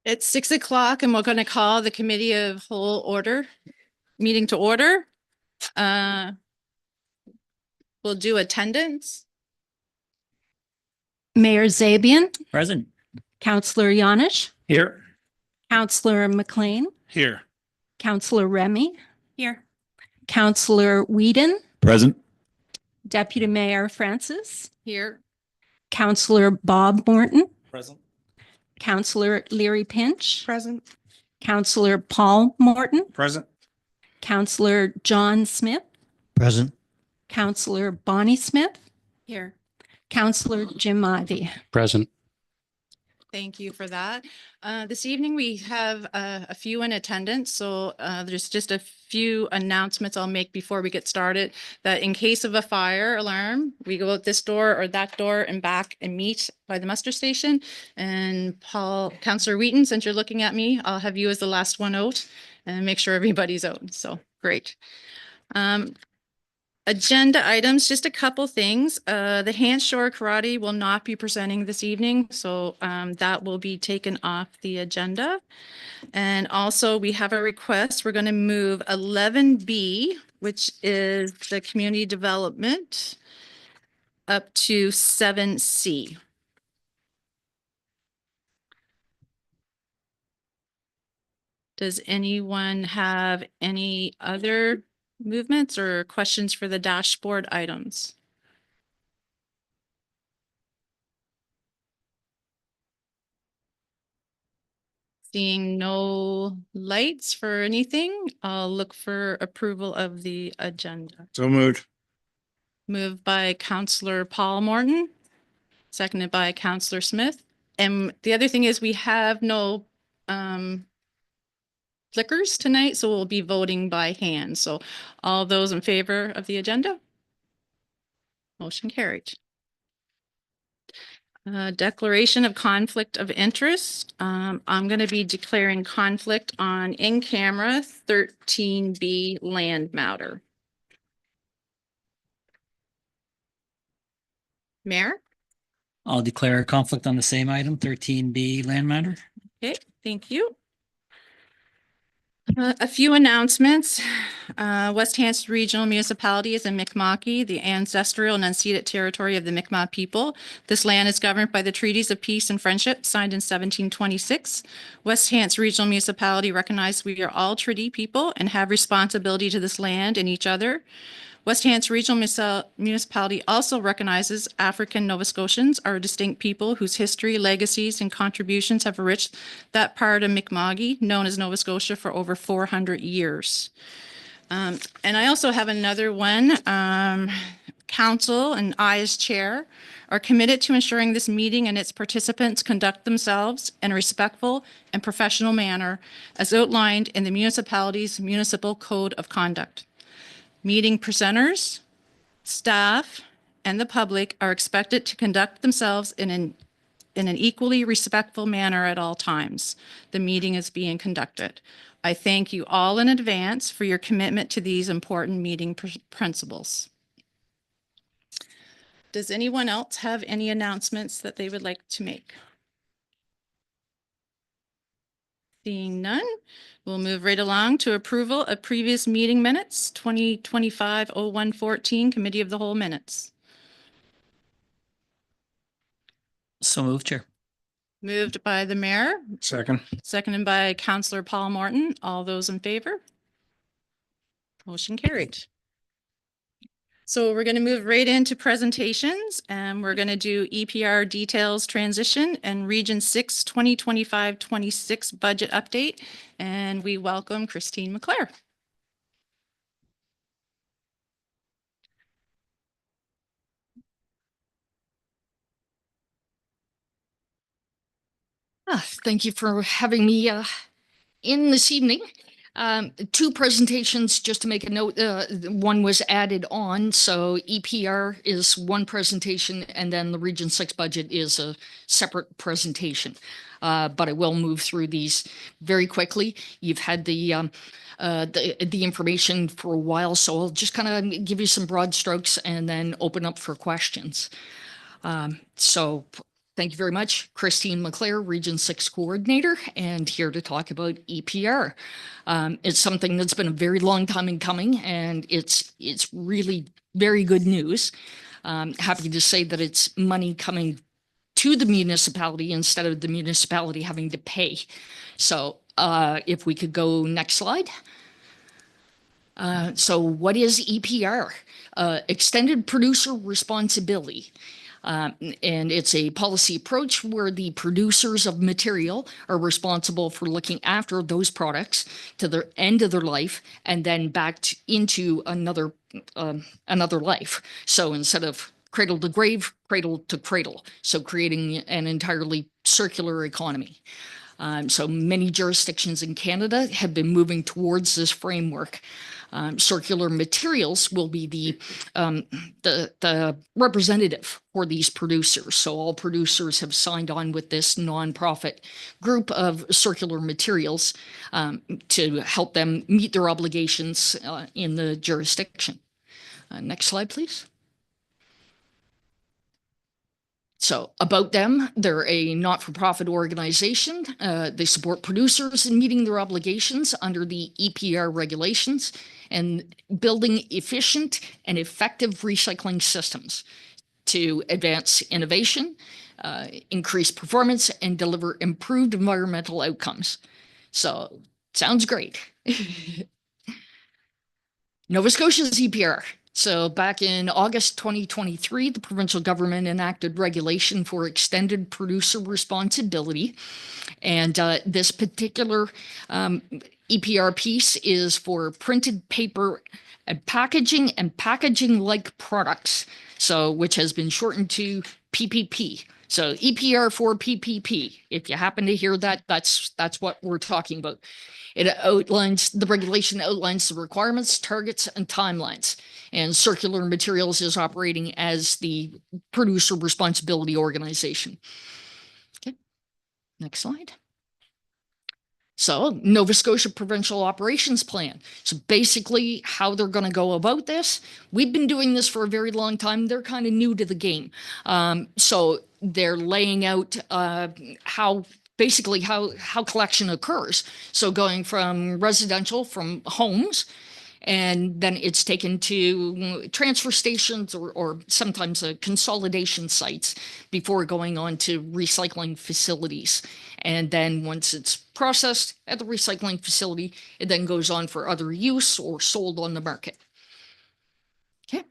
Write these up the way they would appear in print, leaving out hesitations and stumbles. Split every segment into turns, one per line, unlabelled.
It's 6 o'clock and we're going to call the committee of meeting to order. We'll do attendance.
Mayor Zabian,
Present.
Councillor Yanish,
Here.
Councillor McLean,
Here.
Councillor Remy,
Here.
Councillor Whedon,
Present.
Deputy Mayor Francis,
Here.
Councillor Bob Morton,
Present.
Councillor Leary Pinch,
Present.
Councillor Paul Morton,
Present.
Councillor John Smith,
Present.
Councillor Bonnie Smith,
Here.
Councillor Jim Ivey.
Present.
Thank you for that. This evening we have a few in attendance, so there's just a few announcements I'll make before we get started. That in case of a fire alarm, we go out this door or that door and back and meet by the muster station. And Councillor Wheaton, since you're looking at me, I'll have you as the last one out and make sure everybody's out. So great. Agenda items, just a couple things. The Hants Shore Karate will not be presenting this evening, so that will be taken off the agenda. And also we have a request. We're going to move 11B, which is the community development, up to 7C. Does anyone have any other movements or questions for the dashboard items? Seeing no lights for anything, I'll look for approval of the agenda.
So moved.
Moved by Councillor Paul Morton, seconded by Councillor Smith. And the other thing is we have no flickers tonight, so we'll be voting by hand. So all those in favor of the agenda? Motion carried. Declaration of conflict of interest. I'm going to be declaring conflict on in-camera 13B land matter. Mayor?
I'll declare a conflict on the same item, 13B land matter.
Okay, thank you. A few announcements. West Hants Regional Municipality is in Mi'kma'ki, the ancestral and unceded territory of the Mi'kmaq people. This land is governed by the Treaties of Peace and Friendship signed in 1726. West Hants Regional Municipality recognizes we are all treaty people and have responsibility to this land and each other. West Hants Regional Municipality also recognizes African Nova Scotians are a distinct people whose history, legacies, and contributions have enriched that part of Mi'kma'ki, known as Nova Scotia, for over 400 years. And I also have another one. Council and I as chair are committed to ensuring this meeting and its participants conduct themselves in a respectful and professional manner as outlined in the municipality's Municipal Code of Conduct. Meeting presenters, staff, and the public are expected to conduct themselves in an equally respectful manner at all times the meeting is being conducted. I thank you all in advance for your commitment to these important meeting principles. Does anyone else have any announcements that they would like to make? Seeing none, we'll move right along to approval of previous meeting minutes, 2025-01-14, Committee of the Whole minutes.
So moved, Chair.
Moved by the mayor,
Second.
seconded by Councillor Paul Morton. All those in favor? Motion carried. So we're going to move right into presentations and we're going to do EPR details transition and Region 6 2025-26 budget update. And we welcome Christine McClare.
Thank you for having me in this evening. Two presentations, just to make a note, one was added on. So EPR is one presentation and then the Region 6 budget is a separate presentation. But I will move through these very quickly. You've had the information for a while, so I'll just kind of give you some broad strokes and then open up for questions. So Thank you very much. Christine McClare, Region 6 Coordinator, and here to talk about EPR. It's something that's been a very long time in coming, and it's really very good news. Happy to say that it's money coming to the municipality instead of the municipality having to pay. So if we could go next slide. So what is EPR? Extended Producer Responsibility. And it's a policy approach where the producers of material are responsible for looking after those products to the end of their life and then back into another life. So instead of cradle to grave, cradle to cradle. So creating an entirely circular economy. So many jurisdictions in Canada have been moving towards this framework. Circular materials will be the representative for these producers. So all producers have signed on with this nonprofit group of circular materials to help them meet their obligations in the jurisdiction. Next slide, please. So about them, they're a not-for-profit organization. They support producers in meeting their obligations under the EPR regulations and building efficient and effective recycling systems to advance innovation, increase performance, and deliver improved environmental outcomes. So sounds great. Nova Scotia's EPR. So back in August 2023, the provincial government enacted regulation for extended producer responsibility. And this particular EPR piece is for printed paper and packaging-like products, so which has been shortened to PPP. So EPR for PPP. If you happen to hear that, that's what we're talking about. The regulation outlines the requirements, targets, and timelines. And Circular Materials is operating as the producer responsibility organization. Okay, next slide. So Nova Scotia Provincial Operations Plan. So basically how they're going to go about this. We've been doing this for a very long time. They're kind of new to the game. So they're laying out how collection occurs. So going from residential, from homes, and then it's taken to transfer stations or sometimes consolidation sites before going on to recycling facilities. And then once it's processed at the recycling facility, it then goes on for other use or sold on the market. Okay.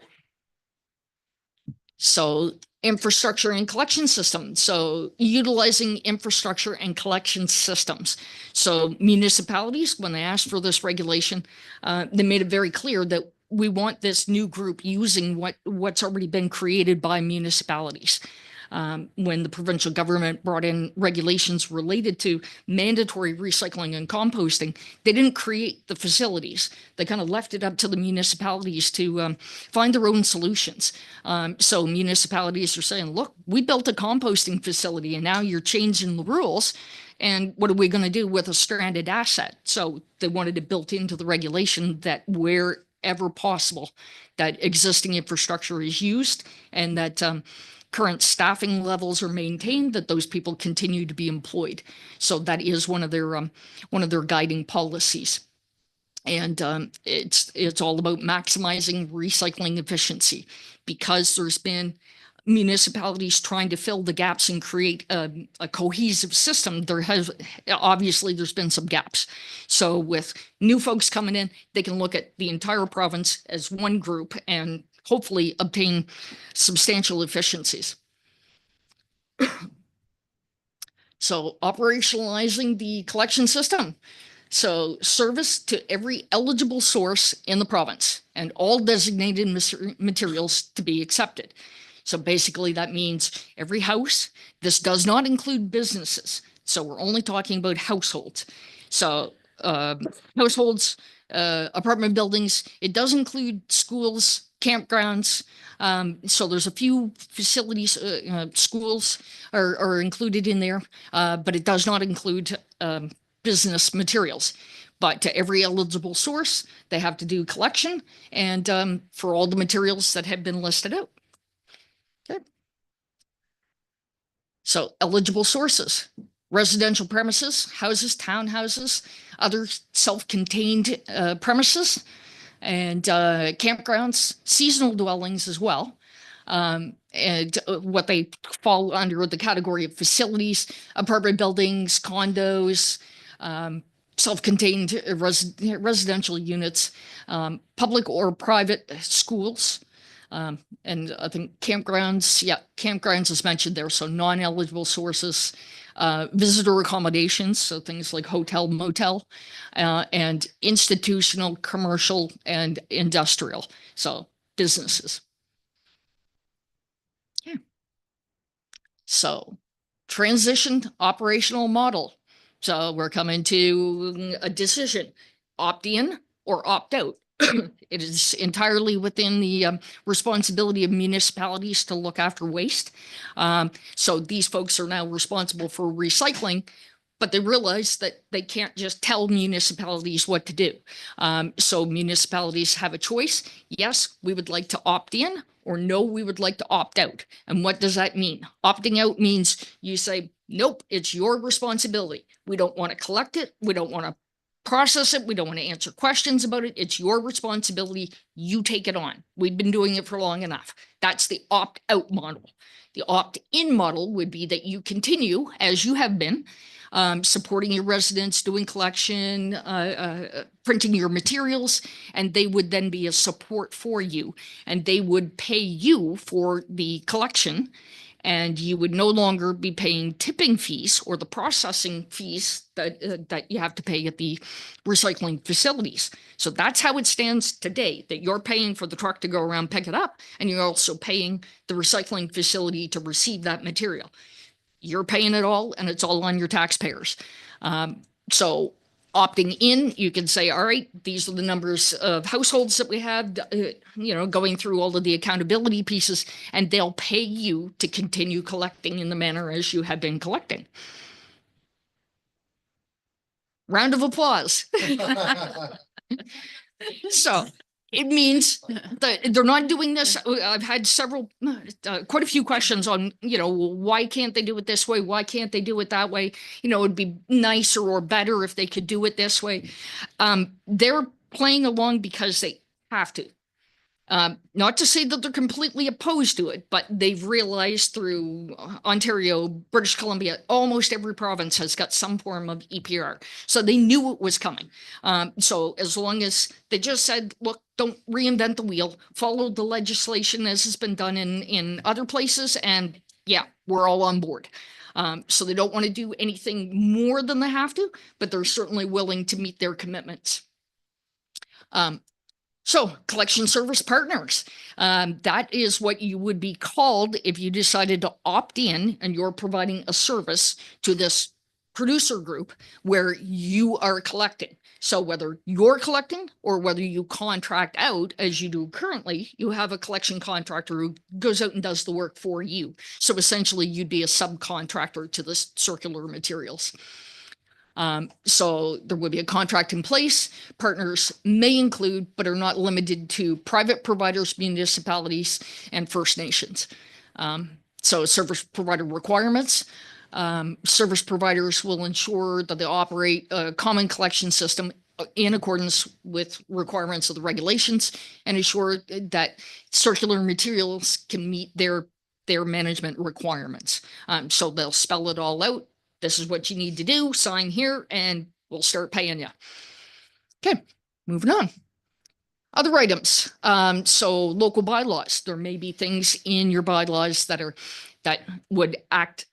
So infrastructure and collection systems. So utilizing infrastructure and collection systems. So municipalities, when they asked for this regulation, they made it very clear that we want this new group using what's already been created by municipalities. When the provincial government brought in regulations related to mandatory recycling and composting, they didn't create the facilities. They kind of left it up to the municipalities to find their own solutions. So municipalities are saying, look, we built a composting facility and now you're changing the rules. And what are we going to do with a stranded asset? So they wanted it built into the regulation that wherever possible, that existing infrastructure is used and that current staffing levels are maintained, that those people continue to be employed. So that is one of their guiding policies. And it's all about maximizing recycling efficiency, because there's been municipalities trying to fill the gaps and create a cohesive system. There's been some gaps. So with new folks coming in, they can look at the entire province as one group and hopefully obtain substantial efficiencies. So operationalizing the collection system. So service to every eligible source in the province and all designated materials to be accepted. So basically that means every house. This does not include businesses. So we're only talking about households. So households, apartment buildings, it does include schools, campgrounds. So there's a few facilities, schools are included in there, but it does not include business materials. But to every eligible source, they have to do collection and for all the materials that have been listed out. Good. So eligible sources, residential premises, houses, townhouses, other self-contained premises, and campgrounds, seasonal dwellings as well. And what they fall under the category of facilities, apartment buildings, condos, self-contained residential units, public or private schools. And I think campgrounds, campgrounds is mentioned there. So non-eligible sources, visitor accommodations, so things like hotel, motel, and institutional, commercial, and industrial. So businesses. Yeah. So transition operational model. So we're coming to a decision, opt in or opt out. It is entirely within the responsibility of municipalities to look after waste. So these folks are now responsible for recycling, but they realize that they can't just tell municipalities what to do. So municipalities have a choice. Yes, we would like to opt in, or no, we would like to opt out. And what does that mean? Opting out means you say, nope, it's your responsibility. We don't want to collect it. We don't want to process it. We don't want to answer questions about it. It's your responsibility. You take it on. We've been doing it for long enough. That's the opt-out model. The opt-in model would be that you continue as you have been, supporting your residents, doing collection, printing your materials, and they would then be a support for you, and they would pay you for the collection, and you would no longer be paying tipping fees or the processing fees that you have to pay at the recycling facilities. So that's how it stands today, that you're paying for the truck to go around, pick it up, and you're also paying the recycling facility to receive that material. You're paying it all, and it's all on your taxpayers. So opting in, you can say, all right, these are the numbers of households that we have, going through all of the accountability pieces, and they'll pay you to continue collecting in the manner as you have been collecting. Round of applause. So it means that they're not doing this. I've had quite a few questions on, why can't they do it this way? Why can't they do it that way? It'd be nicer or better if they could do it this way. They're playing along because they have to. Not to say that they're completely opposed to it, but they've realized through Ontario, British Columbia, almost every province has got some form of EPR. So they knew it was coming. So as long as they just said, look, don't reinvent the wheel, follow the legislation as has been done in other places, and yeah, we're all on board. So they don't want to do anything more than they have to, but they're certainly willing to meet their commitments. So collection service partners, that is what you would be called if you decided to opt in and you're providing a service to this producer group where you are collecting. So whether you're collecting or whether you contract out, as you do currently, you have a collection contractor who goes out and does the work for you. So essentially you'd be a subcontractor to this circular materials. So there would be a contract in place. Partners may include, but are not limited to, private providers, municipalities, and First Nations. So service provider requirements. Service providers will ensure that they operate a common collection system in accordance with requirements of the regulations and ensure that circular materials can meet their management requirements. So they'll spell it all out. This is what you need to do, sign here, and we'll start paying you. Okay, moving on. Other items. So local bylaws. There may be things in your bylaws that would act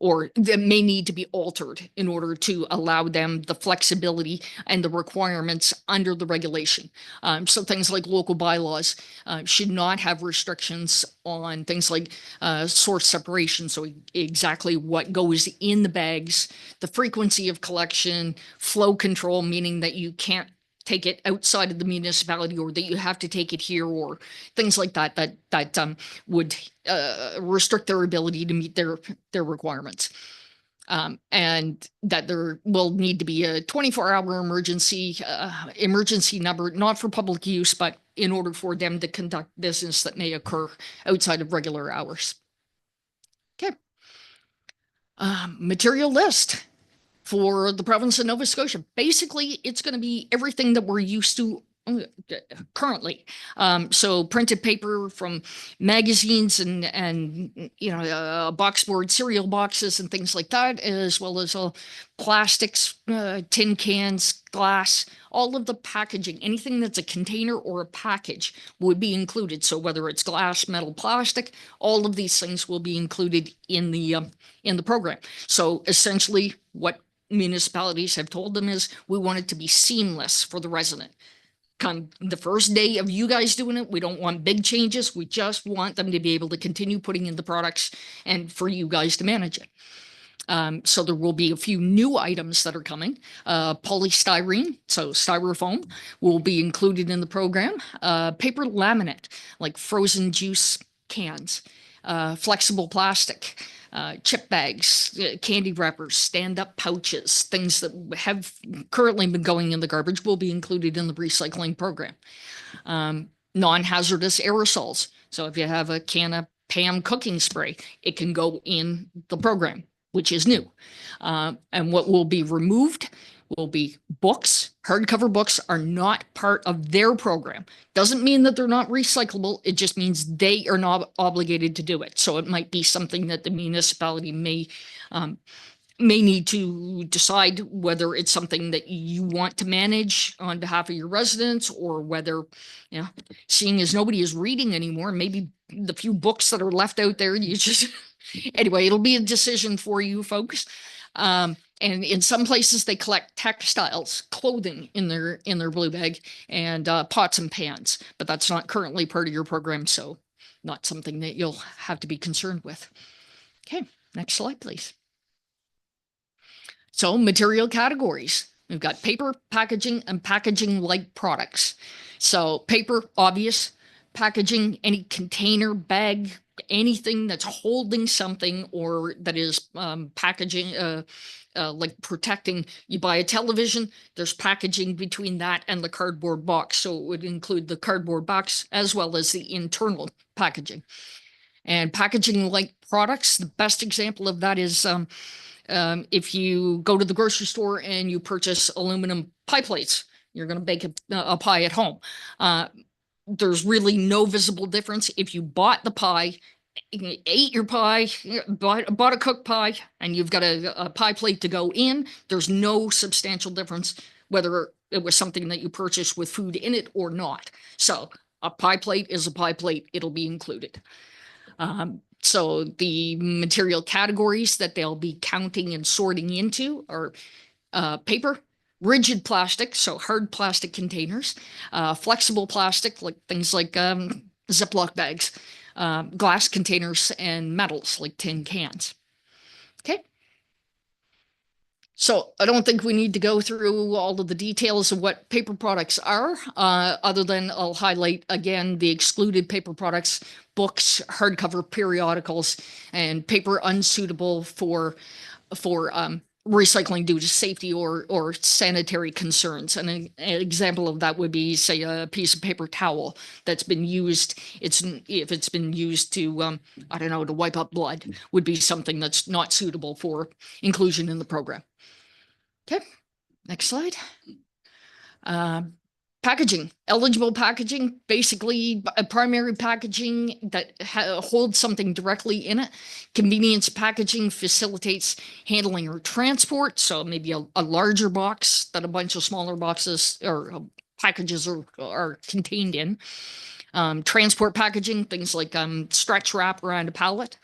or that may need to be altered in order to allow them the flexibility and the requirements under the regulation. So things like local bylaws should not have restrictions on things like source separation. So exactly what goes in the bags, the frequency of collection, flow control, meaning that you can't take it outside of the municipality or that you have to take it here, or things like that would restrict their ability to meet their requirements. And that there will need to be a 24-hour emergency number, not for public use, but in order for them to conduct business that may occur outside of regular hours. Okay. Material list for the province of Nova Scotia. Basically, it's going to be everything that we're used to currently. So printed paper from magazines and you know, box board cereal boxes and things like that, as well as plastics, tin cans, glass, all of the packaging, anything that's a container or a package would be included. So whether it's glass, metal, plastic, all of these things will be included in the program. So essentially what municipalities have told them is we want it to be seamless for the resident. Come the first day of you guys doing it, we don't want big changes. We just want them to be able to continue putting in the products and for you guys to manage it. So there will be a few new items that are coming. Polystyrene, so styrofoam, will be included in the program. Paper laminate, like frozen juice cans, flexible plastic, chip bags, candy wrappers, stand-up pouches, things that have currently been going in the garbage will be included in the recycling program. Non-hazardous aerosols. So if you have a can of Pam cooking spray, it can go in the program, which is new. And what will be removed will be books. Hardcover books are not part of their program. Doesn't mean that they're not recyclable. It just means they are not obligated to do it. So it might be something that the municipality may need to decide whether it's something that you want to manage on behalf of your residents, or whether, you know, seeing as nobody is reading anymore, maybe the few books that are left out there, you just, anyway, it'll be a decision for you folks. And in some places they collect textiles, clothing in their blue bag, and pots and pans, but that's not currently part of your program. So not something that you'll have to be concerned with. Okay, next slide, please. So material categories, we've got paper, packaging, and packaging-like products. So paper, obvious. Packaging, any container, bag, anything that's holding something or that is packaging, like protecting. You buy a television, there's packaging between that and the cardboard box. So it would include the cardboard box as well as the internal packaging. And packaging-like products, the best example of that is if you go to the grocery store and you purchase aluminum pie plates, you're going to bake a pie at home. There's really no visible difference. If you bought the pie, ate your pie, bought a cooked pie, and you've got a pie plate to go in, there's no substantial difference whether it was something that you purchased with food in it or not. So a pie plate is a pie plate. It'll be included. So the material categories that they'll be counting and sorting into are paper, rigid plastic, so hard plastic containers, flexible plastic, like things like Ziploc bags, glass containers, and metals like tin cans. Okay. So I don't think we need to go through all of the details of what paper products are, other than I'll highlight again the excluded paper products: books, hardcover periodicals, and paper unsuitable for recycling due to safety or sanitary concerns. And an example of that would be, say, a piece of paper towel that's been used. If it's been used to, I don't know, to wipe up blood, would be something that's not suitable for inclusion in the program. Okay, next slide. Packaging, eligible packaging, basically a primary packaging that holds something directly in it. Convenience packaging facilitates handling or transport. So maybe a larger box that a bunch of smaller boxes or packages are contained in. Transport packaging, things like stretch wrap around a pallet.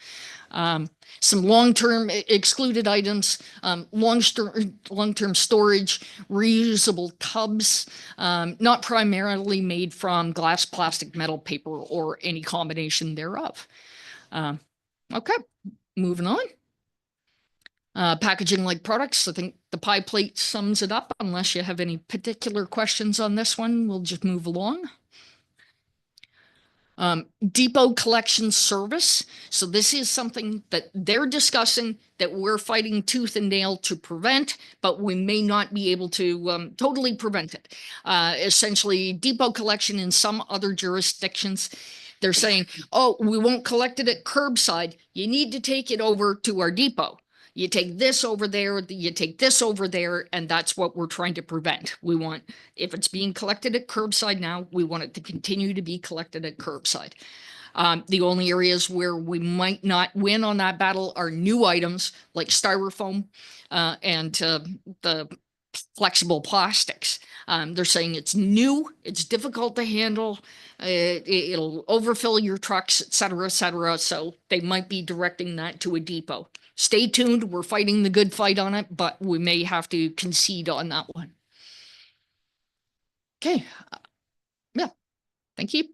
Some long-term excluded items, long-term storage, reusable tubs, not primarily made from glass, plastic, metal, paper, or any combination thereof. Okay, moving on. Packaging like products, I think the pie plate sums it up. Unless you have any particular questions on this one, we'll just move along. Depot collection service. So this is something that they're discussing that we're fighting tooth and nail to prevent, but we may not be able to totally prevent it. Essentially, depot collection in some other jurisdictions, they're saying, oh, we won't collect it at curbside. You need to take it over to our depot. you take this over there, you take this over there, and that's what we're trying to prevent. We want, if it's being collected at curbside now, we want it to continue to be collected at curbside. The only areas where we might not win on that battle are new items like styrofoam and the flexible plastics. They're saying it's new, it's difficult to handle, it'll overfill your trucks, et cetera, et cetera. So they might be directing that to a depot. Stay tuned. We're fighting the good fight on it, but we may have to concede on that one. Okay. Yeah. Thank you.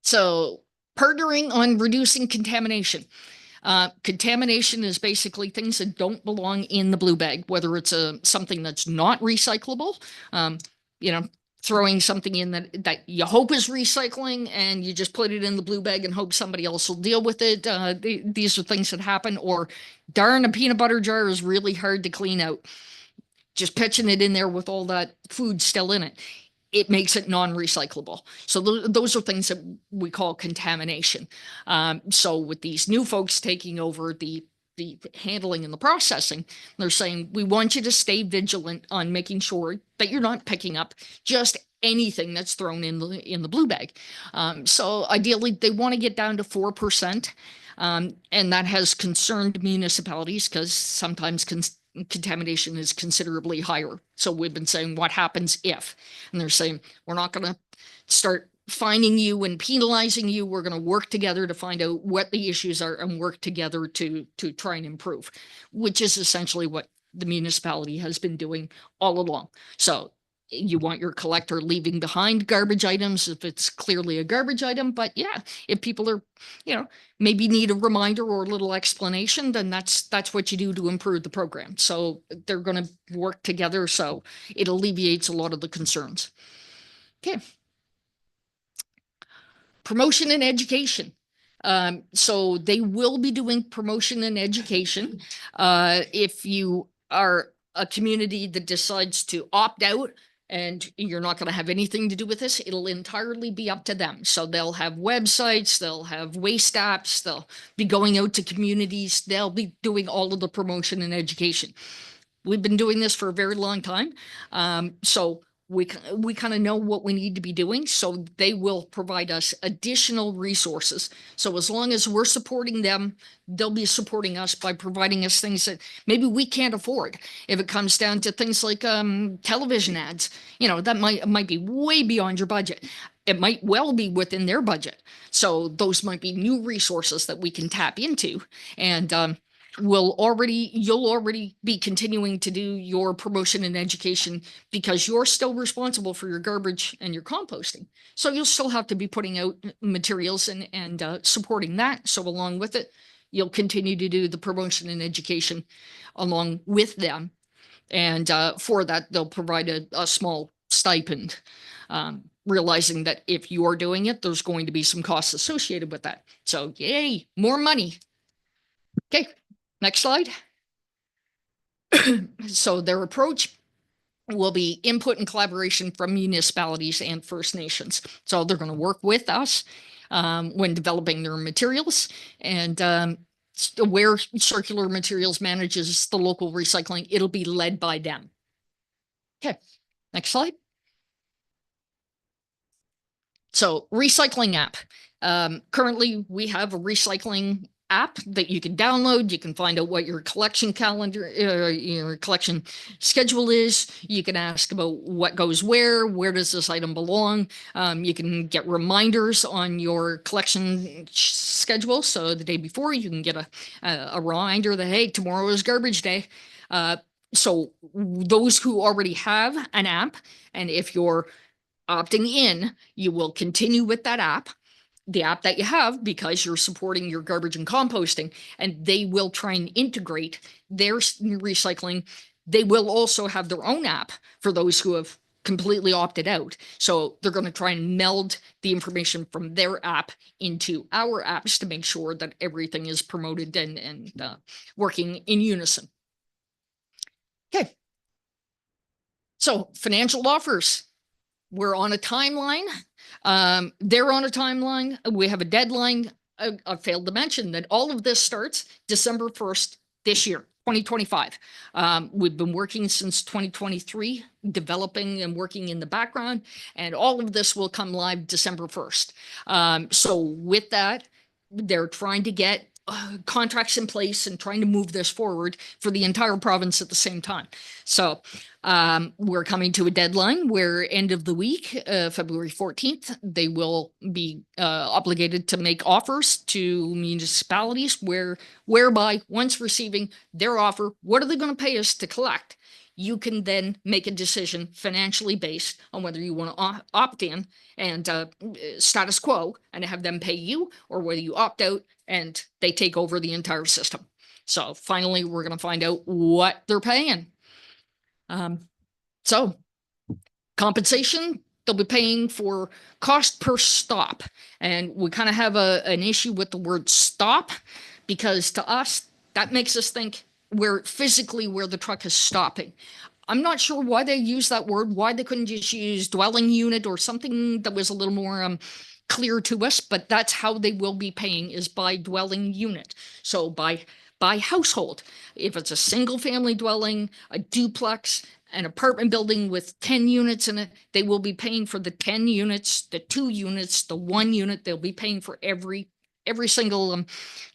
So partnering on reducing contamination. Contamination is basically things that don't belong in the blue bag, whether it's something that's not recyclable, you know, throwing something in that you hope is recycling and you just put it in the blue bag and hope somebody else will deal with it. These are things that happen. Or darn, a peanut butter jar is really hard to clean out. Just pitching it in there with all that food still in it, it makes it non-recyclable. So those are things that we call contamination. So with these new folks taking over the handling and the processing, they're saying, we want you to stay vigilant on making sure that you're not picking up just anything that's thrown in the blue bag. So ideally, they want to get down to 4%. And that has concerned municipalities because sometimes contamination is considerably higher. So we've been saying, what happens if? And they're saying, we're not going to start fining you and penalizing you. We're going to work together to find out what the issues are and work together to try and improve, which is essentially what the municipality has been doing all along. So you want your collector leaving behind garbage items if it's clearly a garbage item. But yeah, if people are, you know, maybe need a reminder or a little explanation, then that's what you do to improve the program. So they're going to work together. So it alleviates a lot of the concerns. Okay. Promotion and education. So they will be doing promotion and education. If you are a community that decides to opt out and you're not going to have anything to do with this, it'll entirely be up to them. So they'll have websites, they'll have waste apps, they'll be going out to communities, they'll be doing all of the promotion and education. We've been doing this for a very long time. So we kind of know what we need to be doing. So they will provide us additional resources. So as long as we're supporting them, they'll be supporting us by providing us things that maybe we can't afford. If it comes down to things like television ads, you know, that might be way beyond your budget. It might well be within their budget. So those might be new resources that we can tap into. And you'll already be continuing to do your promotion and education because you're still responsible for your garbage and your composting. So you'll still have to be putting out materials and supporting that. So along with it, you'll continue to do the promotion and education along with them. And for that, they'll provide a small stipend, realizing that if you're doing it, there's going to be some costs associated with that. So yay, more money. Okay. Next slide. So their approach will be input and collaboration from municipalities and First Nations. So they're going to work with us when developing their materials, and where Circular Materials manages the local recycling, it'll be led by them. Okay, next slide. So recycling app. Currently, we have a recycling app that you can download. You can find out what your collection calendar, your collection schedule is. You can ask about what goes where does this item belong. You can get reminders on your collection schedule. So the day before you can get a reminder that, hey, tomorrow is garbage day. So those who already have an app, and if you're opting in, you will continue with that app, the app that you have, because you're supporting your garbage and composting, and they will try and integrate their recycling. They will also have their own app for those who have completely opted out. So they're going to try and meld the information from their app into our apps to make sure that everything is promoted and working in unison. Okay. So financial offers. We're on a timeline. They're on a timeline. We have a deadline. I failed to mention that all of this starts December 1st this year. 2025. We've been working since 2023, developing and working in the background, and all of this will come live December 1st. So with that, they're trying to get contracts in place and trying to move this forward for the entire province at the same time. So we're coming to a deadline where end of the week, February 14th, they will be obligated to make offers to municipalities whereby once receiving their offer, what are they going to pay us to collect? You can then make a decision financially based on whether you want to opt in and status quo and have them pay you, or whether you opt out and they take over the entire system. So finally, we're going to find out what they're paying. So compensation, they'll be paying for cost per stop. And we kind of have an issue with the word stop, because to us, that makes us think where the truck is stopping. I'm not sure why they use that word, why they couldn't just use dwelling unit or something that was a little more clear to us, but that's how they will be paying, is by dwelling unit. So by household. If it's a single family dwelling, a duplex, an apartment building with 10 units in it, they will be paying for the 10 units, the 2 units, the 1 unit. They'll be paying for every single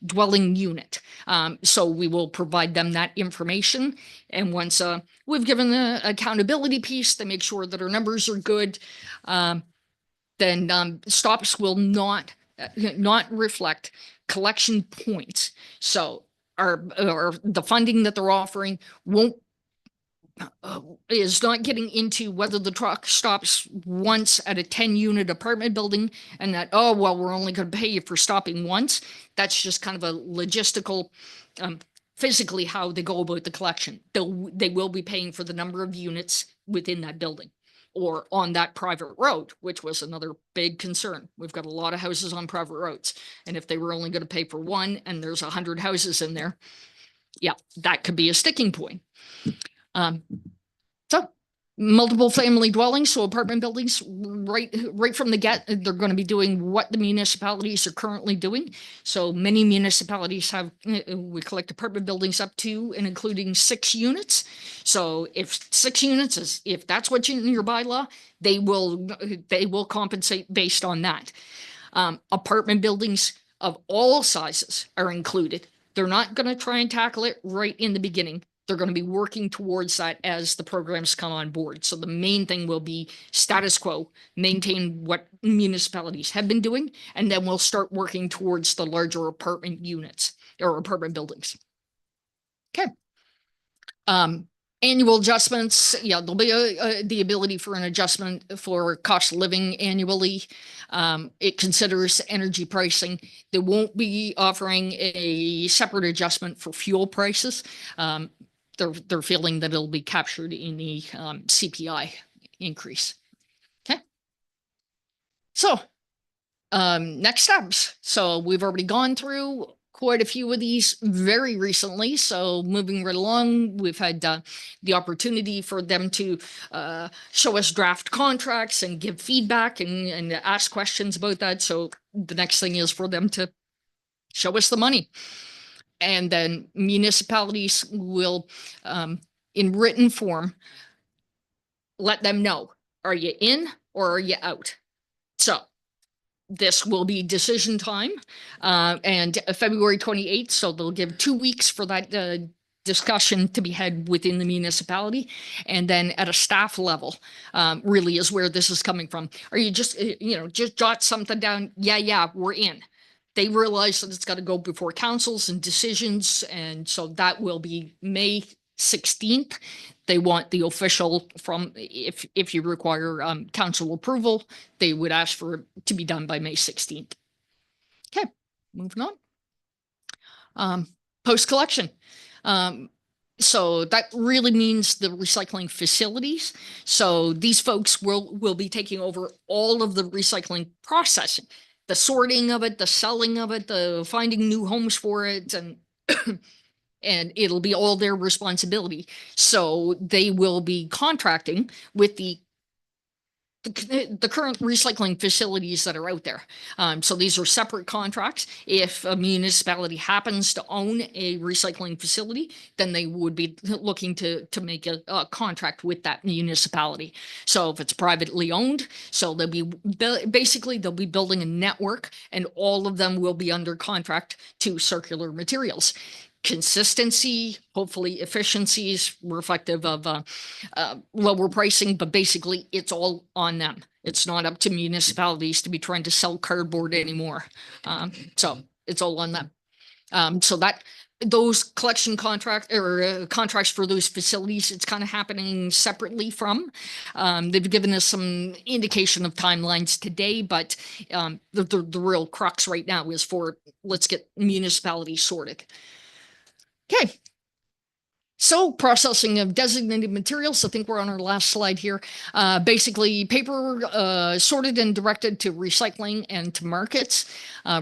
dwelling unit. So we will provide them that information. And once we've given the accountability piece to make sure that our numbers are good, then stops will not reflect collection points. So the funding that they're offering is not getting into whether the truck stops once at a 10-unit apartment building and that, oh, well, we're only going to pay you for stopping once. That's just kind of a logistical, physically how they go about the collection. They will be paying for the number of units within that building or on that private road, which was another big concern. We've got a lot of houses on private roads. And if they were only going to pay for one and there's 100 houses in there, yeah, that could be a sticking point. So multiple family dwellings, so apartment buildings, right from the get, they're going to be doing what the municipalities are currently doing. So many municipalities have, we collect apartment buildings up to and including 6 units. So if 6 units is, if that's what's in your bylaw, they will compensate based on that. Apartment buildings of all sizes are included. They're not going to try and tackle it right in the beginning. They're going to be working towards that as the programs come on board. So the main thing will be status quo, maintain what municipalities have been doing, and then we'll start working towards the larger apartment units or apartment buildings. Okay. Annual adjustments, yeah, there'll be the ability for an adjustment for cost of living annually. It considers energy pricing. They won't be offering a separate adjustment for fuel prices. They're feeling that it'll be captured in the CPI increase. Okay. So next steps. So we've already gone through quite a few of these very recently. So moving right along, we've had the opportunity for them to show us draft contracts and give feedback and ask questions about that. So the next thing is for them to show us the money. And then municipalities will, in written form, let them know, are you in or are you out? So this will be decision time and February 28th. So they'll give 2 weeks for that discussion to be had within the municipality. And then at a staff level, really is where this is coming from. Are you just, just jot something down? Yeah, we're in. They realize that it's got to go before councils and decisions. And so that will be May 16th. They want the official from, if you require council approval, they would ask for it to be done by May 16th. Okay, moving on. Post-collection. So that really means the recycling facilities. So these folks will be taking over all of the recycling processing, the sorting of it, the selling of it, the finding new homes for it, and and it'll be all their responsibility. So they will be contracting with the the current recycling facilities that are out there. So these are separate contracts. If a municipality happens to own a recycling facility, then they would be looking to make a contract with that municipality. So if it's privately owned, so they'll be basically they'll be building a network, and all of them will be under contract to Circular Materials. Consistency, hopefully efficiencies reflective of lower pricing, but basically it's all on them. It's not up to municipalities to be trying to sell cardboard anymore. So it's all on them. So that those collection contracts for those facilities, it's kind of happening separately from. They've given us some indication of timelines today, but the real crux right now is for let's get municipalities sorted. Okay. So processing of designated materials, I think we're on our last slide here. Basically paper sorted and directed to recycling and to markets.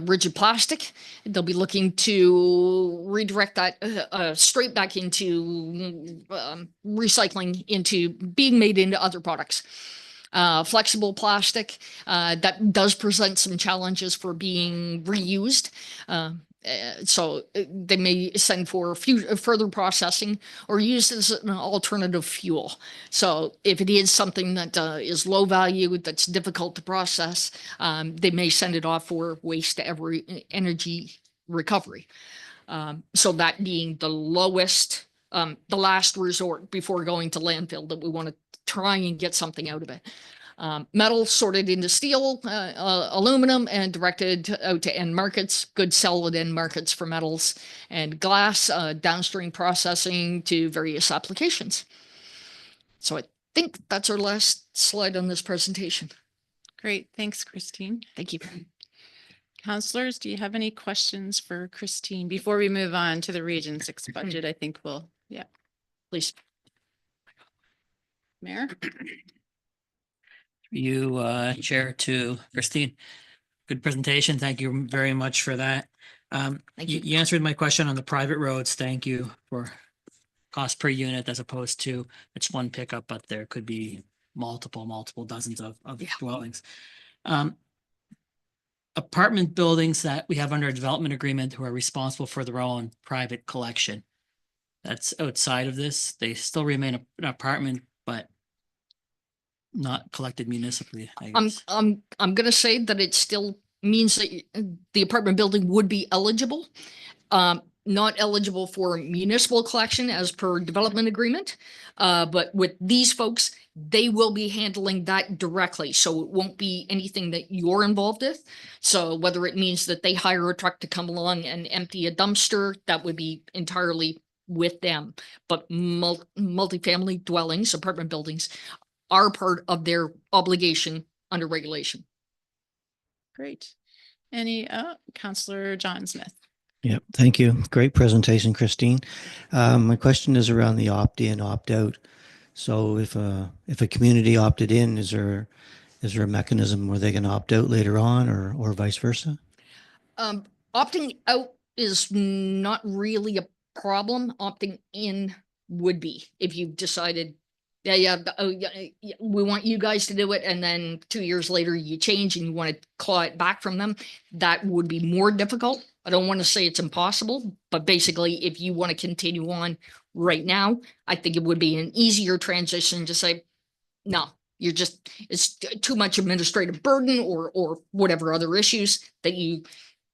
Rigid plastic, they'll be looking to redirect that straight back into recycling, into being made into other products. Flexible plastic, that does present some challenges for being reused. So they may send for further processing or use as an alternative fuel. So if it is something that is low value, that's difficult to process, they may send it off for waste to energy recovery. So that being the lowest, the last resort before going to landfill, that we want to try and get something out of it. Metal sorted into steel, aluminum, and directed out to end markets, good solid end markets for metals, and glass, downstream processing to various applications. So I think that's our last slide on this presentation.
Great. Thanks, Christine.
Thank you.
Counselors, do you have any questions for Christine before we move on to the Region 6 budget? I think yeah.
Please.
Mayor?
You, Chair, to Christine. Good presentation. Thank you very much for that.
Thank you.
You answered my question on the private roads. Thank you for cost per unit as opposed to it's one pickup, but there could be multiple dozens of dwellings. Apartment buildings that we have under a development agreement who are responsible for their own private collection. That's outside of this. They still remain an apartment, but not collected municipally, I guess.
I'm gonna say that it still means that the apartment building would be eligible. Not eligible for municipal collection as per development agreement. But with these folks, they will be handling that directly. So it won't be anything that you're involved with. So whether it means that they hire a truck to come along and empty a dumpster, that would be entirely with them. But multifamily dwellings, apartment buildings, are part of their obligation under regulation.
Great. Any, Counselor John Smith?
Yep, thank you. Great presentation, Christine. My question is around the opt-in, opt-out. So if a community opted in, is there a mechanism where they can opt out later on, or vice versa?
Opting out is not really a problem. Opting in would be, if you've decided, yeah, we want you guys to do it, and then 2 years later you change and you want to claw it back from them, that would be more difficult. I don't want to say it's impossible, but basically if you want to continue on right now, I think it would be an easier transition to say, no, it's too much administrative burden or whatever other issues that you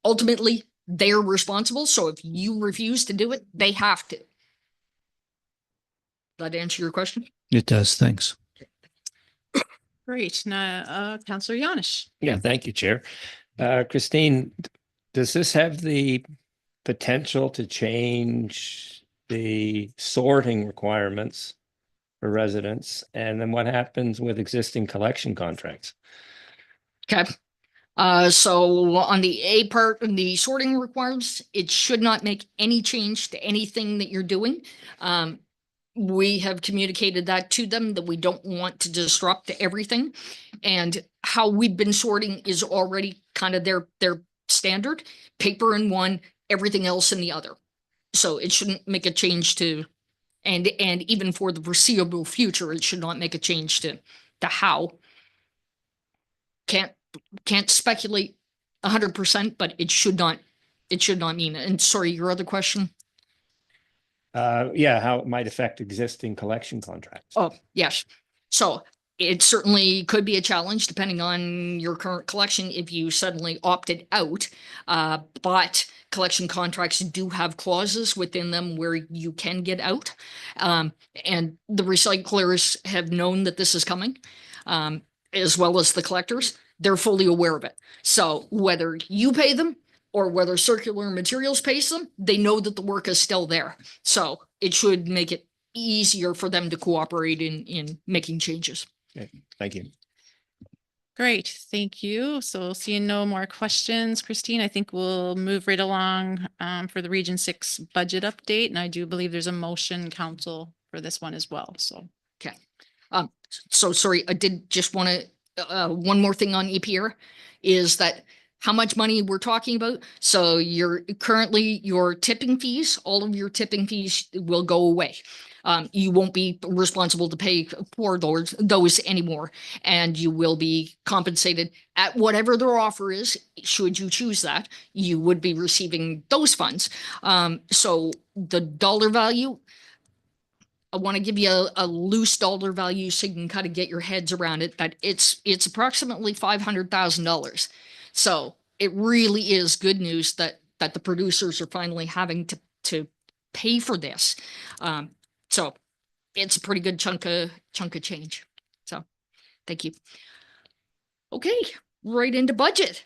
ultimately, they're responsible. So if you refuse to do it, they have to. Does that answer your question?
It does, thanks.
Great. Now, Counselor Yanish.
Yeah, thank you, Chair. Christine, does this have the potential to change the sorting requirements for residents? And then what happens with existing collection contracts?
Okay. So on the A part, the sorting requirements, it should not make any change to anything that you're doing. We have communicated that to them, that we don't want to disrupt everything. And how we've been sorting is already kind of their standard, paper in one, everything else in the other. So it shouldn't make a change to, and even for the foreseeable future, it should not make a change to how can't speculate 100%, but it should not mean it. And sorry, your other question?
Yeah, how it might affect existing collection contracts.
Oh, yes. So it certainly could be a challenge depending on your current collection if you suddenly opted out. But collection contracts do have clauses within them where you can get out. And the recyclers have known that this is coming, as well as the collectors. They're fully aware of it. So whether you pay them or whether Circular Materials pays them, they know that the work is still there. So it should make it easier for them to cooperate in making changes.
Thank you.
Great, thank you. So seeing no more questions, Christine, I think we'll move right along for the Region 6 budget update. And I do believe there's a motion, council, for this one as well, so.
So sorry, I did just want to, one more thing on EPR is that how much money we're talking about. So currently your tipping fees, all of your tipping fees will go away. You won't be responsible to pay for those anymore, and you will be compensated at whatever their offer is. Should you choose that, you would be receiving those funds. So the dollar value, I want to give you a loose dollar value so you can kind of get your heads around it, that it's approximately $500,000. So it really is good news that the producers are finally having to pay for this. So it's a pretty good chunk of change. So thank you. Okay, right into budget.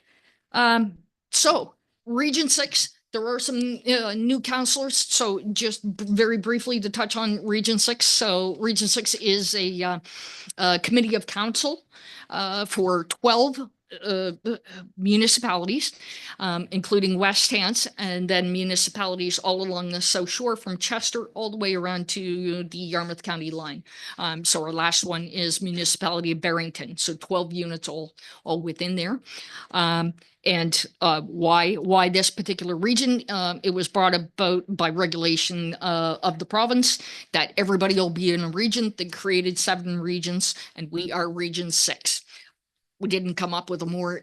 So Region 6, there are some new counselors. So just very briefly to touch on Region 6. So Region 6 is a committee of council for 12 municipalities, including West Hants, and then municipalities all along the South Shore from Chester all the way around to the Yarmouth County line. So our last one is municipality of Barrington. So 12 units all within there. And why this particular region? It was brought about by regulation of the province that everybody will be in a region. They created 7 regions, and we are Region 6. We didn't come up with a more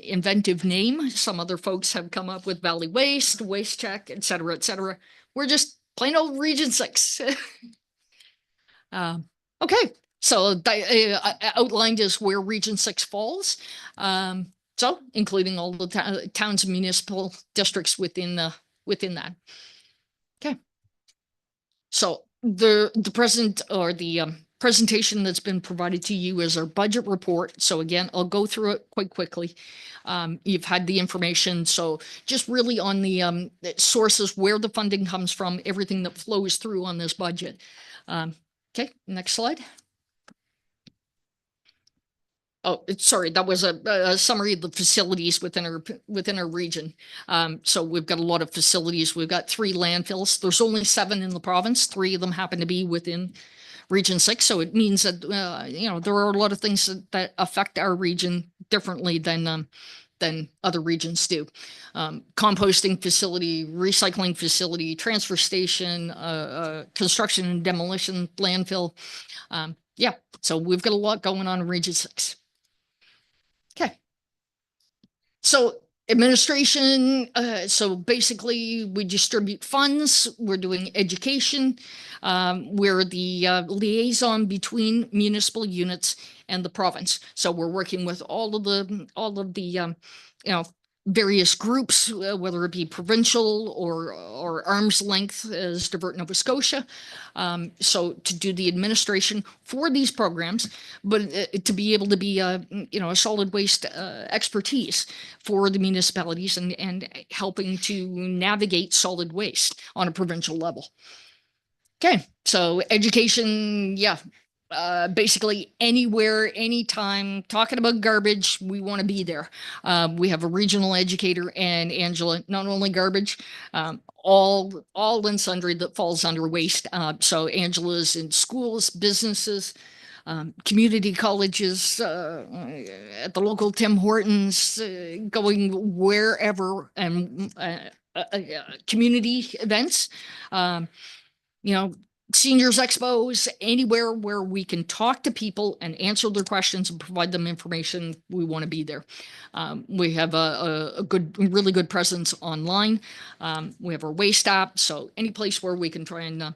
inventive name. Some other folks have come up with Valley Waste, Waste Check, et cetera, et cetera. We're just plain old Region 6. Okay, so outlined is where Region 6 falls. So including all the towns and municipal districts within that. Okay. So the present or the presentation that's been provided to you is our budget report. So again, I'll go through it quite quickly. You've had the information. So just really on the sources, where the funding comes from, everything that flows through on this budget. Okay, next slide. Oh, sorry, that was a summary of the facilities within our region. So we've got a lot of facilities. We've got 3 landfills. There's only 7 in the province. 3 of them happen to be within Region 6. So it means that, there are a lot of things that affect our region differently than other regions do. Composting facility, recycling facility, transfer station, construction and demolition, landfill. Yeah, so we've got a lot going on in Region 6. Okay. So administration, so basically we distribute funds, we're doing education, we're the liaison between municipal units and the province. So we're working with all of the various groups, whether it be provincial or arm's length as Divert Nova Scotia. So to do the administration for these programs, but to be able to be a solid waste expertise for the municipalities and helping to navigate solid waste on a provincial level. Okay, so education, yeah. Basically anywhere, anytime, talking about garbage, we want to be there. We have a regional educator and Angela, not only garbage, all and sundry that falls under waste. So Angela's in schools, businesses, community colleges, at the local Tim Hortons, going wherever, and community events, seniors expos, anywhere where we can talk to people and answer their questions and provide them information, we want to be there. We have a good, really good presence online. We have our Waste app, so any place where we can try and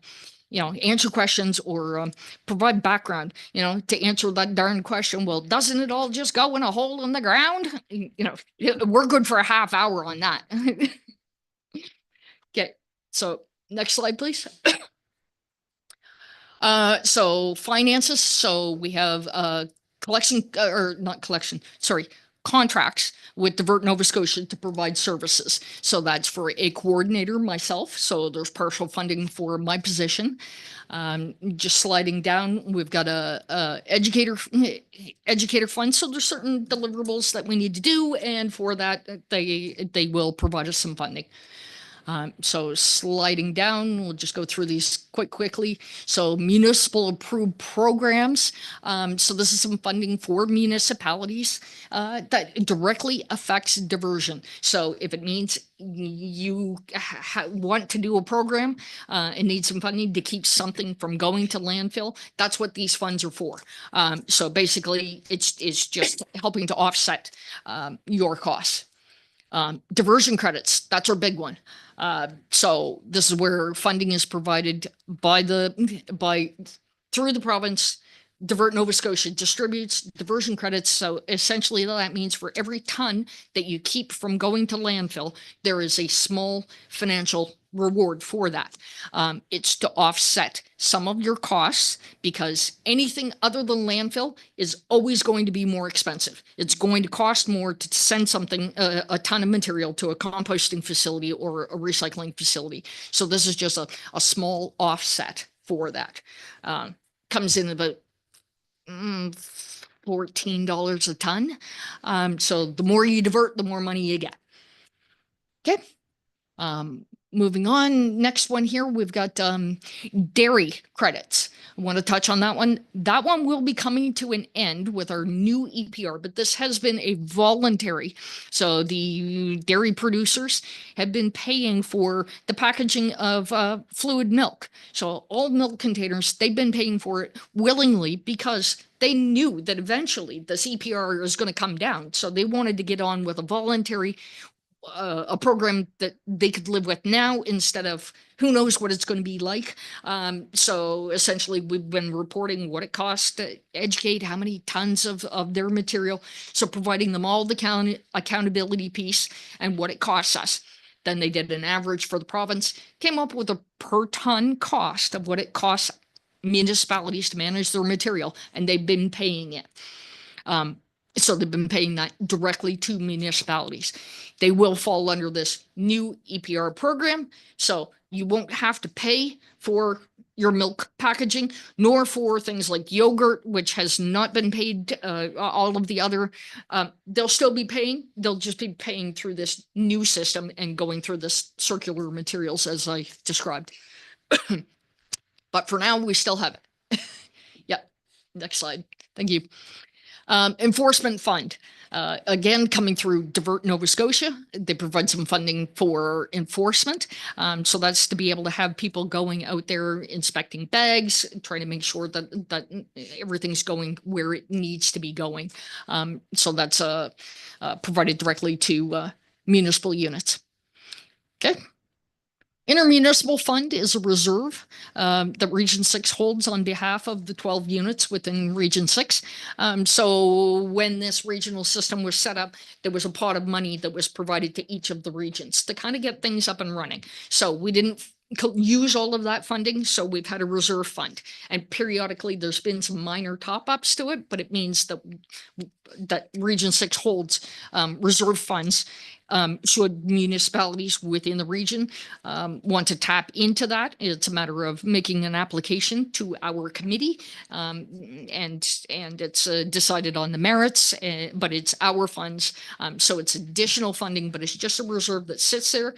answer questions or provide background, to answer that darn question. Well, doesn't it all just go in a hole in the ground? We're good for a half hour on that. Okay, so next slide, please. So finances. So we have contracts with Divert Nova Scotia to provide services. So that's for a coordinator, myself. So there's partial funding for my position. Just sliding down, we've got a educator fund. So there's certain deliverables that we need to do, and for that, they will provide us some funding. So sliding down, we'll just go through these quite quickly. So municipal approved programs. So this is some funding for municipalities that directly affects diversion. So if it means you want to do a program and need some funding to keep something from going to landfill, that's what these funds are for. So basically, it's just helping to offset your costs. Diversion credits, that's our big one. So this is where funding is provided through the province. Divert Nova Scotia distributes diversion credits. So essentially that means for every ton that you keep from going to landfill, there is a small financial reward for that. It's to offset some of your costs, because anything other than landfill is always going to be more expensive. It's going to cost more to send something, a ton of material, to a composting facility or a recycling facility. So this is just a small offset for that. Comes in about $14 a ton. So the more you divert, the more money you get. Okay. Moving on, next one here, we've got dairy credits. I want to touch on that one. That one will be coming to an end with our new EPR, but this has been a voluntary. So the dairy producers have been paying for the packaging of fluid milk. So all milk containers, they've been paying for it willingly, because they knew that eventually this EPR is going to come down. So they wanted to get on with a voluntary a program that they could live with now, instead of who knows what it's going to be like. So essentially, we've been reporting what it costs to educate, how many tons of their material. So providing them all the accountability piece and what it costs us. Then they did an average for the province, came up with a per ton cost of what it costs municipalities to manage their material, and they've been paying it. So they've been paying that directly to municipalities. They will fall under this new EPR program. So you won't have to pay for your milk packaging, nor for things like yogurt, which has not been paid. All of the other, they'll still be paying. They'll just be paying through this new system and going through this circular materials, as I described. But for now, we still have it. Yep. Next slide. Thank you. Enforcement fund, again, coming through Divert Nova Scotia. They provide some funding for enforcement. So that's to be able to have people going out there inspecting bags, trying to make sure that everything's going where it needs to be going. So that's provided directly to municipal units. Okay. Intermunicipal fund is a reserve that Region 6 holds on behalf of the 12 units within Region 6. So when this regional system was set up, there was a pot of money that was provided to each of the regions to kind of get things up and running. So we didn't use all of that funding, so we've had a reserve fund, and periodically there's been some minor top-ups to it, but it means that Region 6 holds reserve funds should municipalities within the region want to tap into that. It's a matter of making an application to our committee, and it's decided on the merits, but it's our funds, so it's additional funding, but it's just a reserve that sits there.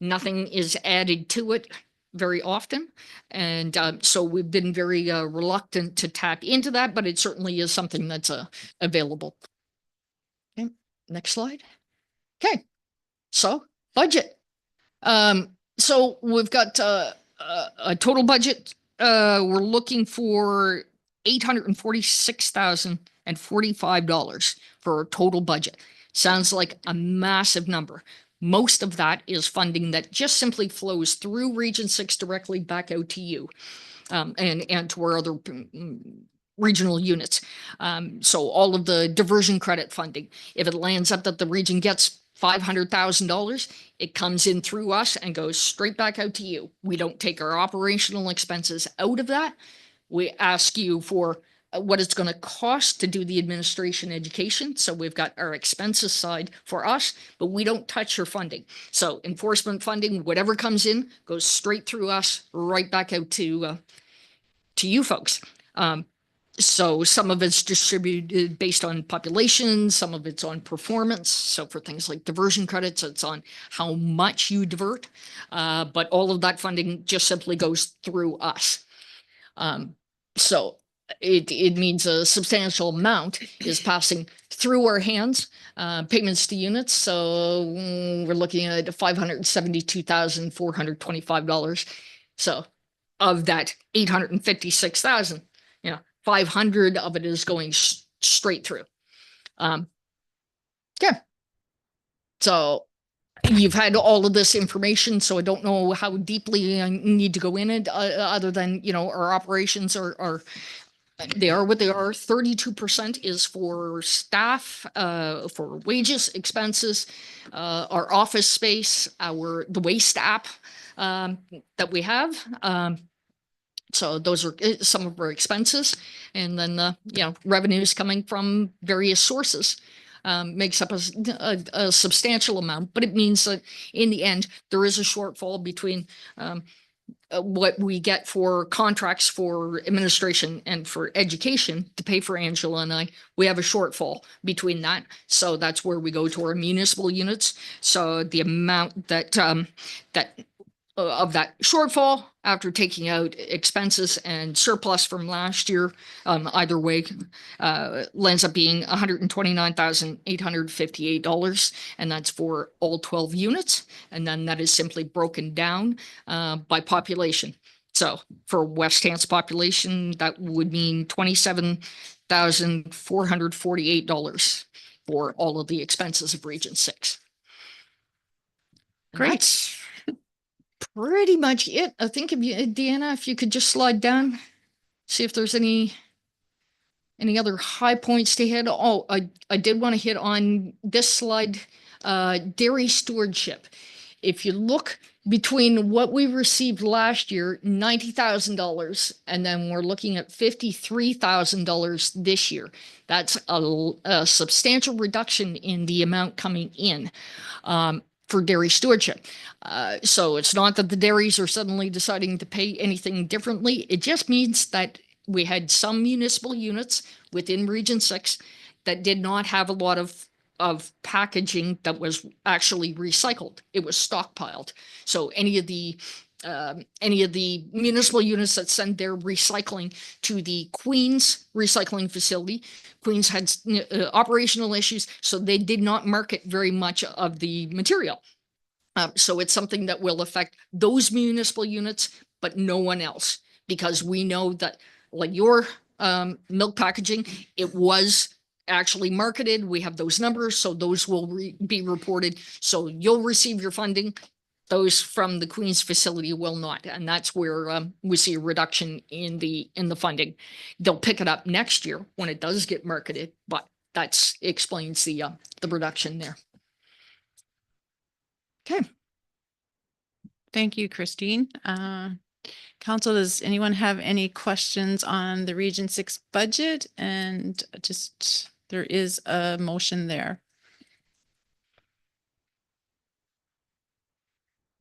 Nothing is added to it very often. And so we've been very reluctant to tap into that, but it certainly is something that's available. Okay, next slide. Okay, so budget. So we've got a total budget we're looking for $846,045 for a total budget. Sounds like a massive number. Most of that is funding that just simply flows through Region 6 directly back out to you, and to our other regional units. So all of the diversion credit funding, if it lands up that the region gets $500,000, it comes in through us and goes straight back out to you. We don't take our operational expenses out of that. We ask you for what it's going to cost to do the administration education. So we've got our expenses side for us, but we don't touch your funding. So enforcement funding, whatever comes in, goes straight through us, right back out to you folks. So some of it's distributed based on population, some of it's on performance. So for things like diversion credits, it's on how much you divert. But all of that funding just simply goes through us. So it means a substantial amount is passing through our hands, payments to units. So we're looking at $572,425. So of that 856,000, 500 of it is going straight through. Yeah. So you've had all of this information, so I don't know how deeply I need to go in it, other than, our operations are they are what they are. 32% is for staff, for wages, expenses, our office space, the waste app that we have. So those are some of our expenses. And then, revenues coming from various sources makes up a substantial amount. But it means that in the end, there is a shortfall between what we get for contracts for administration and for education to pay for Angela and I. We have a shortfall between that. So that's where we go to our municipal units. So the amount that of that shortfall after taking out expenses and surplus from last year, either way, lands up being $129,858, and that's for all 12 units. And then that is simply broken down by population. So for West Hants population, that would mean $27,448 for all of the expenses of Region 6.
Great.
That's pretty much it. I think Deanna, if you could just slide down, see if there's any other high points to hit. Oh, I did want to hit on this slide, dairy stewardship. If you look between what we received last year, $90,000, and then we're looking at $53,000 this year. That's a substantial reduction in the amount coming in. For dairy stewardship. So it's not that the dairies are suddenly deciding to pay anything differently. It just means that we had some municipal units within Region 6 that did not have a lot of packaging that was actually recycled. It was stockpiled. So any of the municipal units that send their recycling to the Queens recycling facility, Queens had operational issues, so they did not market very much of the material. So it's something that will affect those municipal units, but no one else, because we know that, like your milk packaging, it was actually marketed. We have those numbers, so those will be reported. So you'll receive your funding. Those from the Queens facility will not, and that's where we see a reduction in the funding. They'll pick it up next year when it does get marketed, but that explains the reduction there. Okay.
Thank you, Christine. Council, does anyone have any questions on the Region 6 budget? And just, there is a motion there.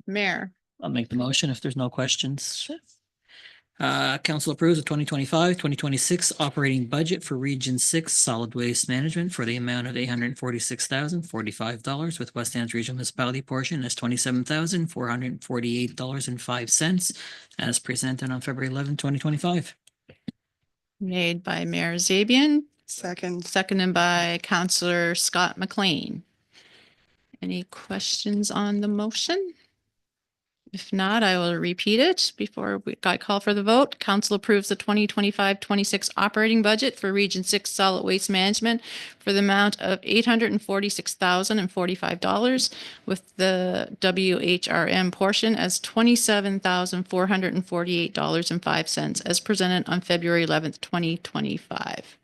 Mayor.
I'll make the motion if there's no questions. Council approves the 2025-2026 operating budget for Region 6 Solid Waste Management for the amount of $846,045, with West Hants Regional Municipality portion as $27,448.05, as presented on February 11, 2025.
Made by Mayor Zabian,
Second.
seconded by Councillor Scott McLean. Any questions on the motion? If not, I will repeat it before I call for the vote. Council approves the 2025-26 operating budget for Region 6 Solid Waste Management for the amount of $846,045, with the WHRM portion as $27,448.05 as presented on February 11th, 2025.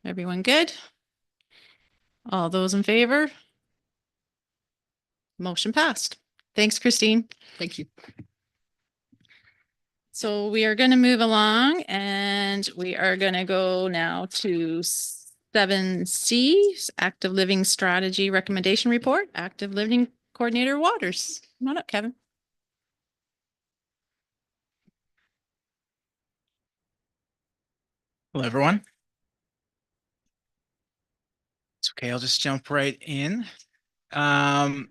Everyone good? All those in favor? Motion passed. Thanks, Christine.
Thank you.
So we are going to move along and we are going to go now to 7C, Active Living Strategy Recommendation Report, Active Living Coordinator Waters. Come on up, Kevin.
Hello, everyone. It's okay. I'll just jump right in.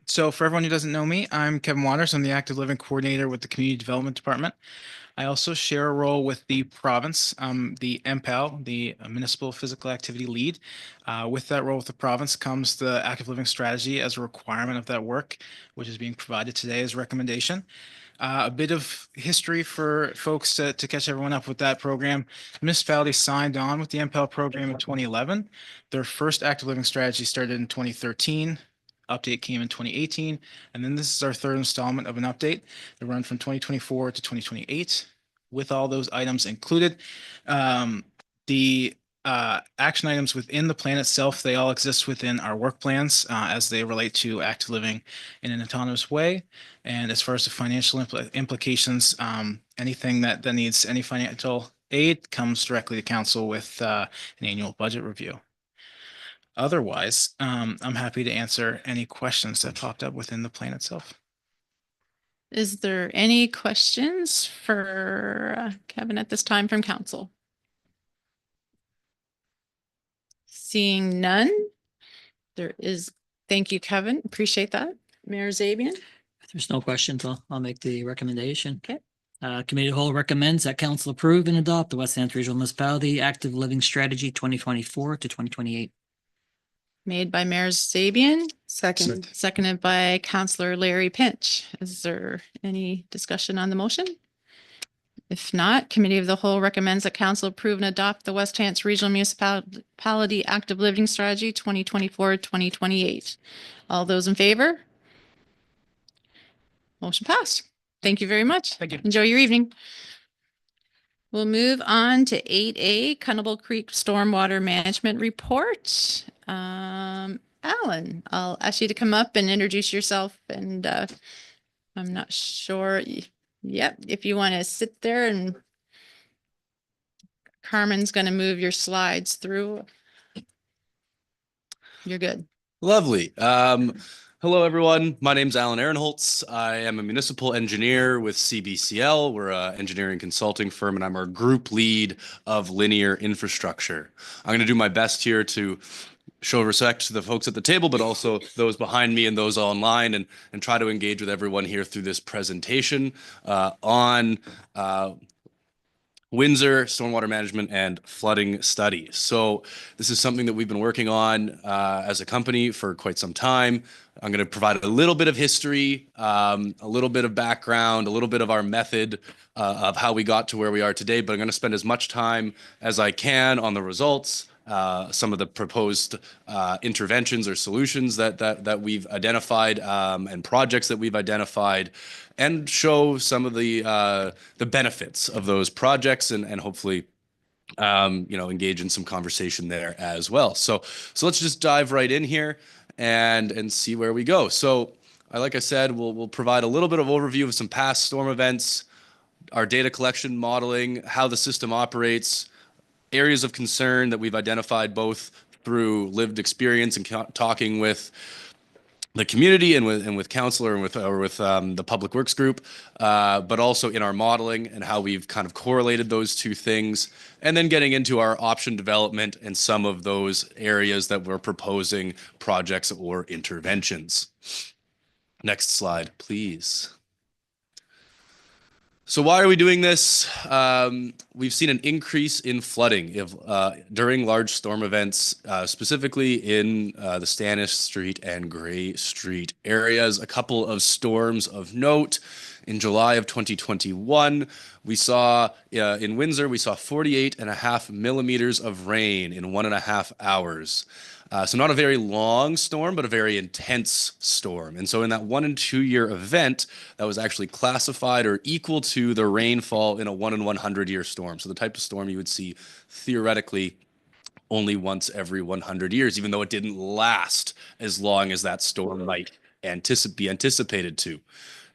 So for everyone who doesn't know me, I'm Kevin Waters. I'm the Active Living Coordinator with the Community Development Department. I also share a role with the province, the MPAL, the Municipal Physical Activity Lead. With that role with the province comes the Active Living Strategy as a requirement of that work, which is being provided today as a recommendation. A bit of history for folks to catch everyone up with that program. The municipality signed on with the MPAL program in 2011. Their first Active Living Strategy started in 2013. Update came in 2018, and then this is our third installment of an update that run from 2024 to 2028 with all those items included. The action items within the plan itself, they all exist within our work plans as they relate to active living in an autonomous way. And as far as the financial implications, anything that needs any financial aid comes directly to council with an annual budget review. Otherwise, I'm happy to answer any questions that popped up within the plan itself.
Is there any questions for Kevin at this time from council? Seeing none, there is, thank you, Kevin. Appreciate that. Mayor Zabian?
If there's no questions, I'll make the recommendation.
Okay.
Committee of the Whole recommends that council approve and adopt the West Hampton Regional Municipality Active Living Strategy 2024 to 2028.
Made by Mayor Zabian,
Second.
seconded by Councillor Larry Pinch. Is there any discussion on the motion? If not, Committee of the Whole recommends that council approve and adopt the West Hampton Regional Municipality Active Living Strategy 2024-2028. All those in favor? Motion passed. Thank you very much.
Thank you.
Enjoy your evening. We'll move on to 8A, Cannibal Creek Stormwater Management Report. Alan, I'll ask you to come up and introduce yourself, and I'm not sure. Yep, if you want to sit there, and Carmen's going to move your slides through. You're good.
Lovely. Hello, everyone. My name's Alan Ehrenholtz. I am a municipal engineer with CBCL. We're an engineering consulting firm, and I'm our group lead of linear infrastructure. I'm going to do my best here to show respect to the folks at the table, but also those behind me and those online, and try to engage with everyone here through this presentation on Windsor stormwater management and flooding studies. So this is something that we've been working on as a company for quite some time. I'm going to provide a little bit of history, a little bit of background, a little bit of our method of how we got to where we are today, but I'm going to spend as much time as I can on the results, some of the proposed interventions or solutions that we've identified, and projects that we've identified, and show some of the benefits of those projects, and hopefully engage in some conversation there as well. So let's just dive right in here and see where we go. So like I said, we'll provide a little bit of overview of some past storm events, our data collection modeling, how the system operates, areas of concern that we've identified both through lived experience and talking with the community and with council and with the public works group, but also in our modeling and how we've kind of correlated those two things, and then getting into our option development and some of those areas that we're proposing projects or interventions. Next slide, please. So why are we doing this? We've seen an increase in flooding during large storm events, specifically in the Stannis Street and Gray Street areas. A couple of storms of note. In July of 2021, we saw in Windsor, we saw 48.5 millimeters of rain in 1.5 hours. So not a very long storm, but a very intense storm. And so in that 1 and 2 year event, that was actually classified or equal to the rainfall in a 1 in 100 year storm. So the type of storm you would see theoretically only once every 100 years, even though it didn't last as long as that storm might be anticipated to.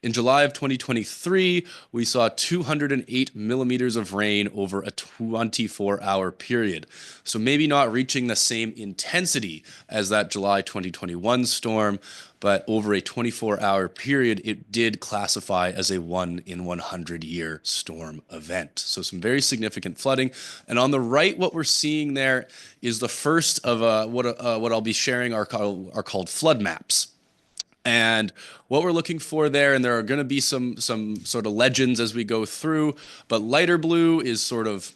In July of 2023, we saw 208 millimeters of rain over a 24-hour period. So maybe not reaching the same intensity as that July 2021 storm, but over a 24-hour period, it did classify as a 1 in 100 year storm event. So some very significant flooding. And on the right, what we're seeing there is the first of what I'll be sharing are called flood maps. And what we're looking for there, and there are going to be some sort of legends as we go through, but lighter blue is sort of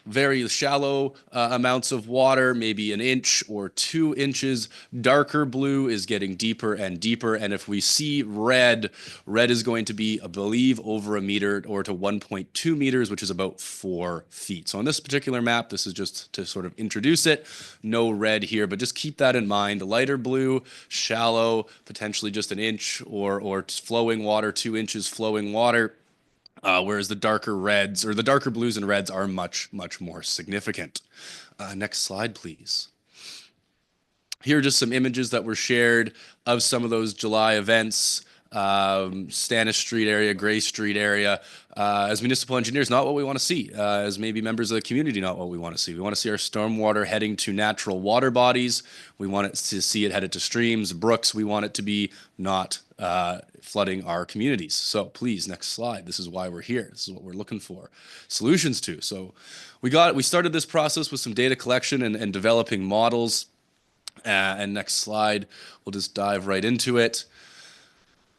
very shallow amounts of water, maybe 1 inch or 2 inches. Darker blue is getting deeper and deeper. And if we see red, red is going to be, I believe, over 1 meter or to 1.2 meters, which is about 4 feet. So on this particular map, this is just to sort of introduce it. No red here, but just keep that in mind. Lighter blue, shallow, potentially just 1 inch or flowing water, 2 inches flowing water. Whereas the darker reds or the darker blues and reds are much, much more significant. Next slide, please. Here are just some images that were shared of some of those July events. Stannis Street area, Gray Street area. As municipal engineers, not what we want to see. As maybe members of the community, not what we want to see. We want to see our stormwater heading to natural water bodies. We want it to see it headed to streams, brooks. We want it to be not flooding our communities. So please, next slide. This is why we're here. This is what we're looking for solutions to. So we started this process with some data collection and developing models. And next slide, we'll just dive right into it.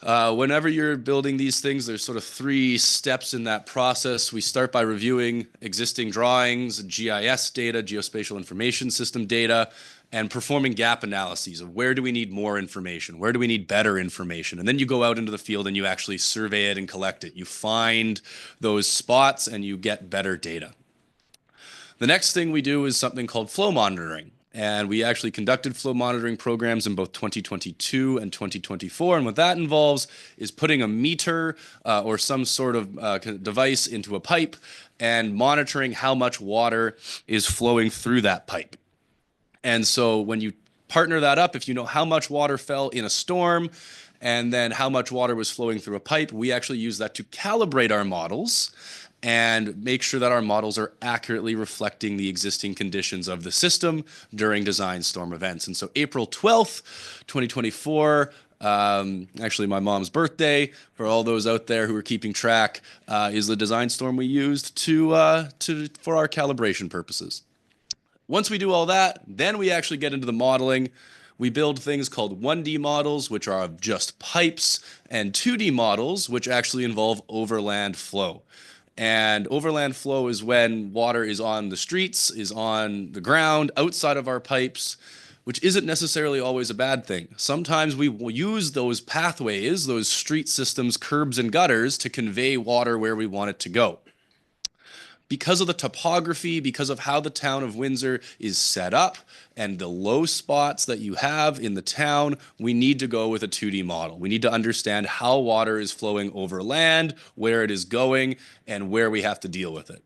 Whenever you're building these things, there's sort of 3 steps in that process. We start by reviewing existing drawings, GIS data, geospatial information system data, and performing gap analyses of where do we need more information? Where do we need better information? And then you go out into the field and you actually survey it and collect it. You find those spots and you get better data. The next thing we do is something called flow monitoring. And we actually conducted flow monitoring programs in both 2022 and 2024. And what that involves is putting a meter or some sort of device into a pipe and monitoring how much water is flowing through that pipe. And so when you partner that up, if you know how much water fell in a storm and then how much water was flowing through a pipe, we actually use that to calibrate our models and make sure that our models are accurately reflecting the existing conditions of the system during design storm events. And so April 12th, 2024, actually my mom's birthday, for all those out there who are keeping track, is the design storm we used for our calibration purposes. Once we do all that, then we actually get into the modeling. We build things called 1D models, which are of just pipes, and 2D models, which actually involve overland flow. And overland flow is when water is on the streets, is on the ground, outside of our pipes, which isn't necessarily always a bad thing. Sometimes we will use those pathways, those street systems, curbs and gutters to convey water where we want it to go. Because of the topography, because of how the town of Windsor is set up and the low spots that you have in the town, we need to go with a 2D model. We need to understand how water is flowing over land, where it is going, and where we have to deal with it.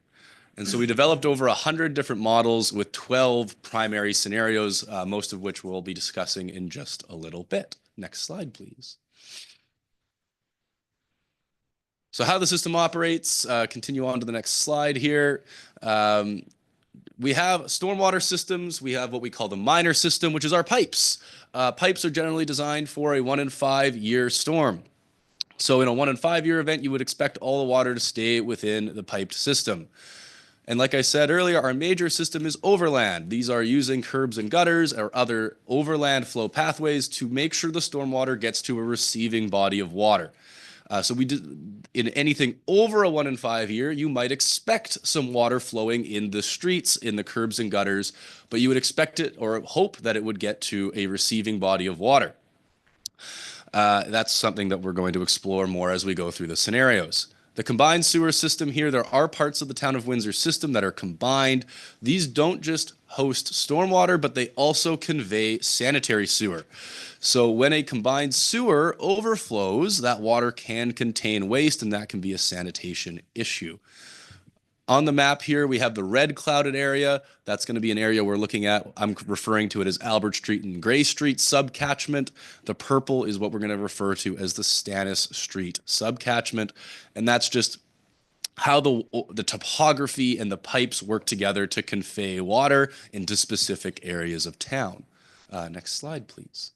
And so we developed over 100 different models with 12 primary scenarios, most of which we'll be discussing in just a little bit. Next slide, please. So how the system operates, continue on to the next slide here. We have stormwater systems. We have what we call the minor system, which is our pipes. Pipes are generally designed for a 1 in 5 year storm. So in a 1 in 5 year event, you would expect all the water to stay within the piped system. And like I said earlier, our major system is overland. These are using curbs and gutters or other overland flow pathways to make sure the stormwater gets to a receiving body of water. So we did in anything over a 1 in 5 year, you might expect some water flowing in the streets, in the curbs and gutters, but you would expect it or hope that it would get to a receiving body of water. That's something that we're going to explore more as we go through the scenarios. The combined sewer system here, there are parts of the town of Windsor system that are combined. These don't just host stormwater, but they also convey sanitary sewer. So when a combined sewer overflows, that water can contain waste, and that can be a sanitation issue. On the map here, we have the red clouded area. That's going to be an area we're looking at. I'm referring to it as Albert Street and Gray Street subcatchment. The purple is what we're going to refer to as the Stannis Street subcatchment. And that's just how the topography and the pipes work together to convey water into specific areas of town. Next slide, please.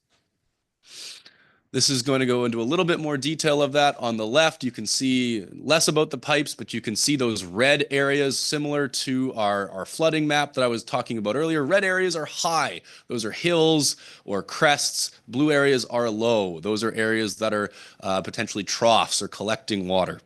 This is going to go into a little bit more detail of that. On the left, you can see less about the pipes, but you can see those red areas similar to our flooding map that I was talking about earlier. Red areas are high. Those are hills or crests. Blue areas are low. Those are areas that are potentially troughs or collecting water.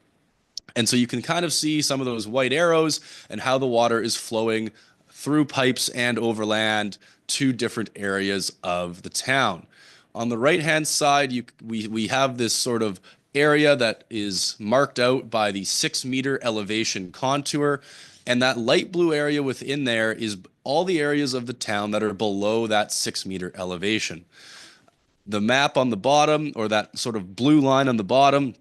And so you can kind of see some of those white arrows and how the water is flowing through pipes and overland to different areas of the town. On the right-hand side, we have this sort of area that is marked out by the 6-meter elevation contour, and that light blue area within there is all the areas of the town that are below that 6-meter elevation. The map on the bottom, or that sort of blue line on the bottom,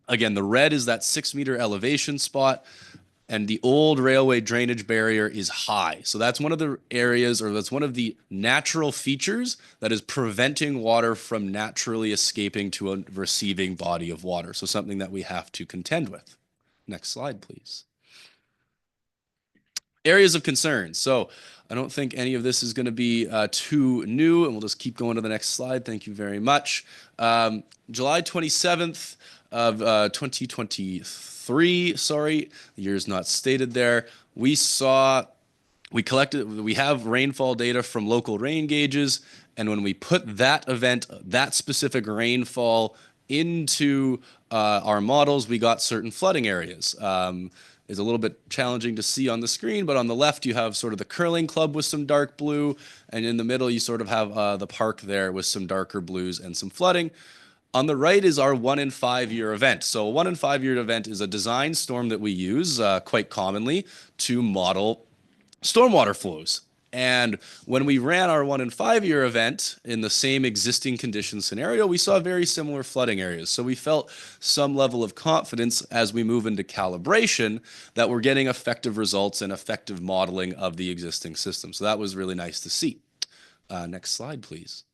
again, the red is that 6-meter elevation spot, and the old railway drainage barrier is high. So that's one of the areas, or that's one of the natural features that is preventing water from naturally escaping to a receiving body of water. So something that we have to contend with. Next slide, please. Areas of concern. So I don't think any of this is going to be too new, and we'll just keep going to the next slide. Thank you very much. July 27th of 2023, the year is not stated there. We have rainfall data from local rain gauges, and when we put that event, that specific rainfall into our models, we got certain flooding areas. Is a little bit challenging to see on the screen, but on the left you have sort of the curling club with some dark blue, and in the middle you sort of have the park there with some darker blues and some flooding. On the right is our 1 in 5 year event. So a 1 in 5 year event is a design storm that we use quite commonly to model stormwater flows. And when we ran our 1 in 5 year event in the same existing condition scenario, we saw very similar flooding areas. So we felt some level of confidence as we move into calibration that we're getting effective results and effective modeling of the existing system. So that was really nice to see. Next slide, please.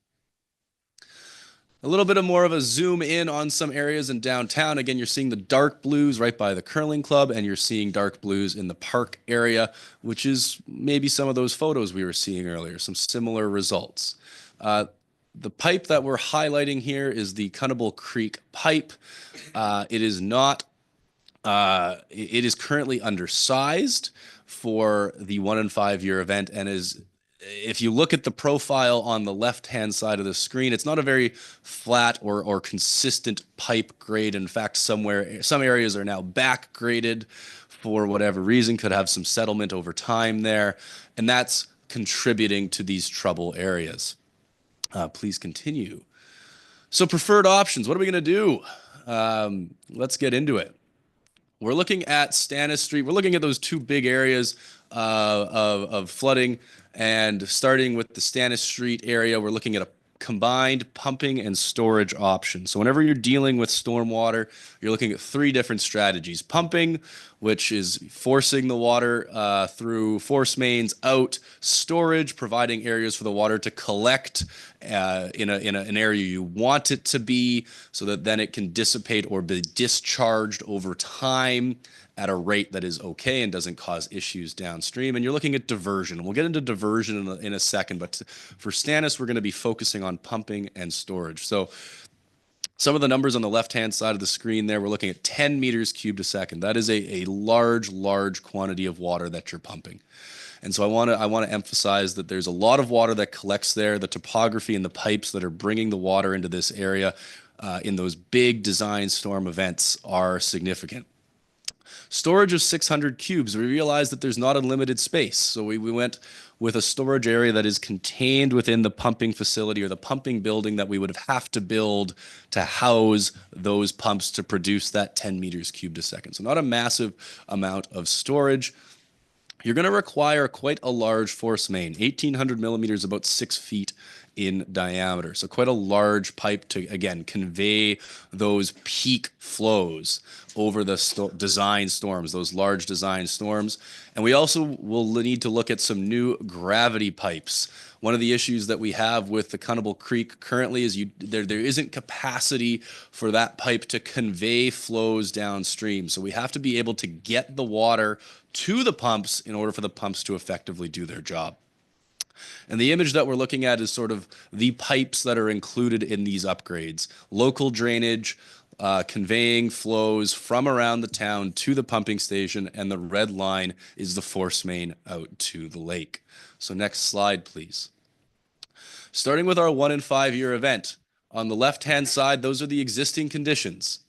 A little bit of more of a zoom in on some areas in downtown. Again, you're seeing the dark blues right by the curling club, and you're seeing dark blues in the park area, which is maybe some of those photos we were seeing earlier, some similar results. The pipe that we're highlighting here is the Cunnable Creek pipe. It is currently undersized for the 1 in 5 year event, and is, if you look at the profile on the left-hand side of the screen, it's not a very flat or consistent pipe grade. In fact, some areas are now back graded for whatever reason, could have some settlement over time there, and that's contributing to these trouble areas. Please continue. So preferred options, what are we going to do? Let's get into it. We're looking at Stannis Street. We're looking at those two big areas of flooding. And starting with the Stannis Street area, we're looking at a combined pumping and storage option. So whenever you're dealing with stormwater, you're looking at 3 different strategies. Pumping, which is forcing the water through force mains out. Storage, providing areas for the water to collect in an area you want it to be, so that then it can dissipate or be discharged over time at a rate that is okay and doesn't cause issues downstream. And you're looking at diversion. We'll get into diversion in a second, but for Stannis, we're going to be focusing on pumping and storage. So some of the numbers on the left-hand side of the screen there, we're looking at 10 meters cubed a second. That is a large quantity of water that you're pumping. And so I want to emphasize that there's a lot of water that collects there. The topography and the pipes that are bringing the water into this area in those big design storm events are significant. Storage of 600 cubes, we realized that there's not unlimited space. So we went with a storage area that is contained within the pumping facility or the pumping building that we would have to build to house those pumps to produce that 10 meters cubed a second. So not a massive amount of storage. You're going to require quite a large force main, 1,800 millimeters, about 6 feet in diameter. So quite a large pipe to, again, convey those peak flows over the design storms, those large design storms. And we also will need to look at some new gravity pipes. One of the issues that we have with the Cunnable Creek currently is there isn't capacity for that pipe to convey flows downstream. So we have to be able to get the water to the pumps in order for the pumps to effectively do their job. And the image that we're looking at is sort of the pipes that are included in these upgrades. Local drainage, conveying flows from around the town to the pumping station, and the red line is the force main out to the lake. So next slide, please. Starting with our 1 and 5 year event. On the left-hand side, those are the existing conditions.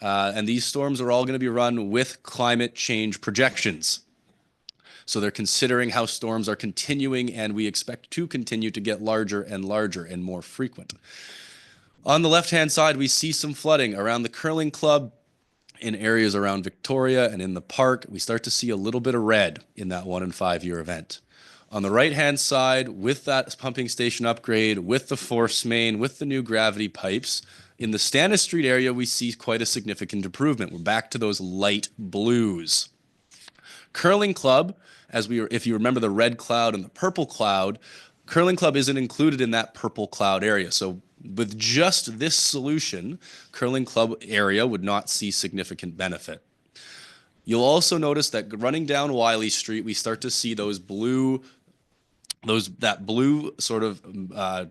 And these storms are all going to be run with climate change projections. So they're considering how storms are continuing, and we expect to continue to get larger and larger and more frequent. On the left-hand side, we see some flooding around the curling club, in areas around Victoria and in the park. We start to see a little bit of red in that 1 and 5 year event. On the right-hand side, with that pumping station upgrade, with the force main, with the new gravity pipes, in the Stannis Street area, we see quite a significant improvement. We're back to those light blues. Curling Club, if you remember the red cloud and the purple cloud, Curling Club isn't included in that purple cloud area. So with just this solution, Curling Club area would not see significant benefit. You'll also notice that running down Wiley Street, we start to see that blue sort of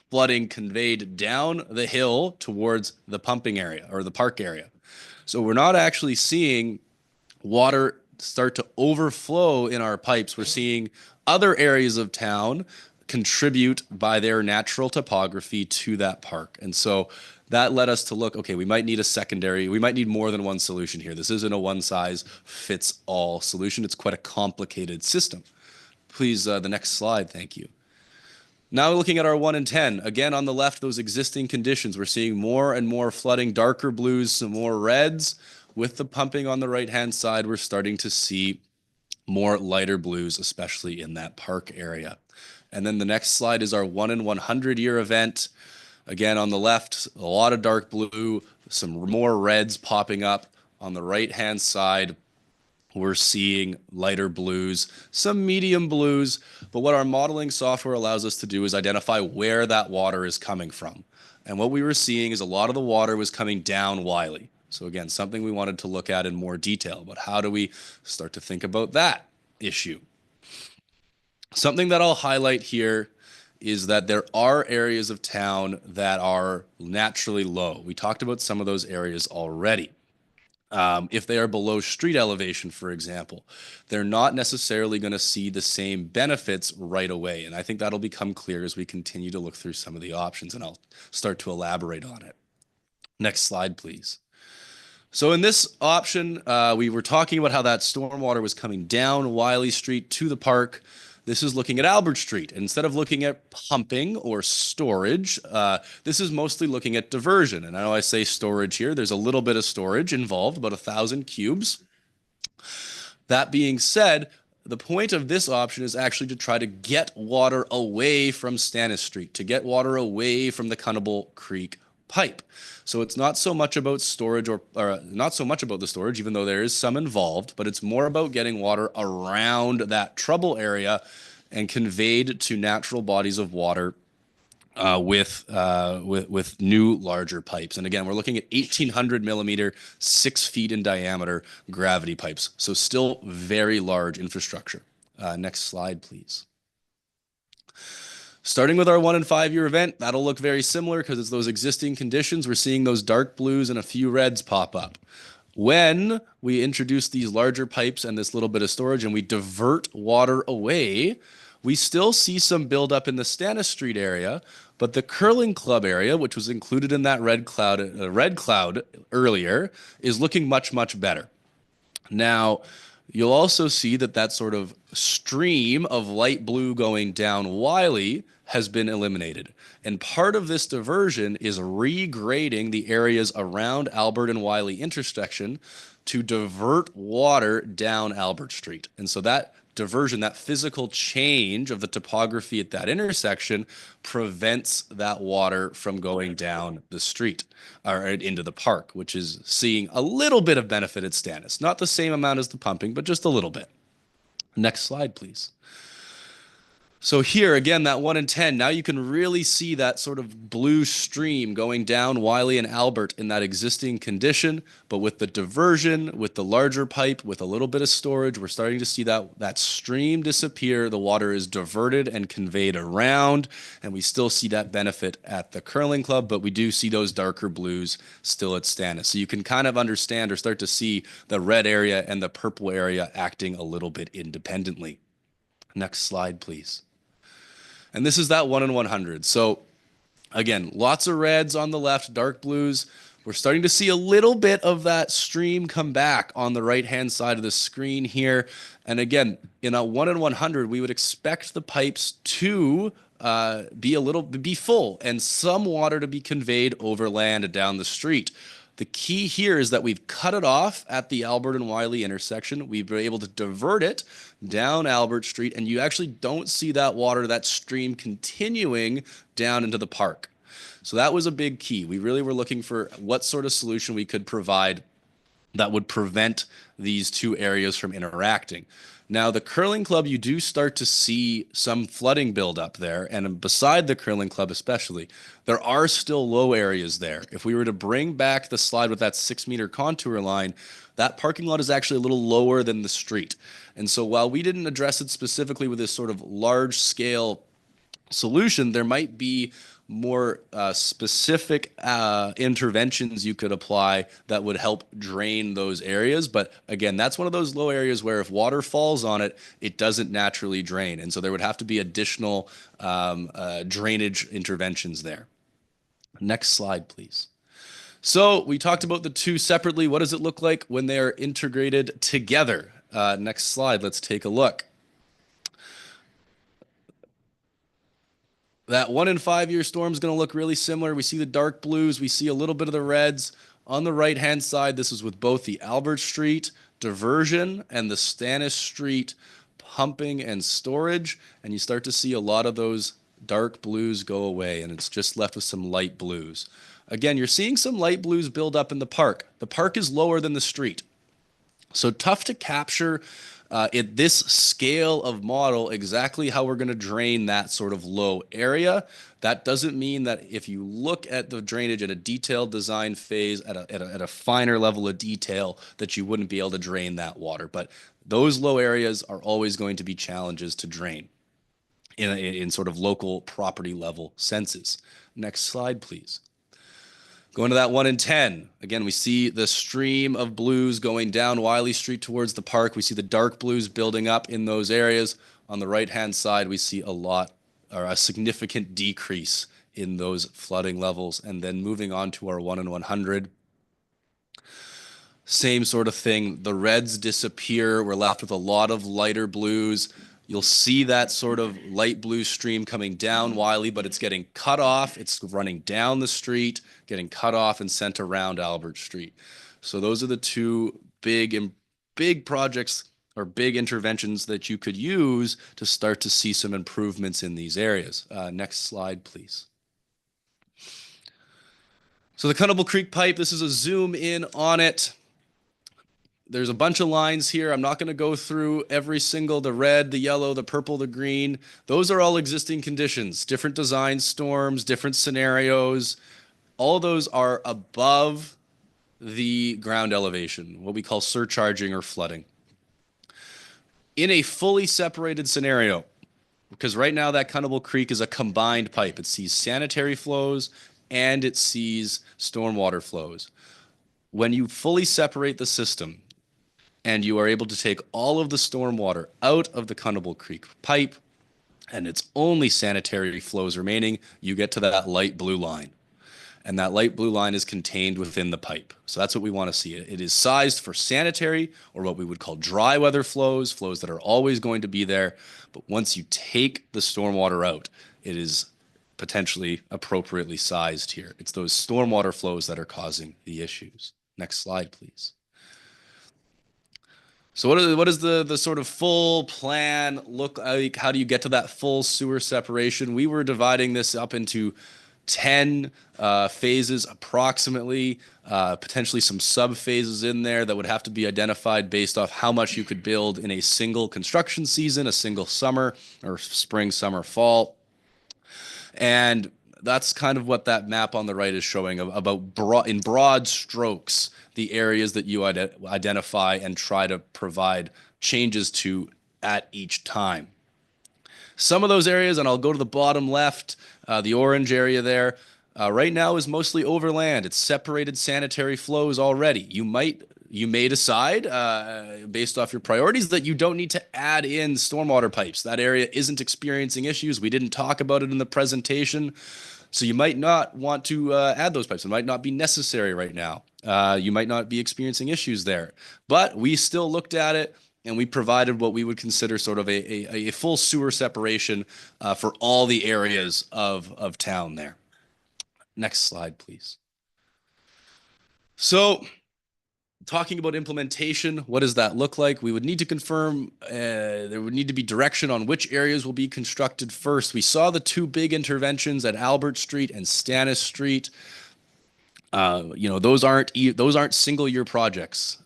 flooding conveyed down the hill towards the pumping area or the park area. So we're not actually seeing water start to overflow in our pipes. We're seeing other areas of town contribute by their natural topography to that park. And so that led us to look, okay, we might need more than one solution here. This isn't a one size fits all solution. It's quite a complicated system. Please, the next slide, thank you. Now looking at our 1 and 10, again on the left, those existing conditions, we're seeing more and more flooding, darker blues, some more reds. With the pumping on the right-hand side, we're starting to see more lighter blues, especially in that park area. And then the next slide is our 1 in 100 year event. Again, on the left, a lot of dark blue, some more reds popping up. On the right-hand side, we're seeing lighter blues, some medium blues. But what our modeling software allows us to do is identify where that water is coming from. And what we were seeing is a lot of the water was coming down Wiley. So again, something we wanted to look at in more detail, but how do we start to think about that issue? Something that I'll highlight here is that there are areas of town that are naturally low. We talked about some of those areas already. If they are below street elevation, for example, they're not necessarily going to see the same benefits right away. And I think that'll become clear as we continue to look through some of the options, and I'll start to elaborate on it. Next slide, please. So in this option, we were talking about how that stormwater was coming down Wiley Street to the park. This is looking at Albert Street. Instead of looking at pumping or storage, this is mostly looking at diversion. And I know I say storage here. There's a little bit of storage involved, about 1,000 cubes. That being said, the point of this option is actually to try to get water away from Stannis Street, to get water away from the Cunnable Creek pipe. So it's not so much about storage or not so much about the storage, even though there is some involved, but it's more about getting water around that trouble area and conveyed to natural bodies of water with new larger pipes. And again, we're looking at 1,800 millimeter, 6 feet in diameter gravity pipes. So still very large infrastructure. Next slide, please. Starting with our 1 and 5 year event, that'll look very similar because it's those existing conditions. We're seeing those dark blues and a few reds pop up. When we introduce these larger pipes and this little bit of storage and we divert water away, We still see some buildup in the Stannis Street area, but the Curling Club area, which was included in that red cloud earlier, is looking much, much better. Now, you'll also see that that sort of stream of light blue going down Wiley has been eliminated. And part of this diversion is regrading the areas around Albert and Wiley intersection to divert water down Albert Street. And so that diversion, that physical change of the topography at that intersection prevents that water from going down the street or into the park, which is seeing a little bit of benefit at Stannis. Not the same amount as the pumping, but just a little bit. Next slide, please. So here, again, that 1 in 10, now you can really see that sort of blue stream going down Wiley and Albert in that existing condition. But with the diversion, with the larger pipe, with a little bit of storage, we're starting to see that stream disappear. The water is diverted and conveyed around, and we still see that benefit at the Curling Club, but we do see those darker blues still at Stannis. So you can kind of understand or start to see the red area and the purple area acting a little bit independently. Next slide, please. And this is that 1 in 100. So again, lots of reds on the left, dark blues. We're starting to see a little bit of that stream come back on the right-hand side of the screen here. And again, in a 1 in 100, we would expect the pipes to be full and some water to be conveyed overland and down the street. The key here is that we've cut it off at the Albert and Wiley intersection. We've been able to divert it down Albert Street, and you actually don't see that water, that stream continuing down into the park. So that was a big key. We really were looking for what sort of solution we could provide that would prevent these two areas from interacting. Now, the Curling Club, you do start to see some flooding build up there. And beside the Curling Club especially, there are still low areas there. If we were to bring back the slide with that 6-meter contour line, that parking lot is actually a little lower than the street. And so while we didn't address it specifically with this sort of large scale solution, there might be more specific interventions you could apply that would help drain those areas. But again, that's one of those low areas where if water falls on it, it doesn't naturally drain. And so there would have to be additional drainage interventions there. Next slide, please. So we talked about the two separately. What does it look like when they are integrated together? Next slide, let's take a look. That 1 in 5 year storm is going to look really similar. We see the dark blues. We see a little bit of the reds. On the right-hand side, this is with both the Albert Street diversion and the Stannis Street pumping and storage. And you start to see a lot of those dark blues go away, and it's just left with some light blues. Again, you're seeing some light blues build up in the park. The park is lower than the street. So tough to capture at this scale of model exactly how we're going to drain that sort of low area. That doesn't mean that if you look at the drainage at a detailed design phase at a finer level of detail that you wouldn't be able to drain that water. But those low areas are always going to be challenges to drain in sort of local property level senses. Next slide, please. Going to that 1 in 10, again, we see the stream of blues going down Wiley Street towards the park. We see the dark blues building up in those areas. On the right-hand side, we see a significant decrease in those flooding levels. And then moving on to our 1 in 100, same sort of thing. The reds disappear. We're left with a lot of lighter blues. You'll see that sort of light blue stream coming down Wiley, but it's getting cut off. It's running down the street, getting cut off and sent around Albert Street. So those are the two big projects or big interventions that you could use to start to see some improvements in these areas. Next slide, please. So the Cunnable Creek pipe, this is a zoom in on it. There's a bunch of lines here. I'm not going to go through every single, the red, the yellow, the purple, the green. Those are all existing conditions, different design storms, different scenarios. All of those are above the ground elevation, what we call surcharging or flooding. In a fully separated scenario, because right now that Cunnable Creek is a combined pipe. It sees sanitary flows and it sees stormwater flows. When you fully separate the system, and you are able to take all of the stormwater out of the Cunnable Creek pipe, and it's only sanitary flows remaining, you get to that light blue line. And that light blue line is contained within the pipe. So that's what we want to see. It is sized for sanitary, or what we would call dry weather flows, flows that are always going to be there. But once you take the stormwater out, it is potentially appropriately sized here. It's those stormwater flows that are causing the issues. Next slide, please. So what is the sort of full plan look like? How do you get to that full sewer separation? We were dividing this up into 10 phases approximately, potentially some sub phases in there that would have to be identified based off how much you could build in a single construction season, a single summer or spring, summer, fall. And that's kind of what that map on the right is showing about in broad strokes, the areas that you identify and try to provide changes to at each time. Some of those areas, and I'll go to the bottom left, the orange area there, right now is mostly overland. It's separated sanitary flows already. You may decide, based off your priorities, that you don't need to add in stormwater pipes. That area isn't experiencing issues. We didn't talk about it in the presentation. So you might not want to add those pipes. It might not be necessary right now. You might not be experiencing issues there. But we still looked at it, and we provided what we would consider sort of a full sewer separation for all the areas of town there. Next slide, please. So talking about implementation, what does that look like? We would need to confirm, there would need to be direction on which areas will be constructed first. We saw the two big interventions at Albert Street and Stannis Street. Those aren't single year projects.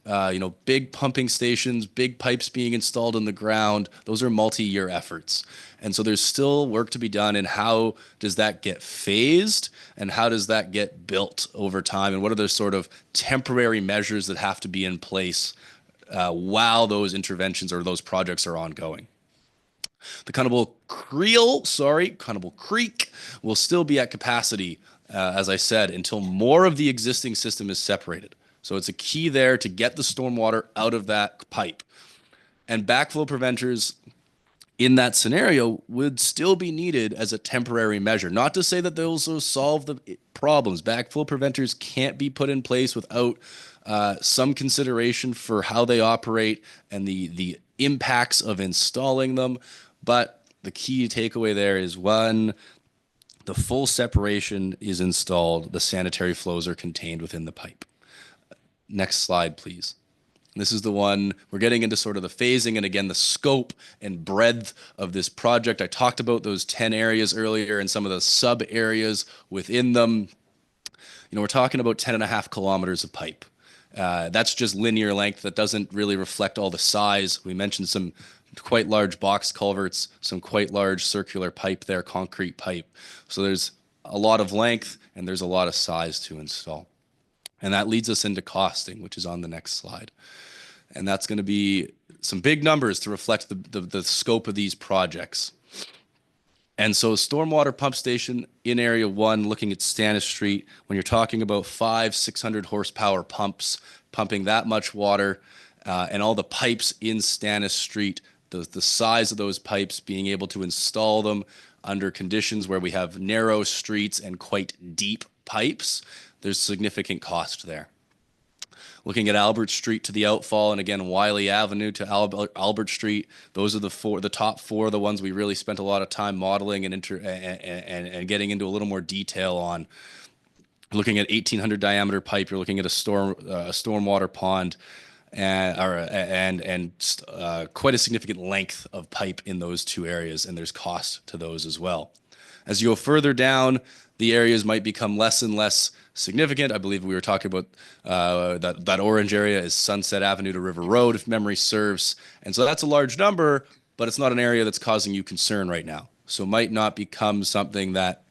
Big pumping stations, big pipes being installed in the ground, those are multi-year efforts. And so there's still work to be done in how does that get phased and how does that get built over time, and what are the sort of temporary measures that have to be in place while those interventions or those projects are ongoing. The Cannibal Creek will still be at capacity, as I said, until more of the existing system is separated. So it's a key there to get the stormwater out of that pipe. And backflow preventers in that scenario would still be needed as a temporary measure. Not to say that those will solve the problems. Backflow preventers can't be put in place without some consideration for how they operate and the impacts of installing them. But the key takeaway there is, one, the full separation is installed, the sanitary flows are contained within the pipe. Next slide, please. This is the one we're getting into, sort of the phasing and, again, the scope and breadth of this project. I talked about those 10 areas earlier and some of the sub areas within them. We're talking about 10.5 kilometers of pipe. That's just linear length. That doesn't really reflect all the size. We mentioned some quite large box culverts, some quite large circular pipe there, concrete pipe. So there's a lot of length and there's a lot of size to install. And that leads us into costing, which is on the next slide. And that's going to be some big numbers to reflect the scope of these projects. And so stormwater pump station in Area 1, looking at Stannis Street, when you're talking about 500-600 horsepower pumps, pumping that much water, and all the pipes in Stannis Street, the size of those pipes, being able to install them under conditions where we have narrow streets and quite deep pipes, there's significant cost there. Looking at Albert Street to the outfall, and again, Wiley Avenue to Albert Street, those are the top four, the ones we really spent a lot of time modeling and getting into a little more detail on. Looking at 1,800 diameter pipe, you're looking at a stormwater pond, and quite a significant length of pipe in those two areas, and there's cost to those as well. As you go further down, the areas might become less and less significant. I believe we were talking about that orange area is Sunset Avenue to River Road, if memory serves. And so that's a large number, but it's not an area that's causing you concern right now. So it might not become something that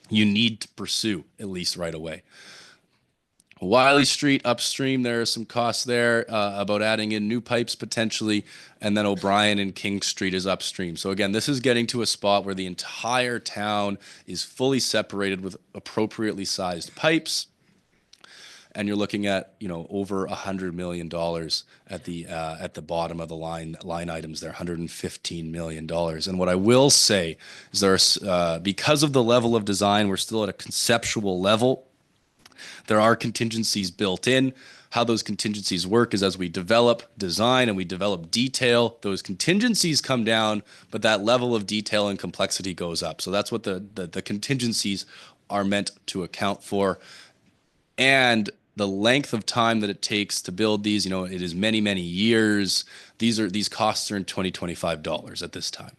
you need to pursue, at least right away. Wiley Street upstream, there are some costs there about adding in new pipes potentially, and then O'Brien and King Street is upstream. So again, this is getting to a spot where the entire town is fully separated with appropriately sized pipes. and you're looking at, you know, over $100 million at the bottom of the line items there, $115 million. And what I will say is there's because of the level of design, we're still at a conceptual level. There are contingencies built in. How those contingencies work is as we develop design and we develop detail, those contingencies come down, but that level of detail and complexity goes up. So that's what the contingencies are meant to account for. And the length of time that it takes to build these, you know, it is many, many years. These costs are in $20-25 at this time.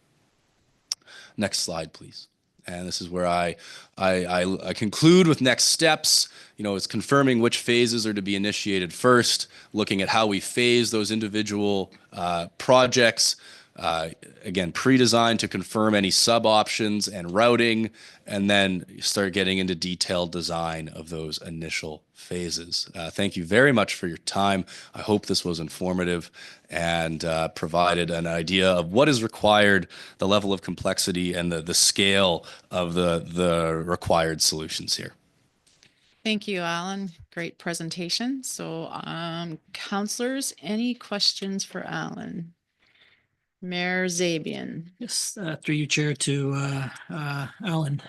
Next slide, please. And this is where I conclude with next steps. You know, it's confirming which phases are to be initiated first, looking at how we phase those individual projects. Again, pre-design to confirm any sub-options and routing, and then start getting into detailed design of those initial phases. Thank you very much for your time. I hope this was informative and provided an idea of what is required, the level of complexity, and the scale of the required solutions here.
Thank you, Alan. Great presentation. So, counselors, any questions for Alan? Mayor Zabian.
Yes, through you, Chair, to Alan.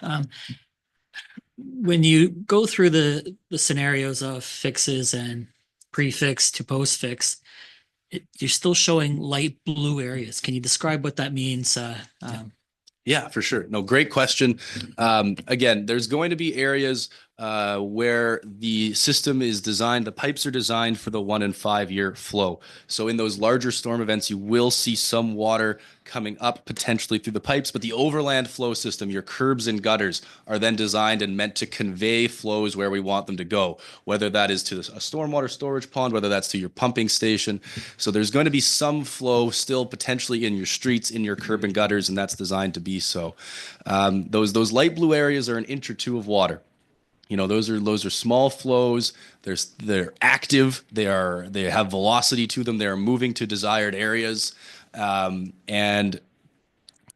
When you go through the scenarios of fixes and pre-fix to post-fix, you're still showing light blue areas. Can you describe what that means?
Yeah, for sure. No, great question. Again, there's going to be areas where the system is designed, the pipes are designed for the 1 and 5 year flow. So in those larger storm events, you will see some water coming up potentially through the pipes, but the overland flow system, your curbs and gutters, are then designed and meant to convey flows where we want them to go, whether that is to a stormwater storage pond, whether that's to your pumping station. So there's going to be some flow still potentially in your streets, in your curb and gutters, and that's designed to be so. Those light blue areas are an inch or two of water. You know, those are small flows. They're active. They have velocity to them. They are moving to desired areas. And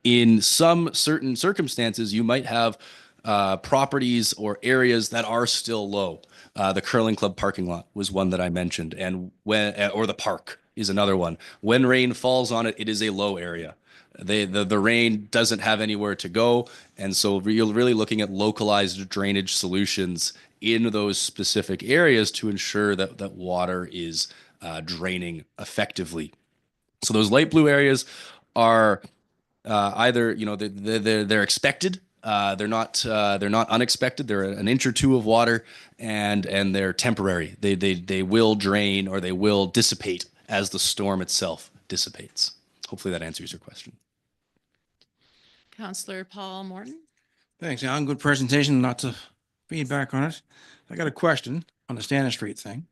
in some certain circumstances, you might have properties or areas that are still low. The curling club parking lot was one that I mentioned, and or the park is another one. When rain falls on it, it is a low area. The rain doesn't have anywhere to go, and so you're really looking at localized drainage solutions in those specific areas to ensure that water is draining effectively. So those light blue areas are either, you know, they're expected. They're not unexpected. They're an inch or two of water, and they're temporary. They will drain or they will dissipate as the storm itself dissipates. Hopefully that answers your question.
Councillor Paul Morton.
Thanks, Alan. Good presentation. Lots of feedback on it. I got a question on the Stanton Street thing.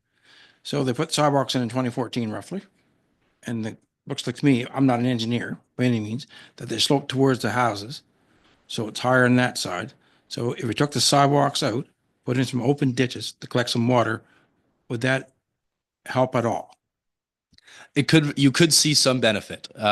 So they put sidewalks in 2014 roughly. And it looks like to me, I'm not an engineer by any means, that they slope towards the houses. So it's higher on that side. So if we took the sidewalks out, put in some open ditches to collect some water, would that help at all?
You could see some benefit. You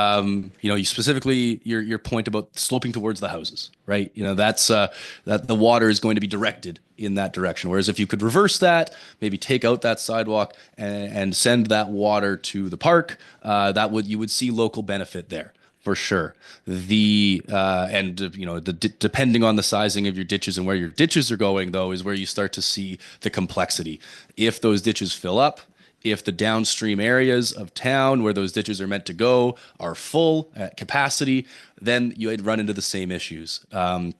know, you specifically your point about sloping towards the houses, right? You know, that's that the water is going to be directed in that direction. Whereas if you could reverse that, maybe take out that sidewalk and send that water to the park, you would see local benefit there for sure. And you know, depending on the sizing of your ditches and where your ditches are going, though, is where you start to see the complexity. If those ditches fill up, if the downstream areas of town where those ditches are meant to go are full at capacity, then you'd run into the same issues. Some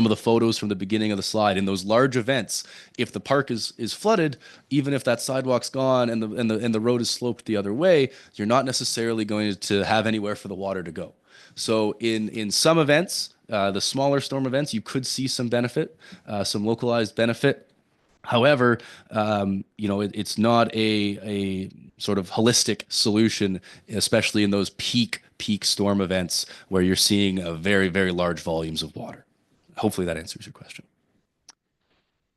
of the photos from the beginning of the slide, in those large events, if the park is flooded, even if that sidewalk's gone and the road is sloped the other way, you're not necessarily going to have anywhere for the water to go. So in some events, the smaller storm events, you could see some benefit, some localized benefit. However, you know, it's not a sort of holistic solution, especially in those peak storm events where you're seeing very, very large volumes of water. Hopefully that answers your question.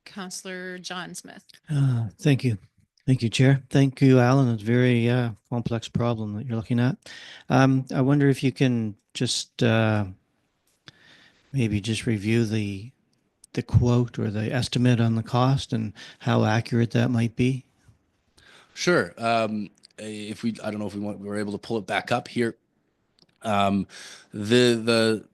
Councillor John Smith.
Thank you. Thank you, Chair. Thank you, Alan. It's a very complex problem that you're looking at. I wonder if you can just maybe just review the the quote or the estimate on the cost and how accurate that might be?
Sure. If we, I don't know if we're able to pull it back up here. The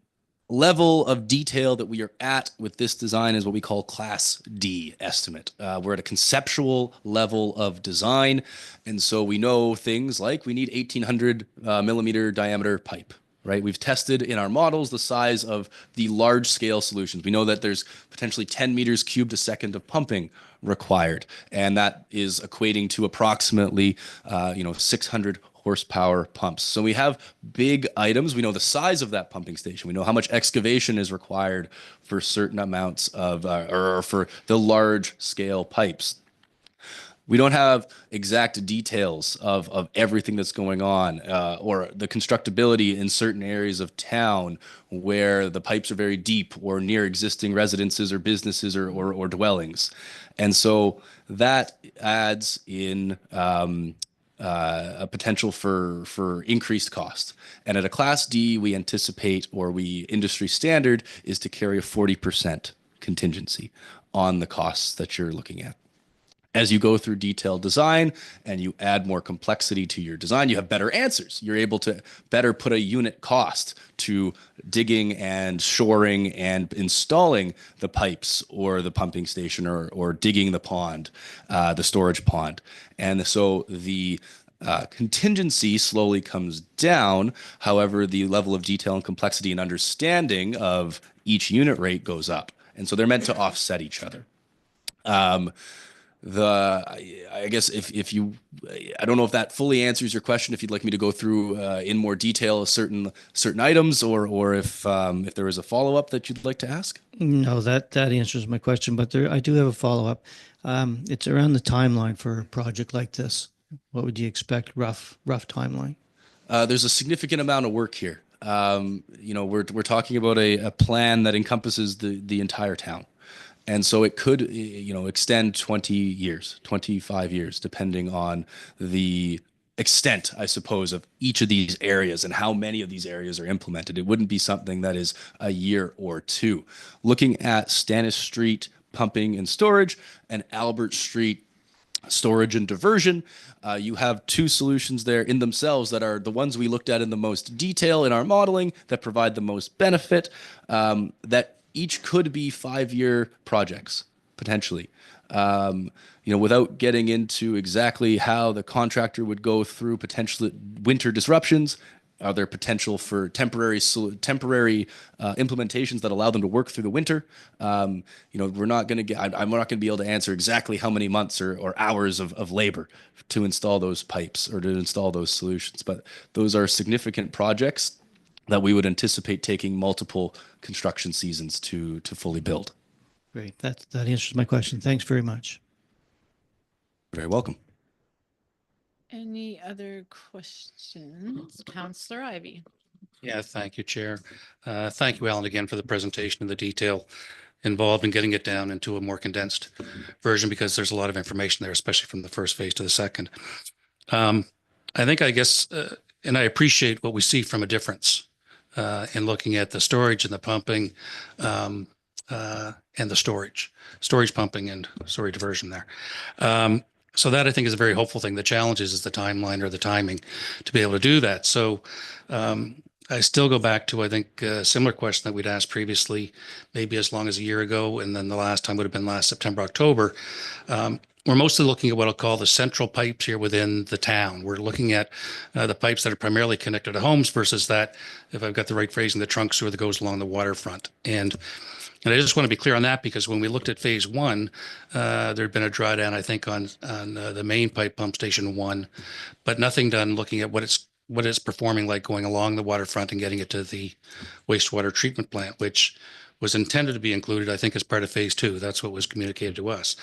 level of detail that we are at with this design is what we call Class D estimate. We're at a conceptual level of design. And so we know things like we need 1800 millimeter diameter pipe, right? We've tested in our models the size of the large scale solutions. We know that there's potentially 10 meters cubed a second of pumping required. And that is equating to approximately, 600 horsepower pumps. So we have big items. We know the size of that pumping station. We know how much excavation is required for certain amounts of, or for the large scale pipes. We don't have exact details of everything that's going on, or the constructability in certain areas of town where the pipes are very deep or near existing residences or businesses or dwellings. And so that adds in a potential for increased cost. And at a Class D, we anticipate, or we industry standard is to carry a 40% contingency on the costs that you're looking at. As you go through detailed design and you add more complexity to your design, you have better answers. You're able to better put a unit cost to digging and shoring and installing the pipes or the pumping station or digging the pond, the storage pond. And so the contingency slowly comes down. However, the level of detail and complexity and understanding of each unit rate goes up. And so they're meant to offset each other. I guess if you, I don't know if that fully answers your question. If you'd like me to go through in more detail certain items, or if there is a follow up that you'd like to ask.
No, that answers my question, but I do have a follow up. It's around the timeline for a project like this. What would you expect? Rough timeline?
There's a significant amount of work here. We're talking about a plan that encompasses the entire town. And so it could, extend 20 years, 25 years, depending on the extent, I suppose, of each of these areas and how many of these areas are implemented. It wouldn't be something that is a year or two. Looking at Stannis Street pumping and storage and Albert Street storage and diversion, you have two solutions there in themselves that are the ones we looked at in the most detail in our modeling that provide the most benefit, that each could be 5-year projects, potentially. Without getting into exactly how the contractor would go through potential winter disruptions, are there potential for temporary implementations that allow them to work through the winter? We're not going to get, I'm not going to be able to answer exactly how many months or hours of labor to install those pipes or to install those solutions, but those are significant projects that we would anticipate taking multiple construction seasons to fully build.
Great. That answers my question. Thanks very much.
You're very welcome.
Any other questions? Counselor Ivy.
Yeah, thank you, Chair. Thank you, Alan, again for the presentation and the detail involved in getting it down into a more condensed version, because there's a lot of information there, especially from the first phase to the second. I guess, and I appreciate what we see from a difference in looking at the storage and the pumping and the storage pumping and storage diversion there. So that I think is a very hopeful thing. The challenge is the timeline or the timing to be able to do that. So I still go back to, I think, a similar question that we'd asked previously, maybe as long as a year ago, and then the last time would have been last September, October. We're mostly looking at what I'll call the central pipes here within the town. We're looking at the pipes that are primarily connected to homes versus that, if I've got the right phrasing, the trunk sewer that goes along the waterfront. And I just want to be clear on that, because when we looked at phase one, there'd been a drawdown, I think, on the main pipe pump station 1, but nothing done looking at what it's performing like going along the waterfront and getting it to the wastewater treatment plant, which was intended to be included, I think, as part of phase 2. That's what was communicated to us.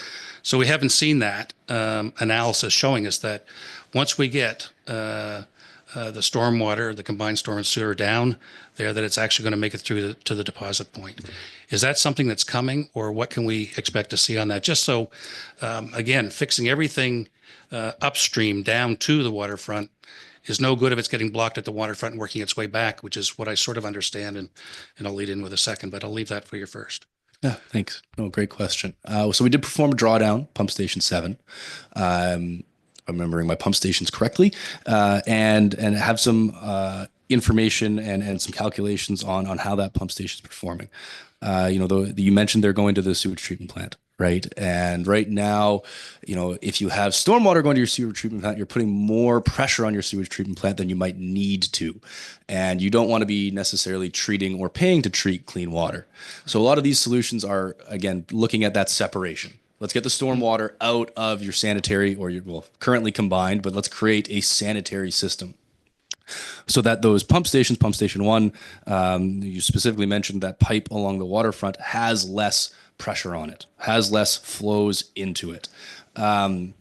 So we haven't seen that analysis showing us that once we get the stormwater, the combined storm and sewer down there, that it's actually going to make it through to the deposit point. Is that something that's coming, or what can we expect to see on that? Just so, again, fixing everything upstream down to the waterfront is no good if it's getting blocked at the waterfront and working its way back, which is what I sort of understand, and I'll lead in with a second, but I'll leave that for you first.
Yeah, thanks. No, great question. So we did perform a drawdown, pump station 7. If I'm remembering my pump stations correctly, and have some information and some calculations on how that pump station is performing. You mentioned they're going to the sewage treatment plant, right? And right now, if you have stormwater going to your sewage treatment plant, you're putting more pressure on your sewage treatment plant than you might need to. And you don't want to be necessarily treating or paying to treat clean water. So a lot of these solutions are, again, looking at that separation. Let's get the stormwater out of your sanitary or currently combined, but let's create a sanitary system. So that those pump stations, pump station 1, you specifically mentioned that pipe along the waterfront has less pressure on it, has less flows into it. And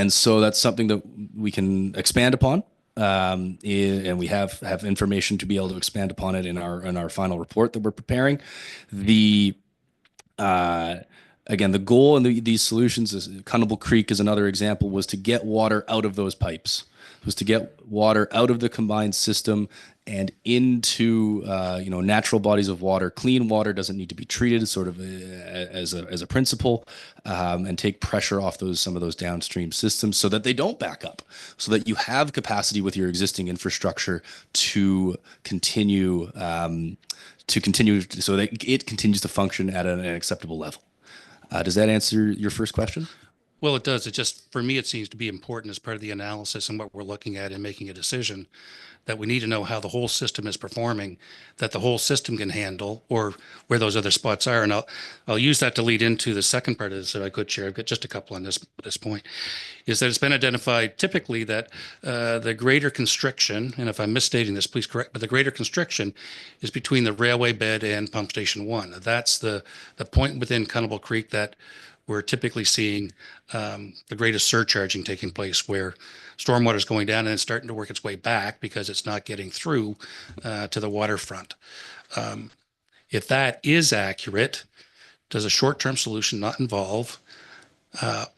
so that's something that we can expand upon. And we have information to be able to expand upon it in our final report that we're preparing. Again, the goal in these solutions is Cunnable Creek is another example, was to get water out of those pipes, was to get water out of the combined system and into natural bodies of water. Clean water doesn't need to be treated sort of as a principle, and take pressure off some of those downstream systems so that they don't back up, so that you have capacity with your existing infrastructure to continue so that it continues to function at an acceptable level. Does that answer your first question?
Well, it does. It just, for me, it seems to be important as part of the analysis and what we're looking at in making a decision, that we need to know how the whole system is performing, that the whole system can handle, or where those other spots are. And I'll use that to lead into the second part of this, if I could, Chair. I've got just a couple on this point, is that it's been identified typically that the greater constriction, and if I'm misstating this, please correct, but the greater constriction is between the railway bed and pump station 1. That's the point within Cunnable Creek that we're typically seeing the greatest surcharging taking place, where stormwater is going down and it's starting to work its way back because it's not getting through to the waterfront. If that is accurate, does a short-term solution not involve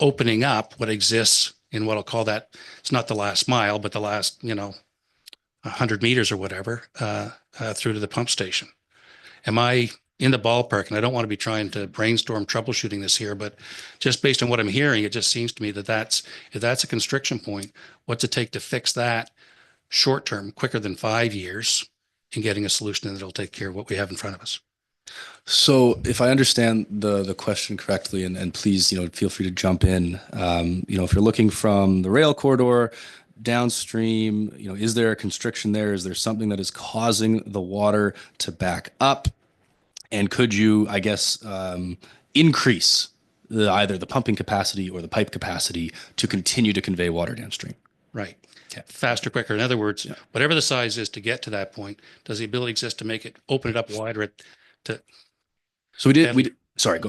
opening up what exists in what I'll call that, it's not the last mile, but the last, 100 meters or whatever, through to the pump station? Am I in the ballpark? And I don't want to be trying to brainstorm troubleshooting this here, but just based on what I'm hearing, it just seems to me that if that's a constriction point, what's it take to fix that short term, quicker than 5 years, in getting a solution that'll take care of what we have in front of us?
So if I understand the question correctly, and please, feel free to jump in. If you're looking from the rail corridor downstream, is there a constriction there? Is there something that is causing the water to back up? And could you, I guess, increase either the pumping capacity or the pipe capacity to continue to convey water downstream?
Right. Okay. Faster, quicker. In other words, whatever the size is to get to that point, does the ability exist to make it, open it up wider
So sorry.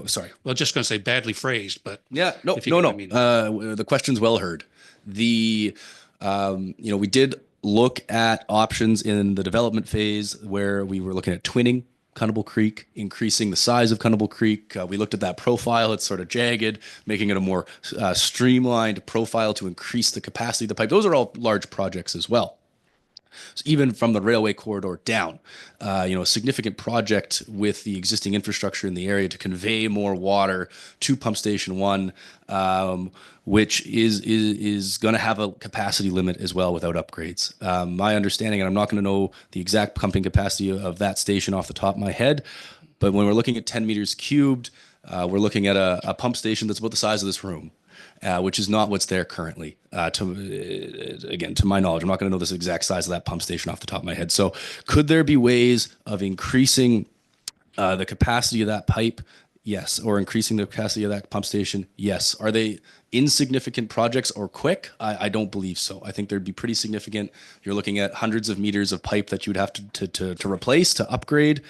Well, just going to say badly phrased, but
yeah, no. The question's well heard. We did look at options in the development phase where we were looking at twinning Cunnable Creek, increasing the size of Cunnable Creek. We looked at that profile. It's sort of jagged, making it a more streamlined profile to increase the capacity of the pipe. Those are all large projects as well. So even from the railway corridor down, a significant project with the existing infrastructure in the area to convey more water to pump station 1, which is going to have a capacity limit as well without upgrades. My understanding, and I'm not going to know the exact pumping capacity of that station off the top of my head, but when we're looking at 10 meters cubed, we're looking at a pump station that's about the size of this room. Which is not what's there currently. To my knowledge, I'm not going to know this exact size of that pump station off the top of my head. So could there be ways of increasing the capacity of that pipe? Yes. Or increasing the capacity of that pump station? Yes. Are they insignificant projects or quick? I don't believe so. I think there'd be pretty significant. You're looking at hundreds of meters of pipe that you'd have to replace, to upgrade.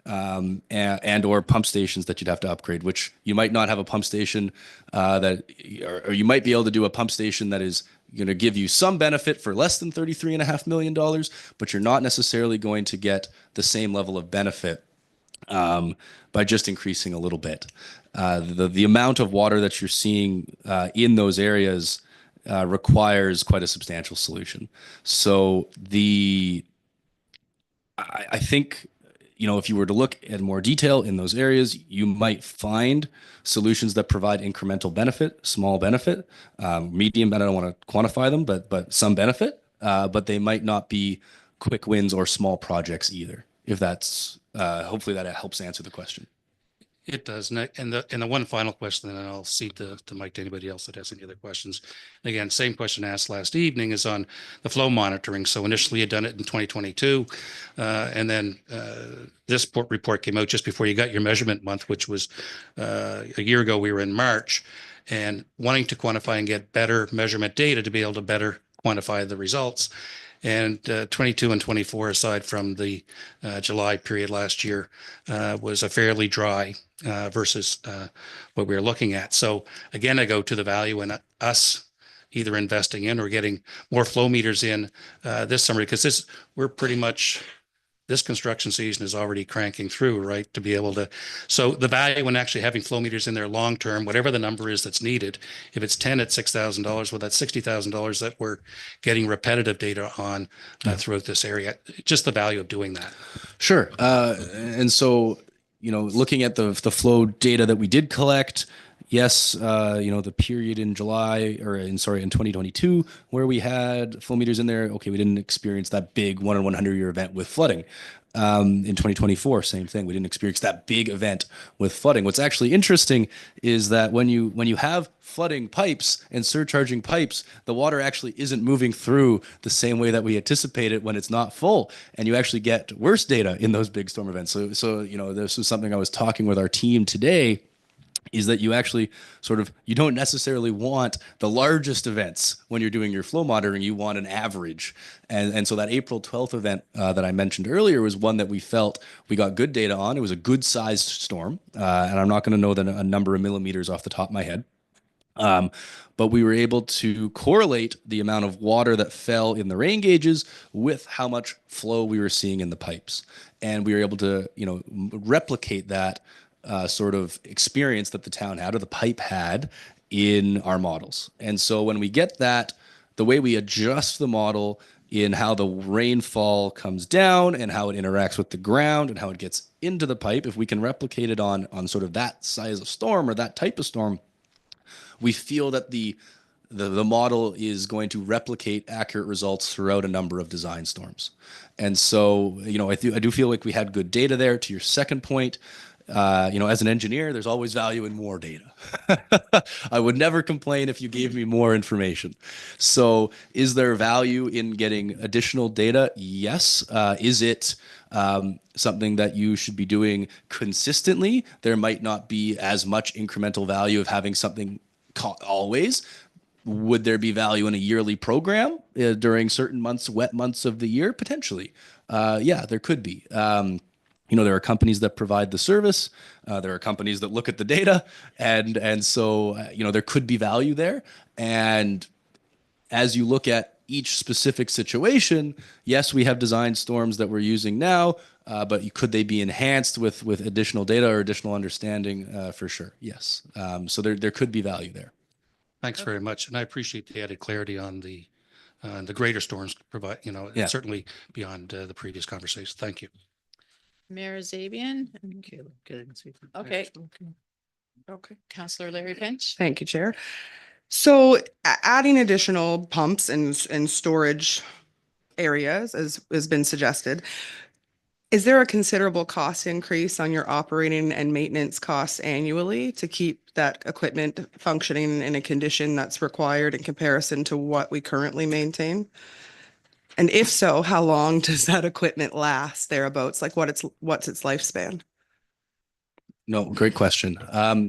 And or pump stations that you'd have to upgrade, which you might not have a pump station or you might be able to do a pump station that is going to give you some benefit for less than $33.5 million, but you're not necessarily going to get the same level of benefit by just increasing a little bit. The amount of water that you're seeing in those areas requires quite a substantial solution. So I think you know, if you were to look at more detail in those areas, you might find solutions that provide incremental benefit, small benefit, medium. I don't want to quantify them, but some benefit. But they might not be quick wins or small projects either. If that's hopefully that helps answer the question.
It does. And the one final question, and then I'll cede to Mike, to anybody else that has any other questions. Again, same question asked last evening is on the flow monitoring. So initially you had done it in 2022. And then this report came out just before you got your measurement month, which was a year ago. We were in March, and wanting to quantify and get better measurement data to be able to better quantify the results. And 22 and 24, aside from the July period last year, was a fairly dry versus what we were looking at. So again, I go to the value in us either investing in or getting more flow meters in this summer, because we're pretty much, this construction season is already cranking through, right? To be able to, so the value in actually having flow meters in there long term, whatever the number is that's needed, if it's 10 at $6,000, well, that's $60,000 that we're getting repetitive data on throughout this area. Just the value of doing that.
Sure. And so, you know, looking at the flow data that we did collect, yes, you know, the period in July or in 2022 where we had flow meters in there. Okay, we didn't experience that big 1 in 100 year event with flooding. In 2024, same thing. We didn't experience that big event with flooding. What's actually interesting is that when you have flooding pipes and surcharging pipes, the water actually isn't moving through the same way that we anticipate it when it's not full, and you actually get worse data in those big storm events. So you know, this was something I was talking with our team today, is that you actually you don't necessarily want the largest events when you're doing your flow monitoring. You want an average. And so that April 12th event that I mentioned earlier was one that we felt we got good data on. It was a good sized storm. And I'm not going to know a number of millimeters off the top of my head. But we were able to correlate the amount of water that fell in the rain gauges with how much flow we were seeing in the pipes. And we were able to, you know, replicate that sort of experience that the town had or the pipe had in our models. And so when we get that, the way we adjust the model in how the rainfall comes down and how it interacts with the ground and how it gets into the pipe, if we can replicate it on sort of that size of storm or that type of storm, we feel that the model is going to replicate accurate results throughout a number of design storms. And so, you know, I do feel like we had good data there. To your second point, you know, as an engineer, there's always value in more data. I would never complain if you gave me more information. So is there value in getting additional data? Yes. Is it something that you should be doing consistently? There might not be as much incremental value of having something always. Would there be value in a yearly program during certain months, wet months of the year? Potentially. Yeah, there could be. You know, there are companies that provide the service. There are companies that look at the data, and so you know, there could be value there. And as you look at each specific situation, yes, we have design storms that we're using now, but could they be enhanced with additional data or additional understanding? For sure, yes. So there could be value there.
Thanks very much, and I appreciate the added clarity on the greater storms provide. You know,
Yeah.
certainly beyond the previous conversation. Thank you.
Mayor Zabian. Okay.
Okay.
Councillor Larry Pinch.
Thank you, Chair. So adding additional pumps and storage areas has been suggested. Is there a considerable cost increase on your operating and maintenance costs annually to keep that equipment functioning in a condition that's required in comparison to what we currently maintain? And if so, how long does that equipment last thereabouts? Like what's its lifespan?
No, great question. When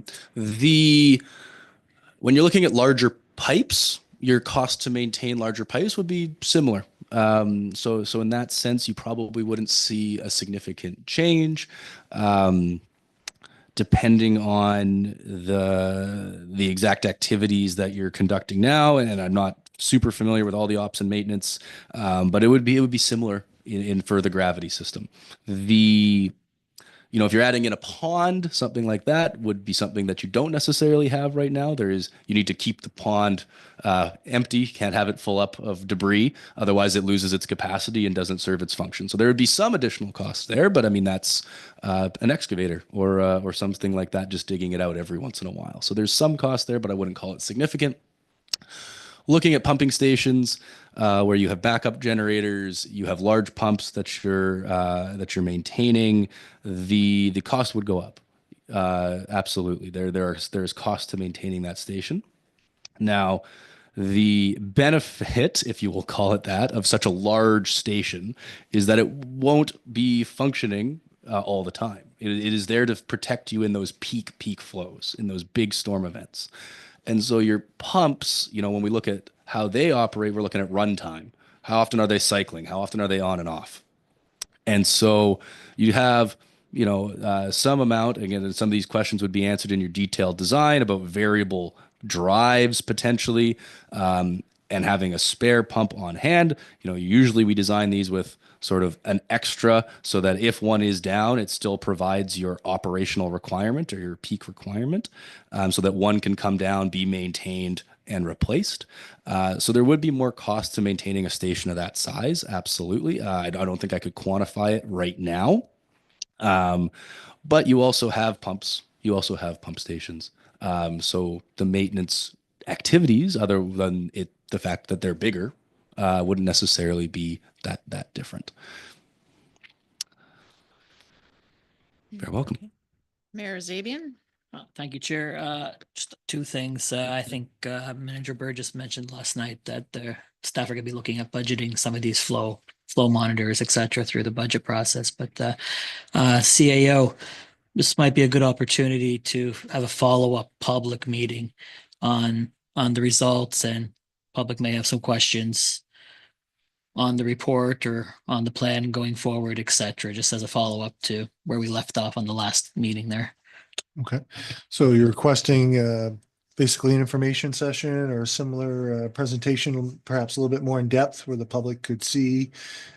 you're looking at larger pipes, your cost to maintain larger pipes would be similar. So in that sense, you probably wouldn't see a significant change, depending on the exact activities that you're conducting now. And I'm not super familiar with all the ops and maintenance, but it would be similar for the gravity system. You know, if you're adding in a pond, something like that would be something that you don't necessarily have right now. You need to keep the pond empty, can't have it full up of debris. Otherwise, it loses its capacity and doesn't serve its function. So there would be some additional costs there, but I mean, that's an excavator or something like that, just digging it out every once in a while. So there's some cost there, but I wouldn't call it significant. Looking at pumping stations where you have backup generators, you have large pumps that you're maintaining, the cost would go up. Absolutely, there's cost to maintaining that station. Now, the benefit, if you will call it that, of such a large station is that it won't be functioning all the time. It is there to protect you in those peak flows, in those big storm events. And so your pumps, you know, when we look at how they operate, we're looking at runtime. How often are they cycling? How often are they on and off? And so you have, you know, some amount, again, some of these questions would be answered in your detailed design about variable drives potentially, and having a spare pump on hand. You know, usually we design these with sort of an extra so that if one is down, it still provides your operational requirement or your peak requirement, so that one can come down, be maintained and replaced. So there would be more cost to maintaining a station of that size. Absolutely. I don't think I could quantify it right now. But you also have pumps. You also have pump stations. So the maintenance activities, other than the fact that they're bigger, wouldn't necessarily be that different. You're welcome.
Mayor Zabian?
Thank you, Chair. Just two things. I think Manager Burgess mentioned last night that the staff are going to be looking at budgeting some of these flow monitors, et cetera, through the budget process. But CAO, this might be a good opportunity to have a follow-up public meeting on the results, and public may have some questions on the report or on the plan going forward, et cetera, just as a follow-up to where we left off on the last meeting there.
Okay, so you're requesting basically an information session or a similar presentation, perhaps a little bit more in depth where the public could see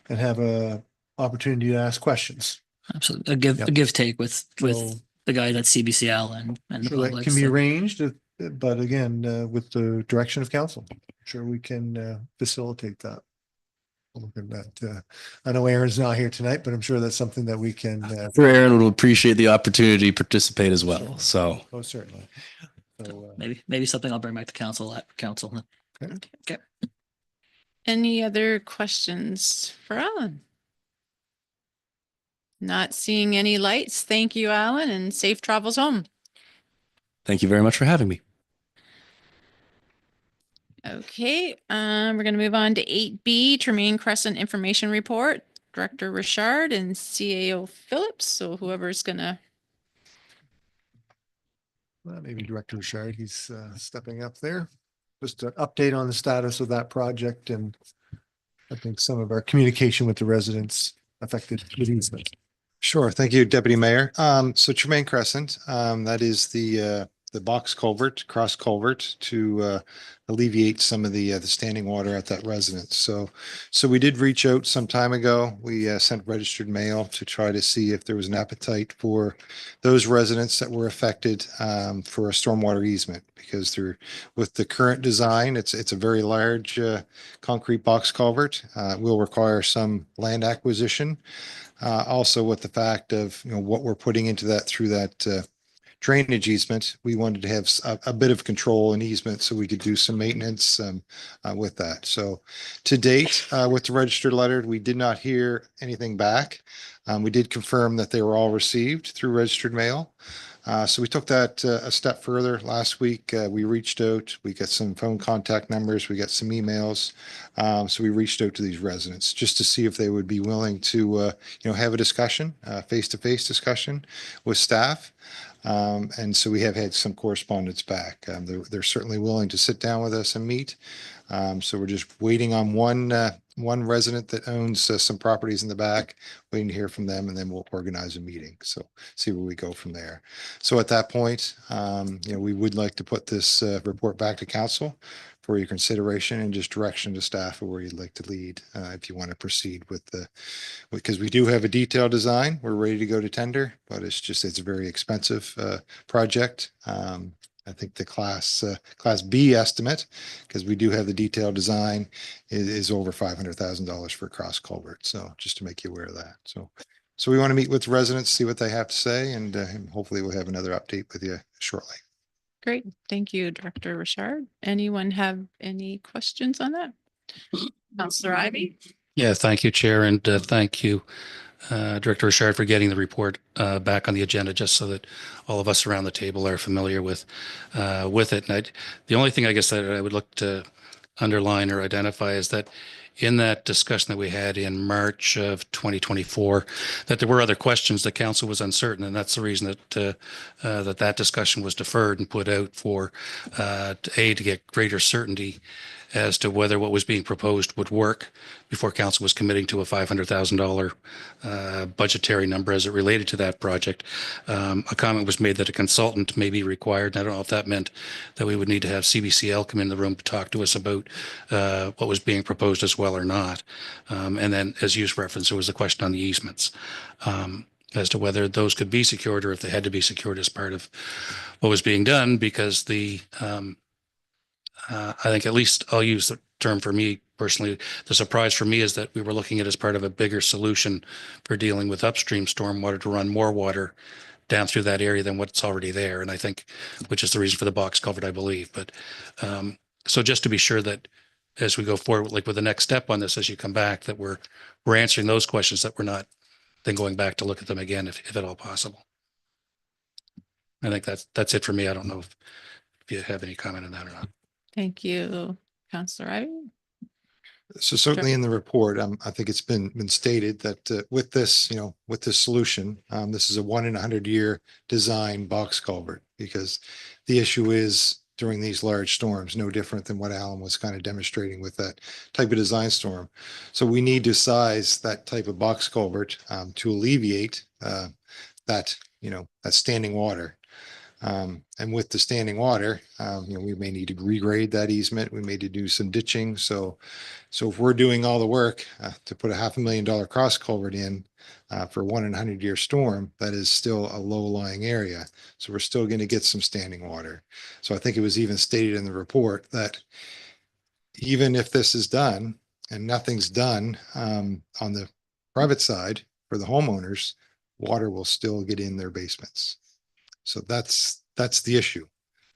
and have a opportunity to ask questions.
Absolutely. A give take with
So-
the guy at CBCL and the
Sure, that
public.
can be
so-
arranged, but again, with the direction of council, I'm sure we can facilitate that. Look at that. I know Aaron's not here tonight, but I'm sure that's something that we can.
For Aaron would appreciate the opportunity to participate as well. So
Oh, certainly. So,
Maybe something I'll bring back to council at council.
Okay. Any other questions for Alan? Not seeing any lights. Thank you, Alan, and safe travels home.
thank you very much for having me.
Okay, we're going to move on to 8B, Tremaine Crescent Information Report, Director Richard and CAO Phillips. So whoever's going to.
maybe Director Richard, he's stepping up there. Just an update on the status of that project and I think some of our communication with the residents affected with easement.
Sure. Thank you, Deputy Mayor. So Tremaine Crescent, that is the box culvert, cross culvert to alleviate some of the standing water at that residence. So we did reach out some time ago. We sent registered mail to try to see if there was an appetite for those residents that were affected for a stormwater easement, because with the current design, it's a very large concrete box culvert. It will require some land acquisition. Also with the fact of, what we're putting into that through that drainage easement, we wanted to have a bit of control and easement so we could do some maintenance with that. So to date, with the registered letter, we did not hear anything back. We did confirm that they were all received through registered mail. So we took that a step further. Last week, we reached out, we got some phone contact numbers, we got some emails. So we reached out to these residents just to see if they would be willing to, have a discussion, face-to-face discussion with staff. And so we have had some correspondence back. They're certainly willing to sit down with us and meet. So we're just waiting on one resident that owns some properties in the back, waiting to hear from them, and then we'll organize a meeting. So see where we go from there. So at that point, we would like to put this report back to council for your consideration and just direction to staff of where you'd like to lead, if you want to proceed with because we do have a detailed design. We're ready to go to tender, but it's a very expensive, project. I think the class B estimate, because we do have the detailed design, is over $500,000 for a cross culvert. So just to make you aware of that. So we want to meet with residents, see what they have to say, and hopefully we'll have another update with you shortly.
Great. Thank you, Director Richard. Anyone have any questions on that? Counselor Ivy?
Yeah, thank you, Chair, and thank you, Director Richard, for getting the report back on the agenda, just so that all of us around the table are familiar with it. And the only thing I guess that I would look to underline or identify is that in that discussion that we had in March of 2024, that there were other questions. The council was uncertain, and that's the reason that that discussion was deferred and put out for to get greater certainty as to whether what was being proposed would work before council was committing to a $500,000 budgetary number as it related to that project. A comment was made that a consultant may be required. And I don't know if that meant that we would need to have CBCL come in the room to talk to us about what was being proposed as well or not. And then, as you referenced, there was a question on the easements as to whether those could be secured or if they had to be secured as part of what was being done, because I think, at least I'll use the term for me personally, the surprise for me is that we were looking at as part of a bigger solution for dealing with upstream stormwater to run more water down through that area than what's already there. And I think, which is the reason for the box culvert, I believe. But so just to be sure that as we go forward, like with the next step on this, as you come back, that we're answering those questions, that we're not then going back to look at them again, if at all possible. I think that's it for me. I don't know if you have any comment on that or not.
Thank you, Counselor Ivy.
So certainly in the report, I think it's been stated that with this, with this solution, this is a 1 in 100-year design box culvert, because the issue is during these large storms, no different than what Alan was kind of demonstrating with that type of design storm. So we need to size that type of box culvert to alleviate that, that standing water. And with the standing water, we may need to regrade that easement. We may need to do some ditching. So if we're doing all the work to put a $500,000 cross culvert in for 1 in 100-year storm, that is still a low-lying area. So we're still going to get some standing water. So I think it was even stated in the report that even if this is done and nothing's done on the private side for the homeowners, water will still get in their basements. So that's the issue.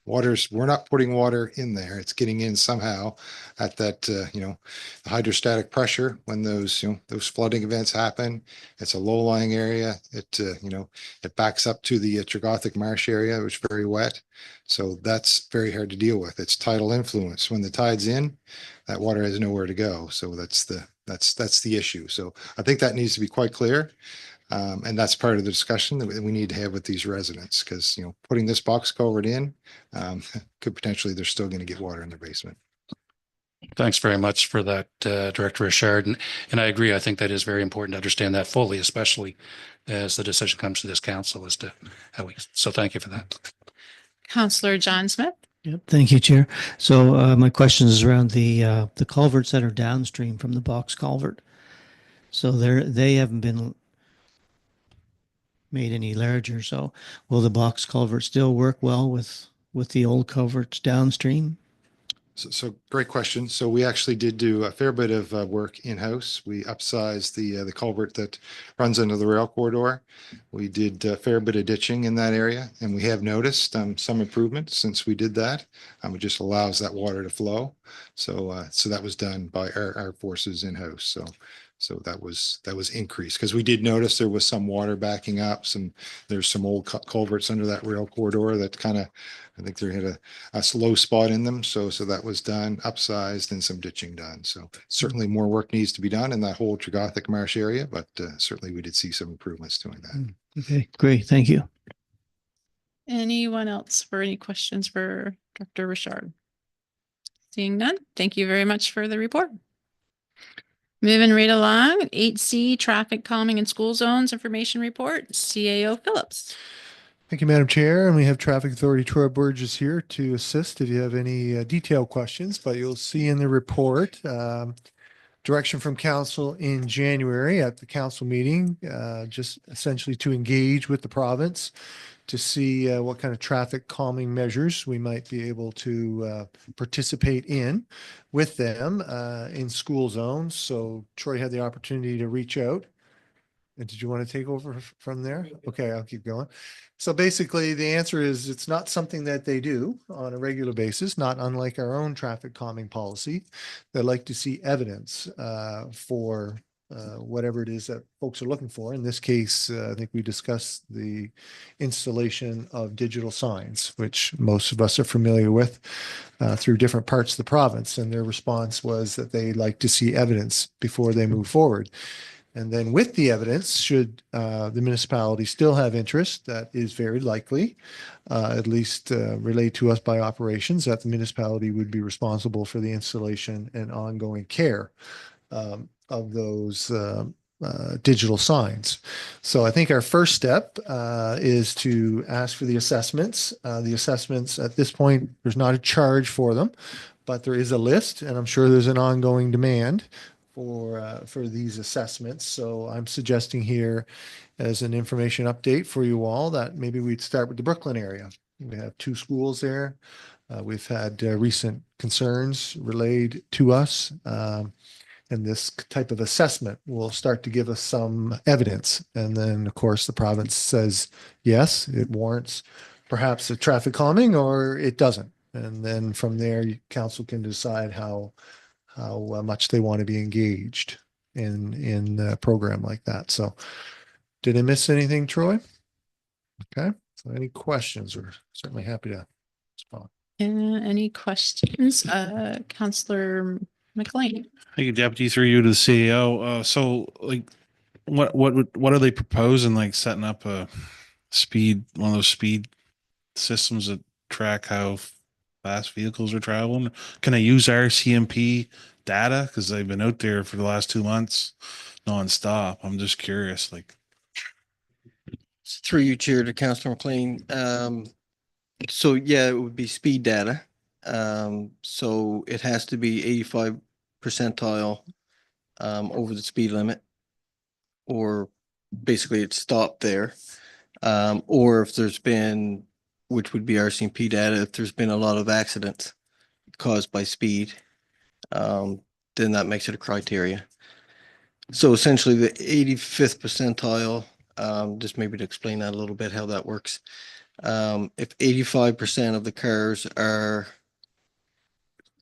We're not putting water in there. It's getting in somehow at that, the hydrostatic pressure when those flooding events happen. It's a low-lying area. It backs up to the Tregothic Marsh area, which is very wet. So that's very hard to deal with. It's tidal influence. When the tide's in, that water has nowhere to go. So that's the issue. So I think that needs to be quite clear. And that's part of the discussion that we need to have with these residents, because, putting this box culvert in could potentially, they're still going to get water in their basement.
Thanks very much for that, Director Richard. And I agree. I think that is very important to understand that fully, especially as the decision comes to this council as to how so thank you for that.
Counselor John Smith.
Yep, thank you, Chair. So my question is around the culverts that are downstream from the box culvert. So they haven't been made any larger. So will the box culvert still work well with the old culverts downstream?
So great question. So we actually did do a fair bit of work in-house. We upsized the culvert that runs under the rail corridor. We did a fair bit of ditching in that area, and we have noticed some improvements since we did that. It just allows that water to flow. So that was done by our forces in-house. So that was increased, because we did notice there was some water backing up. There's some old culverts under that rail corridor that kind of, I think they had a slow spot in them. So that was done, upsized, and some ditching done. So certainly more work needs to be done in that whole Tregothic Marsh area, but certainly we did see some improvements doing that.
Okay, great. Thank you.
Anyone else for any questions for Dr. Richard? Seeing none, thank you very much for the report. Moving right along, 8C, Traffic Calming in School Zones Information Report, CAO Phillips.
Thank you, Madam Chair. And we have Traffic Authority Troy Burgess here to assist if you have any detailed questions, but you'll see in the report, direction from council in January at the council meeting, just essentially to engage with the province to see what kind of traffic calming measures we might be able to participate in with them in school zones. So Troy had the opportunity to reach out. And did you want to take over from there? Okay, I'll keep going. So basically, the answer is it's not something that they do on a regular basis, not unlike our own traffic calming policy. They like to see evidence for whatever it is that folks are looking for. In this case, I think we discussed the installation of digital signs, which most of us are familiar with through different parts of the province. And their response was that they like to see evidence before they move forward. And then with the evidence, should the municipality still have interest, that is very likely, at least relayed to us by operations, that the municipality would be responsible for the installation and ongoing care of those digital signs. So I think our first step is to ask for the assessments. The assessments at this point, there's not a charge for them, but there is a list, and I'm sure there's an ongoing demand for these assessments. So I'm suggesting here as an information update for you all that maybe we'd start with the Brooklyn area. We have 2 schools there. We've had recent concerns relayed to us. And this type of assessment will start to give us some evidence. And then, of course, the province says, yes, it warrants perhaps a traffic calming or it doesn't. And then from there, council can decide how much they want to be engaged in a program like that. So did I miss anything, Troy? Okay. So any questions? We're certainly happy to respond.
Any questions? Councillor McLean.
Thank you, Deputy, through you to the CEO. So like, what are they proposing? Like setting up a one of those speed systems that track how fast vehicles are traveling? Can I use RCMP data? Because they've been out there for the last 2 months nonstop. I'm just curious, like.
Through you, Chair, to Councillor McLean. So yeah, it would be speed data. So it has to be 85 percentile over the speed limit, or basically it's stopped there. Or if there's been, which would be RCMP data, if there's been a lot of accidents caused by speed, then that makes it a criteria. So essentially the 85th percentile, just maybe to explain that a little bit, how that works. If 85% of the cars are,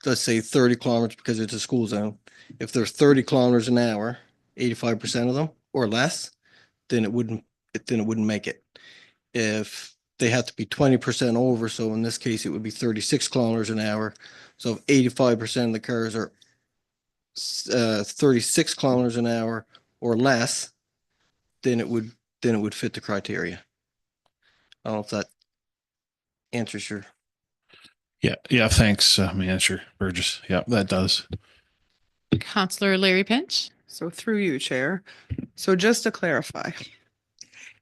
let's say 30 kilometers because it's a school zone, if they're 30 kilometers an hour, 85% of them or less, then it wouldn't make it. If they have to be 20% over, so in this case, it would be 36 kilometers an hour. So if 85% of the cars are 36 kilometers an hour or less, then it would fit the criteria. I don't know if that answers your.
Yeah. Thanks, Manager Burgess. Yeah, that does.
Councillor Larry Pinch.
So through you, Chair. So just to clarify,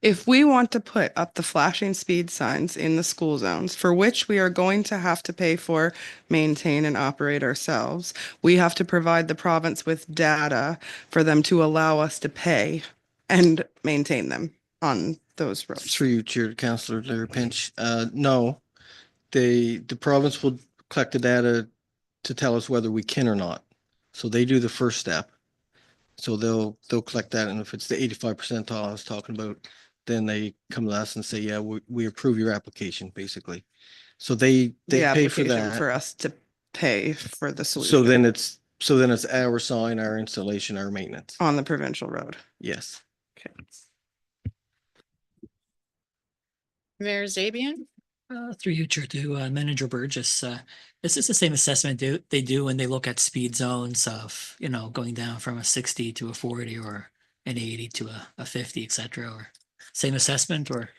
if we want to put up the flashing speed signs in the school zones, for which we are going to have to pay for, maintain and operate ourselves, we have to provide the province with data for them to allow us to pay and maintain them on those roads.
Through you, Chair, Councillor Larry Pinch. No, the province will collect the data to tell us whether we can or not. So they do the first step. So they'll collect that, and if it's the 85 percentile I was talking about, then they come to us and say, yeah, we approve your application, basically. So they pay for that.
For us to pay for the solution.
So then it's our sign, our installation, our maintenance.
On the provincial road.
Yes.
Okay.
Mayor Zabian.
Through you, Chair, to Manager Burgess. This is the same assessment they do when they look at speed zones of, going down from a 60 to a 40 or an 80 to a 50, et cetera, or same assessment, or?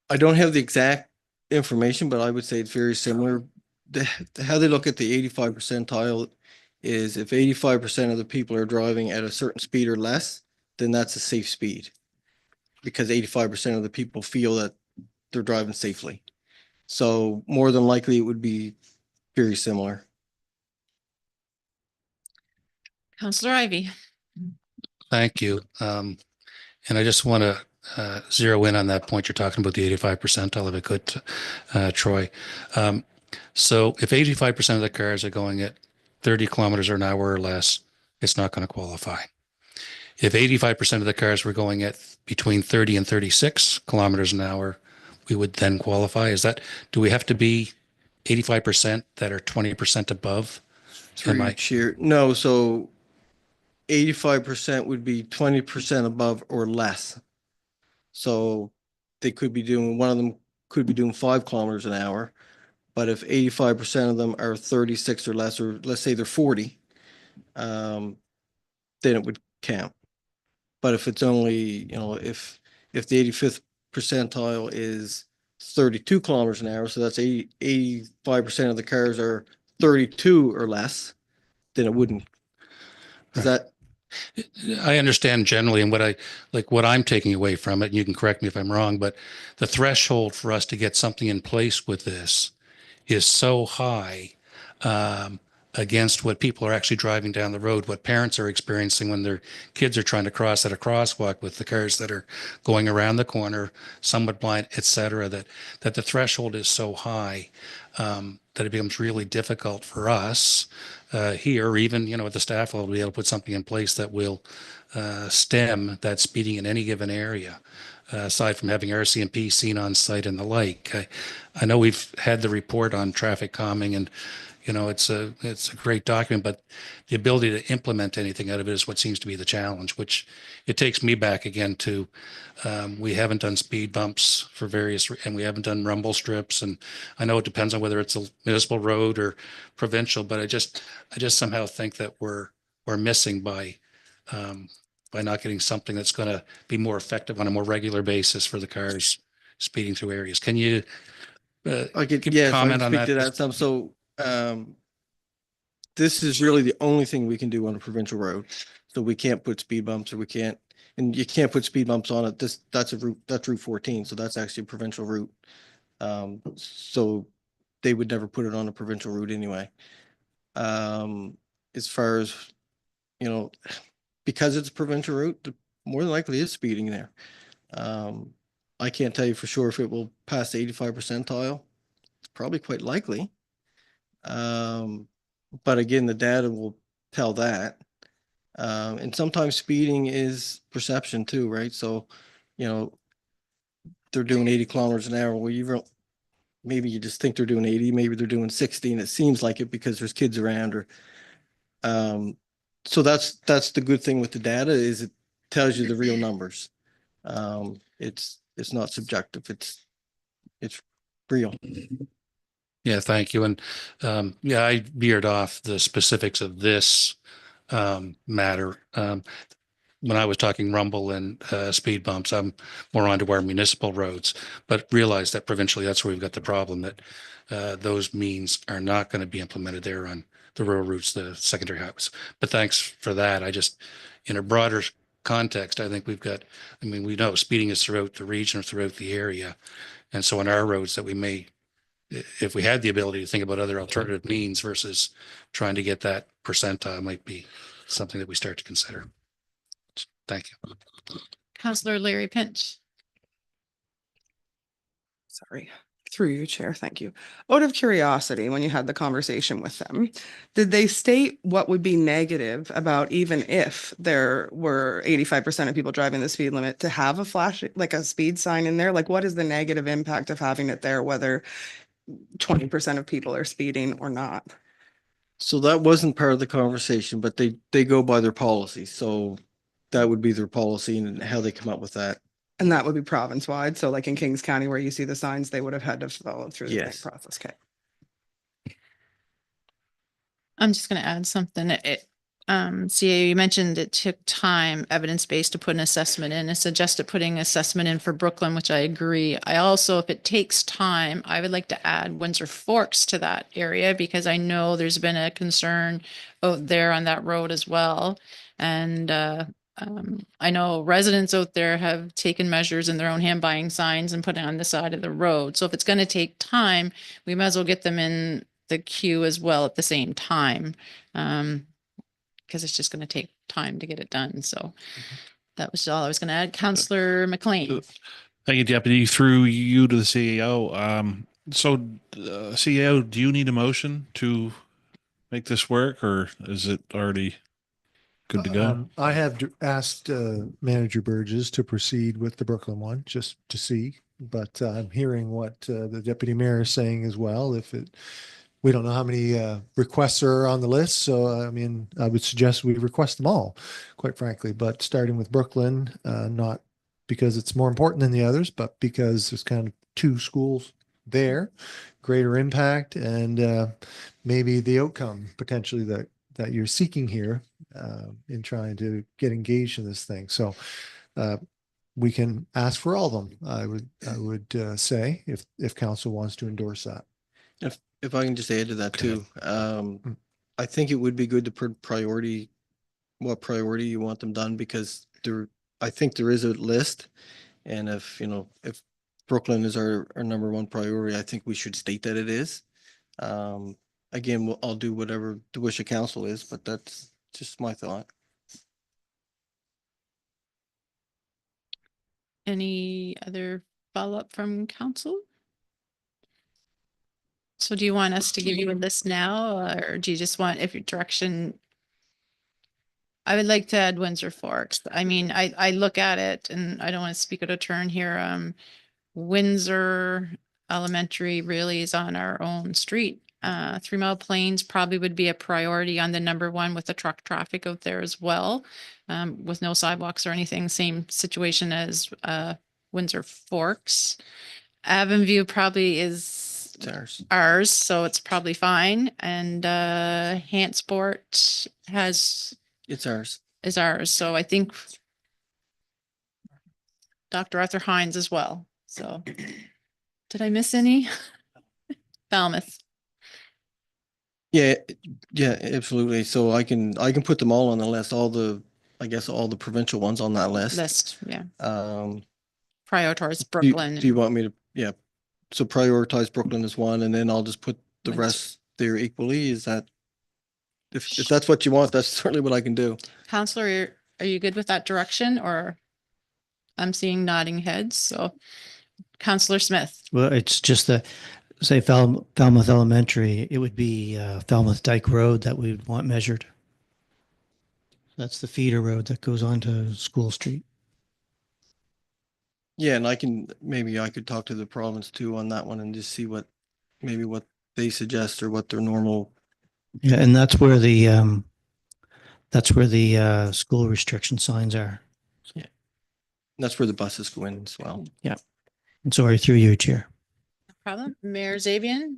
I don't have the exact information, but I would say it's very similar. How they look at the 85 percentile is if 85% of the people are driving at a certain speed or less, then that's a safe speed. Because 85% of the people feel that they're driving safely. So more than likely, it would be very similar.
Counselor Ivy.
Thank you. And I just want to zero in on that point. You're talking about the 85 percentile, if I could, Troy. So if 85% of the cars are going at 30 kilometers an hour or less, it's not going to qualify. If 85% of the cars were going at between 30 and 36 kilometers an hour, we would then qualify. Do we have to be 85% that are 20% above?
Through each year. No, so 85% would be 20% above or less. So they could be doing, one of them could be doing 5 kilometers an hour. But if 85% of them are 36 or less, or let's say they're 40, then it would count. But if it's only, if the 85th percentile is 32 kilometers an hour, so that's 85% of the cars are 32 or less, then it wouldn't. Is that?
I understand generally, and what I'm taking away from it, and you can correct me if I'm wrong, but the threshold for us to get something in place with this is so high against what people are actually driving down the road, what parents are experiencing when their kids are trying to cross at a crosswalk with the cars that are going around the corner, somewhat blind, et cetera, that the threshold is so high that it becomes really difficult for us here, or even, at the staff level, to be able to put something in place that will stem that speeding in any given area. Aside from having RCMP seen on site and the like. I know we've had the report on traffic calming, and it's a great document, but the ability to implement anything out of it is what seems to be the challenge, which it takes me back again to we haven't done speed bumps for and we haven't done rumble strips, and I know it depends on whether it's a municipal road or provincial, but I just somehow think that we're missing by not getting something that's going to be more effective on a more regular basis for the cars speeding through areas. Can you comment on that?
So this is really the only thing we can do on a provincial road. So we can't put speed bumps, or and you can't put speed bumps on it. That's Route 14. So that's actually a provincial route. So they would never put it on a provincial route anyway. As far as, because it's a provincial route, more than likely is speeding there. I can't tell you for sure if it will pass the 85 percentile. It's probably quite likely. But again, the data will tell that. And sometimes speeding is perception too, right? So, they're doing 80 kilometers an hour. Well, maybe you just think they're doing 80, maybe they're doing 60, and it seems like it because there's kids around, or so that's the good thing with the data, is it tells you the real numbers. It's not subjective. It's real.
Yeah, thank you. And I veered off the specifics of this matter. When I was talking rumble and speed bumps, I'm more onto our municipal roads, but realize that provincially, that's where we've got the problem, that those means are not going to be implemented there on the rural routes, the secondary highways. But thanks for that. I just, in a broader context, I think we know speeding is throughout the region or throughout the area. And so on our roads that we may, if we had the ability to think about other alternative means versus trying to get that percentile, might be something that we start to consider. Thank you.
Counselor Larry Pinch.
Sorry, through you, Chair. Thank you. Out of curiosity, when you had the conversation with them, did they state what would be negative about, even if there were 85% of people driving the speed limit, to have a flash, like a speed sign in there? Like, what is the negative impact of having it there, whether 20% of people are speeding or not?
So that wasn't part of the conversation, but they go by their policy. So that would be their policy and how they come up with that.
And that would be province wide. So like in Kings County, where you see the signs, they would have had to follow through the same process. Okay.
I'm just going to add something. CA, you mentioned it took time, evidence-based, to put an assessment in. I suggested putting assessment in for Brooklyn, which I agree. I also, if it takes time, I would like to add Windsor Forks to that area, because I know there's been a concern out there on that road as well. And I know residents out there have taken measures in their own hand buying signs and putting on the side of the road. So if it's going to take time, we might as well get them in the queue as well at the same time. Because it's just going to take time to get it done. So that was all I was going to add. Counselor McLean.
Thank you, Deputy. Through you to the CEO. CEO, do you need a motion to make this work, or is it already good to go?
I have asked Manager Burgess to proceed with the Brooklyn one, just to see. But I'm hearing what the deputy mayor is saying as well. We don't know how many requests are on the list. So, I mean, I would suggest we request them all, quite frankly. But starting with Brooklyn, not because it's more important than the others, but because there's kind of two schools there, greater impact, and maybe the outcome potentially that you're seeking here in trying to get engaged in this thing. So we can ask for all of them. I would say if council wants to endorse that.
If I can just add to that too, I think it would be good to put priority, what priority you want them done, because I think there is a list. And if Brooklyn is our number one priority, I think we should state that it is. Again, I'll do whatever the wish of council is, but that's just my thought.
Any other follow-up from council? So do you want us to give you a list now, or do you just want, if your direction? I would like to add Windsor Forks. I mean, I look at it and I don't want to speak out of turn here. Windsor Elementary really is on our own street. 3 Mile Plains probably would be a priority on the number one with the truck traffic out there as well. With no sidewalks or anything, same situation as Windsor Forks. Avonview probably is ours, so it's probably fine. And Hantsport
It's ours.
is ours. So I think Dr. Arthur Hines as well. So did I miss any? Falmouth.
Yeah, absolutely. So I can put them all on the list, all the provincial ones on that list.
Yeah.
Do
Prioritize
you-
Brooklyn.
Do you want me to, yeah, so prioritize Brooklyn as one, and then I'll just put the
Windsor.
rest there equally? Is that, if that's what you want, that's certainly what I can do.
Counselor, are you good with that direction, or I'm seeing nodding heads? So Counselor Smith.
Well, it's just that, say Falmouth Elementary, it would be Falmouth Dyke Road that we would want measured. That's the feeder road that goes onto School Street.
Yeah, and maybe I could talk to the province too on that one and just see what they suggest or what their normal.
Yeah, and that's where the school restriction signs are.
Yeah, that's where the buses go in as well.
Yeah. And sorry, through you, Chair.
No problem. Mayor Zabian.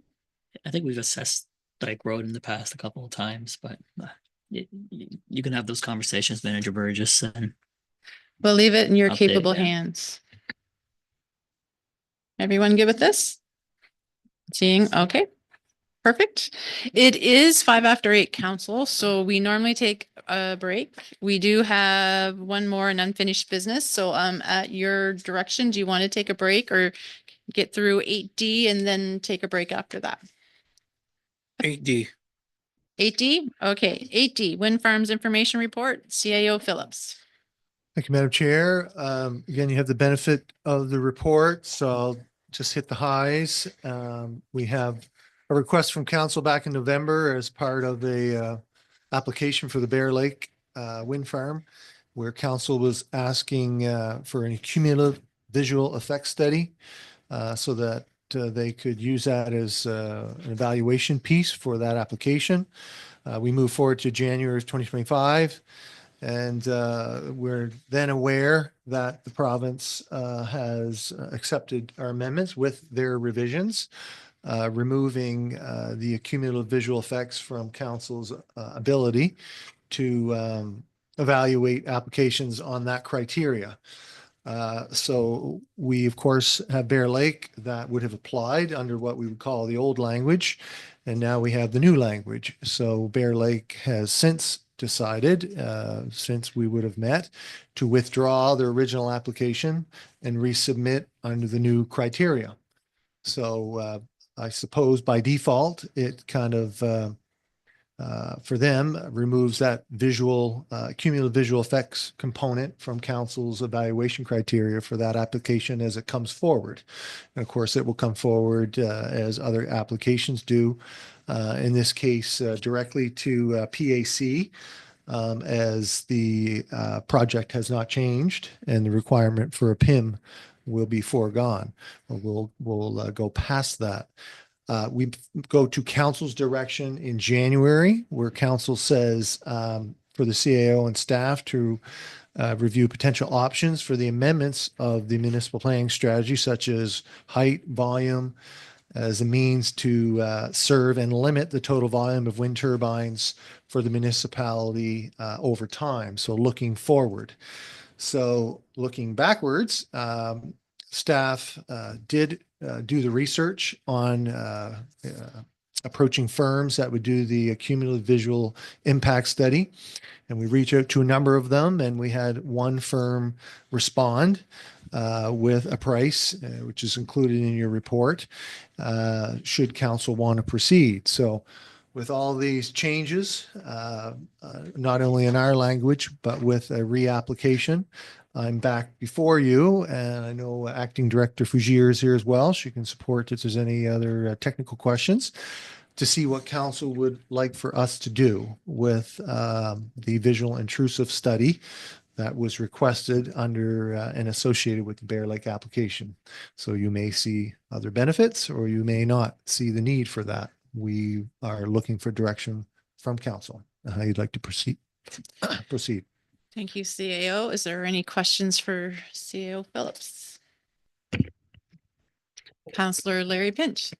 I think we've assessed Dyke Road in the past a couple of times, but you can have those conversations, Manager Burgess, and
We'll leave it in your
Update,
capable
yeah.
hands. Everyone good with this? Seeing, okay, perfect. It is 8:05, council, so we normally take a break. We do have one more in unfinished business, so at your direction, do you want to take a break or get through 8D and then take a break after that?
8D.
8D, okay, 8D, Wind Farms Information Report, CAO Phillips.
Thank you, Madam Chair. Again, you have the benefit of the report, so I'll just hit the highs. We have a request from council back in November as part of a application for the Bear Lake Wind Farm, where council was asking for an cumulative visual effects study so that they could use that as an evaluation piece for that application. We move forward to January of 2025. And we're then aware that the province has accepted our amendments with their revisions, removing the cumulative visual effects from council's ability to evaluate applications on that criteria. So we, of course, have Bear Lake that would have applied under what we would call the old language. And now we have the new language. So Bear Lake has since decided, since we would have met, to withdraw their original application and resubmit under the new criteria. So I suppose by default, it kind of, for them, removes that cumulative visual effects component from council's evaluation criteria for that application as it comes forward. And of course, it will come forward as other applications do. In this case, directly to PAC, as the project has not changed and the requirement for a PIM will be foregone. We'll go past that. We go to council's direction in January, where council says for the CAO and staff to review potential options for the amendments of the municipal planning strategy, such as height, volume, as a means to serve and limit the total volume of wind turbines for the municipality over time. So looking forward. So looking backwards, staff did do the research on approaching firms that would do the cumulative visual impact study. And we reached out to a number of them, and we had one firm respond with a price, which is included in your report, should council want to proceed. So with all these changes, not only in our language, but with a reapplication, I'm back before you, and I know Acting Director Fougier is here as well. She can support if there's any other technical questions, to see what council would like for us to do with the visual intrusive study that was requested under and associated with the Bear Lake application. So you may see other benefits, or you may not see the need for that. We are looking for direction from council on how you'd like to proceed. Proceed.
Thank you, CAO. Is there any questions for CAO Phillips? Councillor Larry Pinch.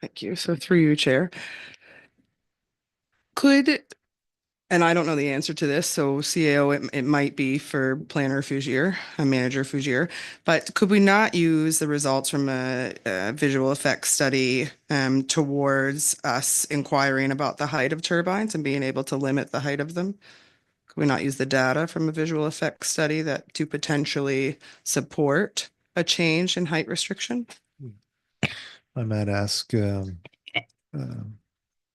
Thank you. So through you, Chair. Could, and I don't know the answer to this, so CAO, it might be for Planner Fougier, Manager Fougier, but could we not use the results from a visual effects study towards us inquiring about the height of turbines and being able to limit the height of them? Could we not use the data from a visual effects study that to potentially support a change in height restriction?
I might ask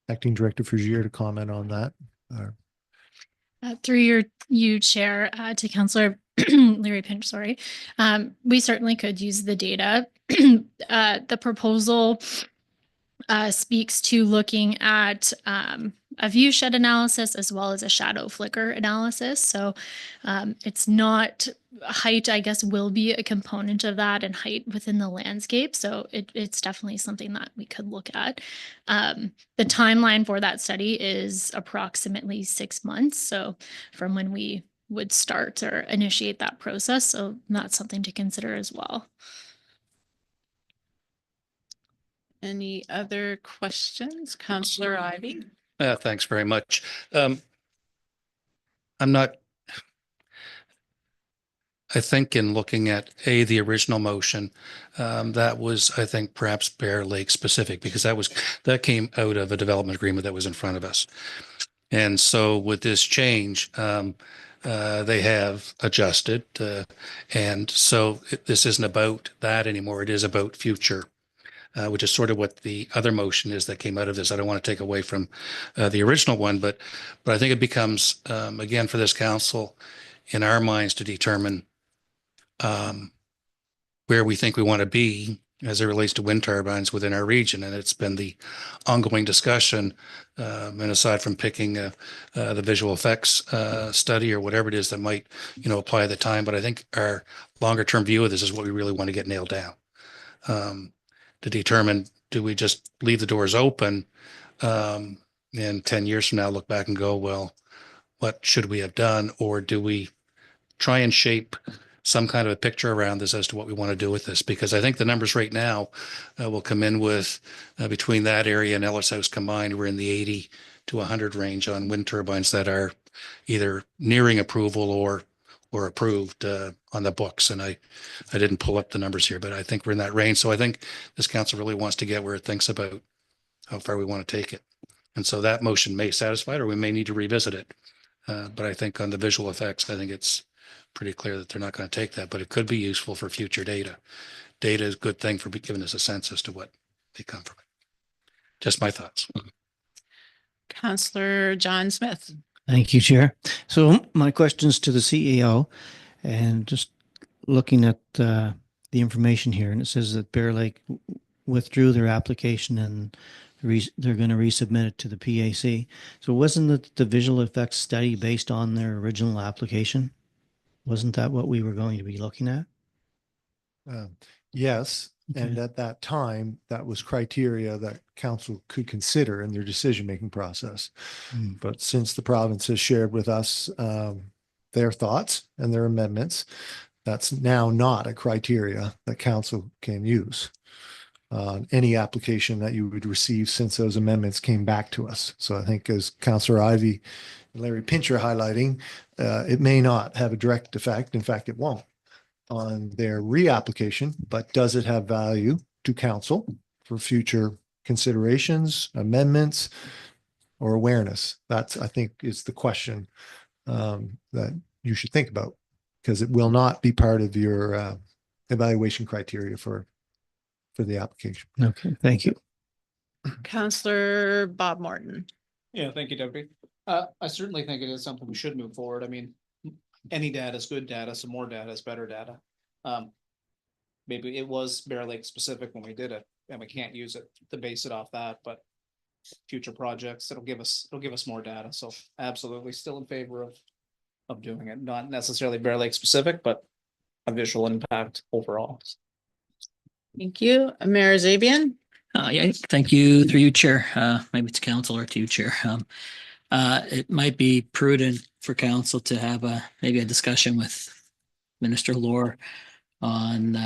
Acting Director Fougier to comment on that.
Through you, Chair, to Councillor Larry Pinch, sorry. We certainly could use the data. The proposal speaks to looking at a view shed analysis as well as a shadow flicker analysis. So it's not height, I guess, will be a component of that, and height within the landscape. So it's definitely something that we could look at. The timeline for that study is approximately 6 months. So from when we would start or initiate that process. So that's something to consider as well.
Any other questions? Councillor Ivey.
Thanks very much. I'm not, I think in looking at the original motion, that was, I think, perhaps Bear Lake specific, because that came out of a development agreement that was in front of us. And so with this change, they have adjusted. And so this isn't about that anymore. It is about future. Which is sort of what the other motion is that came out of this. I don't want to take away from the original one, but I think it becomes, again, for this council, in our minds, to determine where we think we want to be as it relates to wind turbines within our region. And it's been the ongoing discussion, and aside from picking the visual effects study or whatever it is that might, apply at the time. But I think our longer term view of this is what we really want to get nailed down. To determine, do we just leave the doors open and 10 years from now look back and go, well, what should we have done? Or do we try and shape some kind of a picture around this as to what we want to do with this? Because I think the numbers right now will come in with between that area and Ellis House combined, we're in the 80 to 100 range on wind turbines that are either nearing approval or approved on the books. And I didn't pull up the numbers here, but I think we're in that range. So I think this council really wants to get where it thinks about how far we want to take it. And so that motion may satisfy it, or we may need to revisit it. But I think on the visual effects, I think it's pretty clear that they're not going to take that, but it could be useful for future data. Data is a good thing for giving us a sense as to what they come from. Just my thoughts.
Counselor John Smith.
Thank you, Chair. So my question's to the CEO, and just looking at the information here, and it says that Bear Lake withdrew their application and they're going to resubmit it to the PAC. So wasn't the visual effects study based on their original application? Wasn't that what we were going to be looking at?
Yes, and at that time, that was criteria that council could consider in their decision-making process. But since the province has shared with us their thoughts and their amendments, that's now not a criteria that council can use on any application that you would receive since those amendments came back to us. So I think as Councillor Ivey and Larry Pinch are highlighting, it may not have a direct effect. In fact, it won't on their reapplication, but does it have value to council for future considerations, amendments, or awareness? That's, I think, is the question that you should think about, because it will not be part of your evaluation criteria for the application.
Okay, thank you.
Counselor Bob Morton.
Yeah, thank you, Deputy. I certainly think it is something we should move forward. I mean, any data is good data, so more data is better data. Maybe it was Bear Lake specific when we did it, and we can't use it to base it off that, but future projects, it'll give us more data. So absolutely still in favor of doing it, not necessarily Bear Lake specific, but a visual impact overall.
Thank you. Mayor Zabian.
Yeah, thank you through you, Chair. Maybe it's council or to you, Chair. It might be prudent for council to have maybe a discussion with Minister Lohr on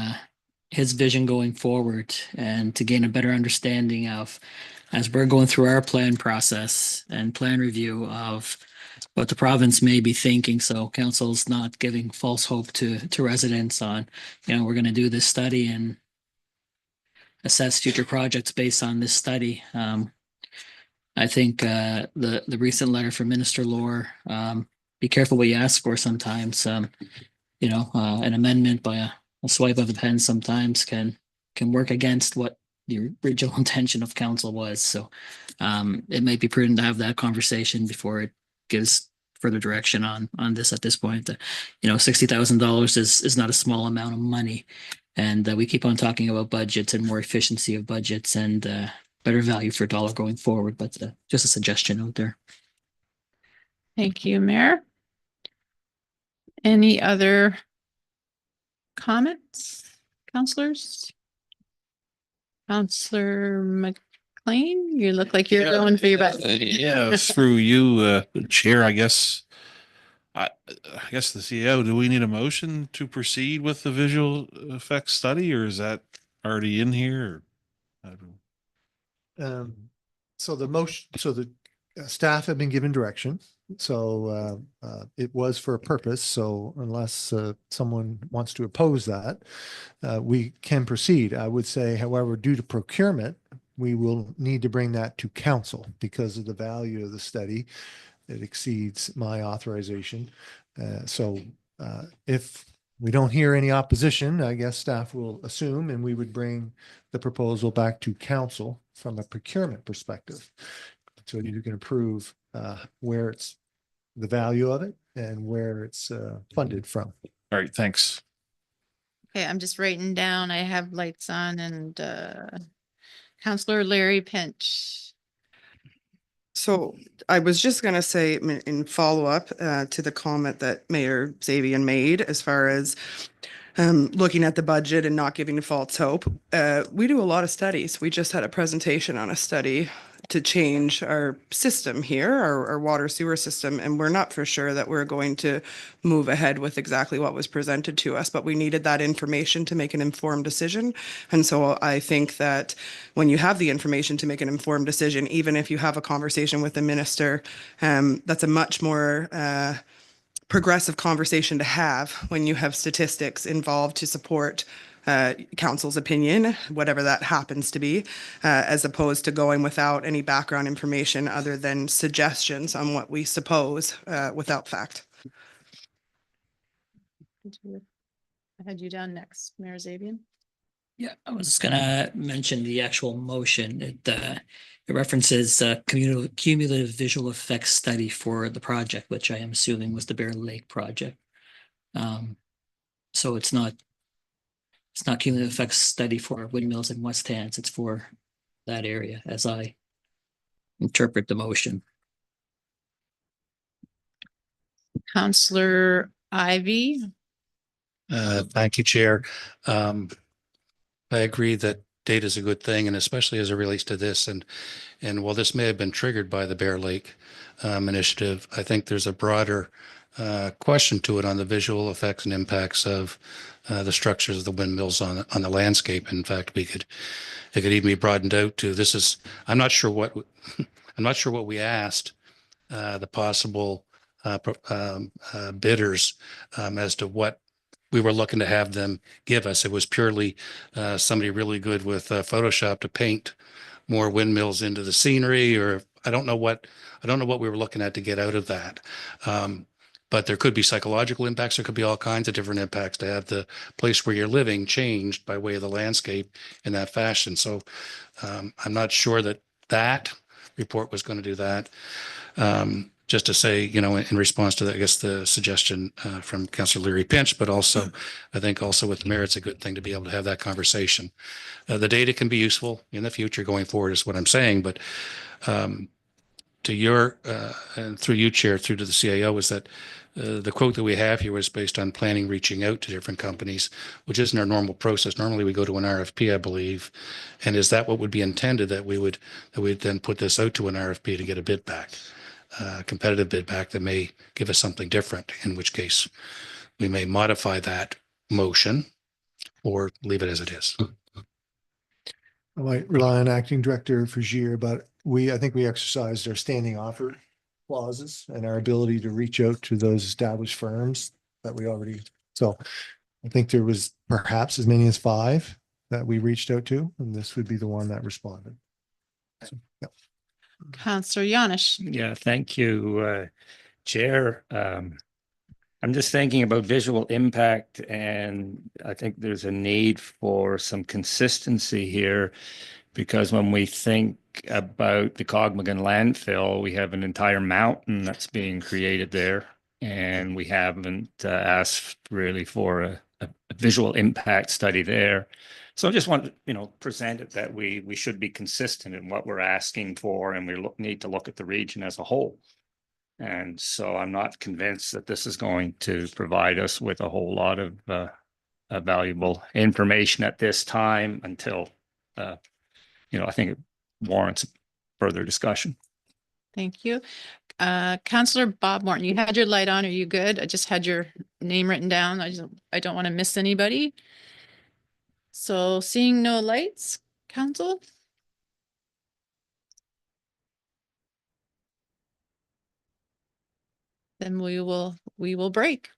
his vision going forward, and to gain a better understanding of, as we're going through our plan process and plan review, of what the province may be thinking. So council's not giving false hope to residents on, we're going to do this study and assess future projects based on this study. I think the recent letter from Minister Lohr, be careful what you ask for sometimes. An amendment by a swipe of a pen sometimes can work against what the original intention of council was. So it might be prudent to have that conversation before it gives further direction on this at this point. $60,000 is not a small amount of money. And we keep on talking about budgets and more efficiency of budgets and better value for dollar going forward. But just a suggestion out there.
Thank you, Mayor. Any other comments, councilors? Counselor McLean, you look like you're going for your best.
Yeah, through you, Chair, I guess the CEO, do we need a motion to proceed with the visual effects study, or is that already in here? I don't
So the staff have been given direction. So it was for a purpose. So unless someone wants to oppose that, we can proceed. I would say, however, due to procurement, we will need to bring that to council because of the value of the study. It exceeds my authorization. So if we don't hear any opposition, I guess staff will assume, and we would bring the proposal back to council from a procurement perspective. So you can approve where it's the value of it and where it's funded from.
All right, thanks.
Okay, I'm just writing down. I have lights on, and Counselor Larry Pinch.
So I was just going to say in follow-up to the comment that Mayor Zabian made as far as looking at the budget and not giving false hope. We do a lot of studies. We just had a presentation on a study to change our system here, our water sewer system, and we're not for sure that we're going to move ahead with exactly what was presented to us, but we needed that information to make an informed decision. And so I think that when you have the information to make an informed decision, even if you have a conversation with the minister, that's a much more progressive conversation to have when you have statistics involved to support council's opinion, whatever that happens to be, as opposed to going without any background information other than suggestions on what we suppose, without fact.
I had you down next, Mayor Zabian.
Yeah, I was just gonna mention the actual motion. It references cumulative visual effects study for the project, which I am assuming was the Bear Lake project. So it's not cumulative effects study for windmills in West Hants. It's for that area, as I interpret the motion.
Counselor Ivy.
Thank you, Chair. I agree that data is a good thing, and especially as it relates to this. And while this may have been triggered by the Bear Lake initiative, I think there's a broader question to it on the visual effects and impacts of the structures of the windmills on the landscape. In fact, it could even be broadened out to this is. I'm not sure what we asked the possible bidders as to what we were looking to have them give us. It was purely somebody really good with Photoshop to paint more windmills into the scenery, or I don't know what we were looking at to get out of that. But there could be psychological impacts. There could be all kinds of different impacts to have the place where you're living changed by way of the landscape in that fashion. So I'm not sure that report was going to do that. Just to say, in response to that, I guess the suggestion from Councillor Leary Pinch, but also, I think also with the mayor, it's a good thing to be able to have that conversation. The data can be useful in the future going forward is what I'm saying, but to your, and through you, Chair, through to the CAO, is that the quote that we have here was based on planning reaching out to different companies, which isn't our normal process. Normally we go to an RFP, I believe. And is that what would be intended, that we'd then put this out to an RFP to get a bid back? Competitive bid back that may give us something different, in which case we may modify that motion or leave it as it is.
I might rely on Acting Director Fugere, but I think we exercised our standing offer clauses and our ability to reach out to those established firms that we already, so I think there was perhaps as many as 5 that we reached out to, and this would be the one that responded. So, yeah.
Counselor Yanish.
Yeah, thank you, Chair. I'm just thinking about visual impact, and I think there's a need for some consistency here, because when we think about the Cogmagan landfill, we have an entire mountain that's being created there, and we haven't asked really for a visual impact study there. So I just want to, present it that we should be consistent in what we're asking for, and we need to look at the region as a whole. And so I'm not convinced that this is going to provide us with a whole lot of valuable information at this time until, I think it warrants further discussion.
Thank you. Counselor Bob Morton, you had your light on. Are you good? I just had your name written down. I don't want to miss anybody. So seeing no lights, council? Then we will break.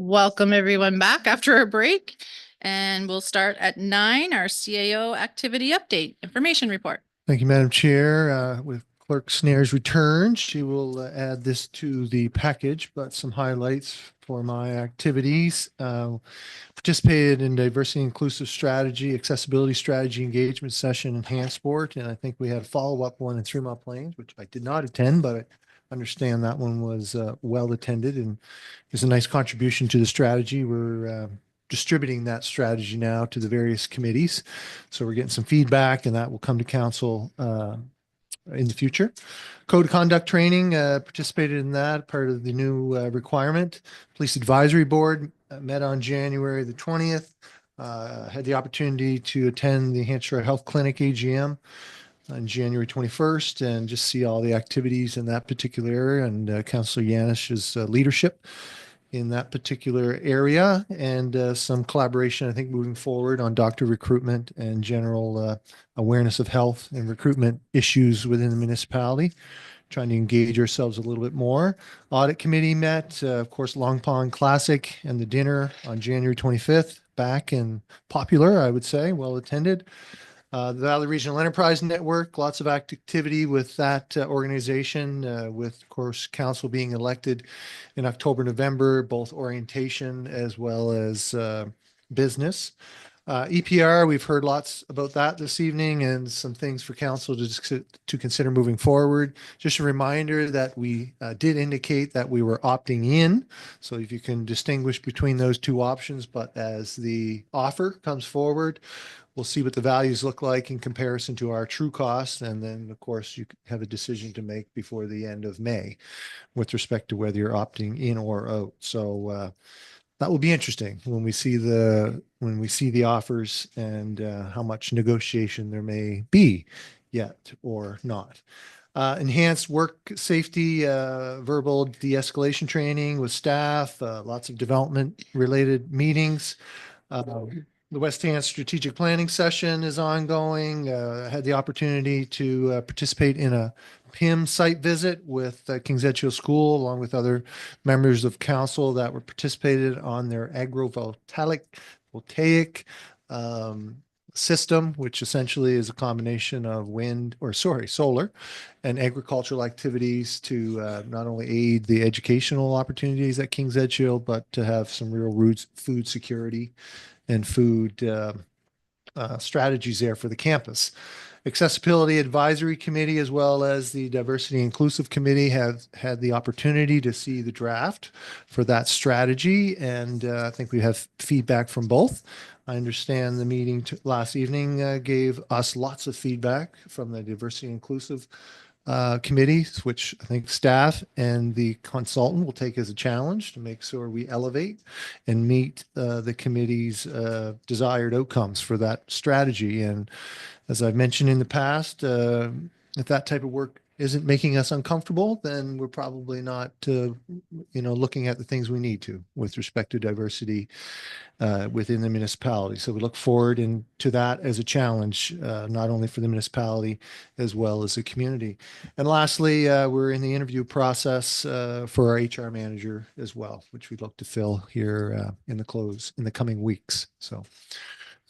Welcome everyone back after a break. And we'll start at 9, our CAO activity update information report.
Thank you, Madam Chair. With Clerk Snare's return, she will add this to the package, but some highlights for my activities. Participated in diversity inclusive strategy, accessibility strategy engagement session in Hansport. And I think we had a follow-up one in 3 Mile Plains, which I did not attend, but I understand that one was well attended and is a nice contribution to the strategy. We're distributing that strategy now to the various committees. So we're getting some feedback and that will come to council in the future. Code of conduct training, participated in that, part of the new requirement. Police Advisory Board met on January the 20th. Had the opportunity to attend the Hampshire Health Clinic AGM on January 21st and just see all the activities in that particular area and Councillor Yanish's leadership in that particular area and some collaboration, I think, moving forward on doctor recruitment and general awareness of health and recruitment issues within the municipality, trying to engage ourselves a little bit more. Audit committee met, of course, Long Pond Classic and the dinner on January 25th, back and popular, I would say, well attended. The Valley Regional Enterprise Network, lots of activity with that organization, with, of course, council being elected in October, November, both orientation as well as business. EPR, we've heard lots about that this evening and some things for council to consider moving forward. Just a reminder that we did indicate that we were opting in. So if you can distinguish between those 2 options, but as the offer comes forward, we'll see what the values look like in comparison to our true costs. And then, of course, you have a decision to make before the end of May with respect to whether you're opting in or out. So that will be interesting when we see the offers and how much negotiation there may be yet or not. Enhanced work safety, verbal de-escalation training with staff, lots of development related meetings. The West Hants strategic planning session is ongoing. Had the opportunity to participate in a PIM site visit with King's Edgehill School, along with other members of council that were participated on their agrovoltaic system, which essentially is a combination of solar and agricultural activities to not only aid the educational opportunities at King's Edgehill, but to have some real food security and food strategies there for the campus. Accessibility Advisory Committee, as well as the Diversity Inclusive Committee, have had the opportunity to see the draft for that strategy. And I think we have feedback from both. I understand the meeting last evening gave us lots of feedback from the Diversity Inclusive committees, which I think staff and the consultant will take as a challenge to make sure we elevate and meet the committee's desired outcomes for that strategy. And as I've mentioned in the past, if that type of work isn't making us uncomfortable, then we're probably not, looking at the things we need to with respect to diversity within the municipality. So we look forward to that as a challenge, not only for the municipality as well as the community. And lastly, we're in the interview process for our HR manager as well, which we look to fill here in the coming weeks. So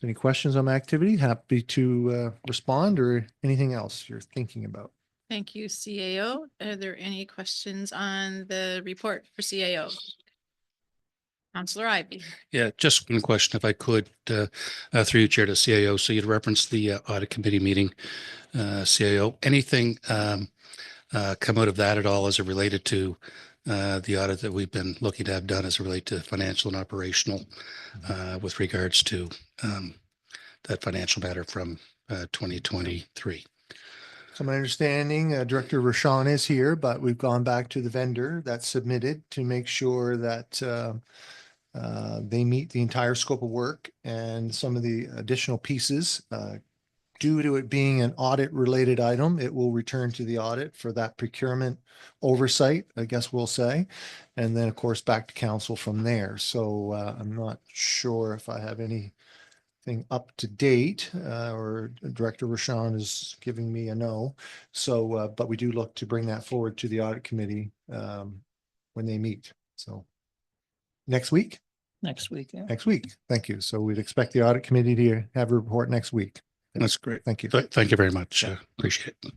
any questions on my activity? Happy to respond, or anything else you're thinking about.
Thank you, CAO. Are there any questions on the report for CAO? Councillor Ivey.
Yeah, just one question, if I could, through you, Chair, to CAO. So you'd referenced the audit committee meeting, CAO. Anything come out of that at all as it related to the audit that we've been looking to have done as it relates to financial and operational with regards to that financial matter from 2023?
So my understanding, Director Rashawn is here, but we've gone back to the vendor that submitted to make sure that they meet the entire scope of work and some of the additional pieces. Due to it being an audit related item, it will return to the audit for that procurement oversight, I guess we'll say. And then, of course, back to council from there. So I'm not sure if I have anything up to date, or Director Rashawn is giving me a no. So, but we do look to bring that forward to the audit committee when they meet. So. next week?
Next week, yeah.
Next week. Thank you. So we'd expect the audit committee to have a report next week.
That's great.
Thank you.
Thank you very much. Appreciate it.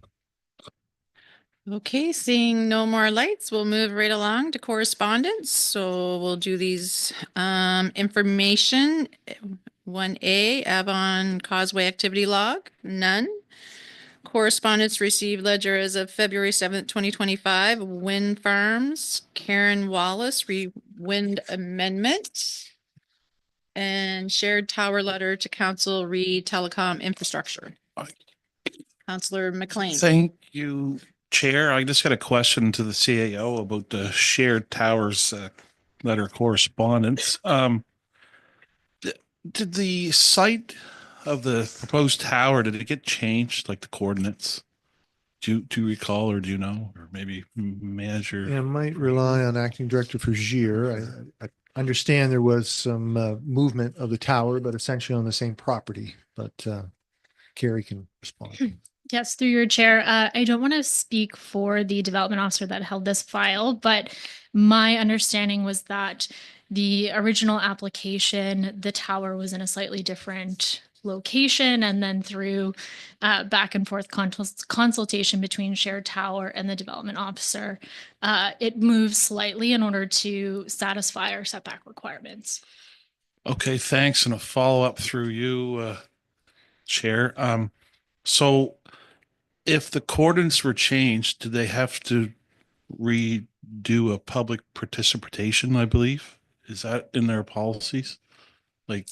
Okay, seeing no more lights, we'll move right along to correspondence. So we'll do these information. 1A, Avon Causeway Activity Log, none. Correspondence received ledger as of February 7th, 2025, Wind Farms, Karen Wallace, wind amendment. And shared tower letter to council telecom infrastructure. Councillor McLean.
Thank you, Chair. I just got a question to the CAO about the shared towers letter correspondence. Did the site of the proposed tower, did it get changed, like the coordinates? Do you recall, or do you know, or maybe manager?
Yeah, might rely on acting director for GIR. I understand there was some movement of the tower, but essentially on the same property. But Carrie can respond.
Yes, through your chair. I don't want to speak for the development officer that held this file, but my understanding was that the original application, the tower was in a slightly different location, and then through back and forth consultation between shared tower and the development officer, it moved slightly in order to satisfy our setback requirements.
Okay, thanks. And a follow-up through you, Chair. So if the coordinates were changed, do they have to redo a public participation, I believe? Is that in their policies? Like,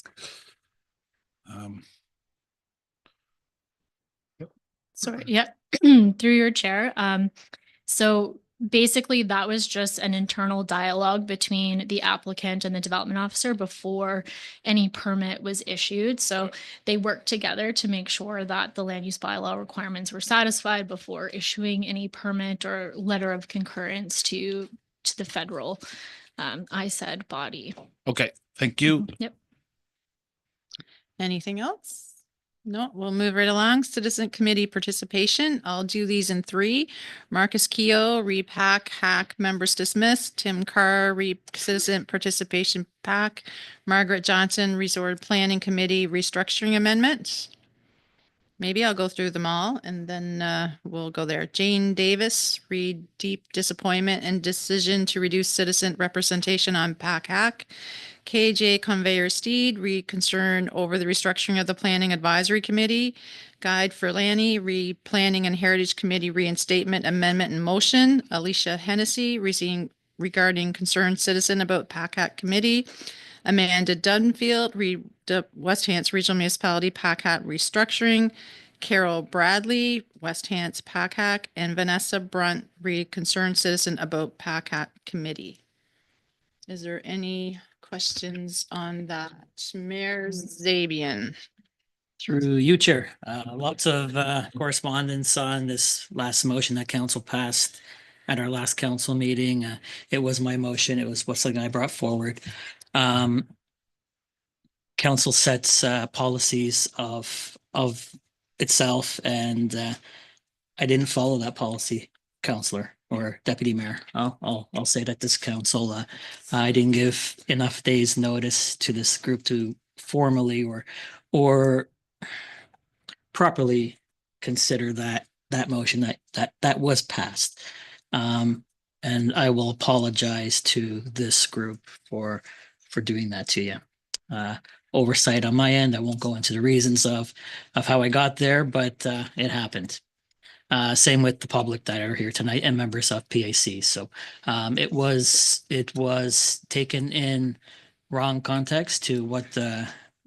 Sorry, yep, through your chair. So basically that was just an internal dialogue between the applicant and the development officer before any permit was issued. So they worked together to make sure that the land use bylaw requirements were satisfied before issuing any permit or letter of concurrence to the federal ISED body.
okay, thank you.
Yep.
Anything else? No, we'll move right along. Citizen committee participation. I'll do these in 3. Marcus Keogh, REPAC, hack members dismissed. Tim Carr, citizen participation PAC. Margaret Johnson, resort planning committee restructuring amendment. Maybe I'll go through them all and then we'll go there. Jane Davis, read deep disappointment and decision to reduce citizen representation on PAC hack. KJ Conveyor Steed, read concern over the restructuring of the Planning Advisory Committee. Guide for Lanny, read Planning and Heritage Committee reinstatement amendment and motion. Alicia Hennessy, regarding concerned citizen about PACAT committee. Amanda Dunfield, read West Hants Regional Municipality PACAT restructuring. Carol Bradley, West Hants PACAT, and Vanessa Brunt, read concerned citizen about PACAT committee. Is there any questions on that? Mayor Zabian.
Through you, Chair. Lots of correspondence on this last motion that council passed at our last council meeting. It was my motion. It was something I brought forward. Council sets policies of itself, and I didn't follow that policy, Councillor or Deputy Mayor. I'll say that this council, I didn't give enough days notice to this group to formally or properly consider that motion that was passed. And I will apologize to this group for doing that to you. Oversight on my end. I won't go into the reasons of how I got there, but it happened. Same with the public that are here tonight and members of PAC. So it was taken in wrong context to what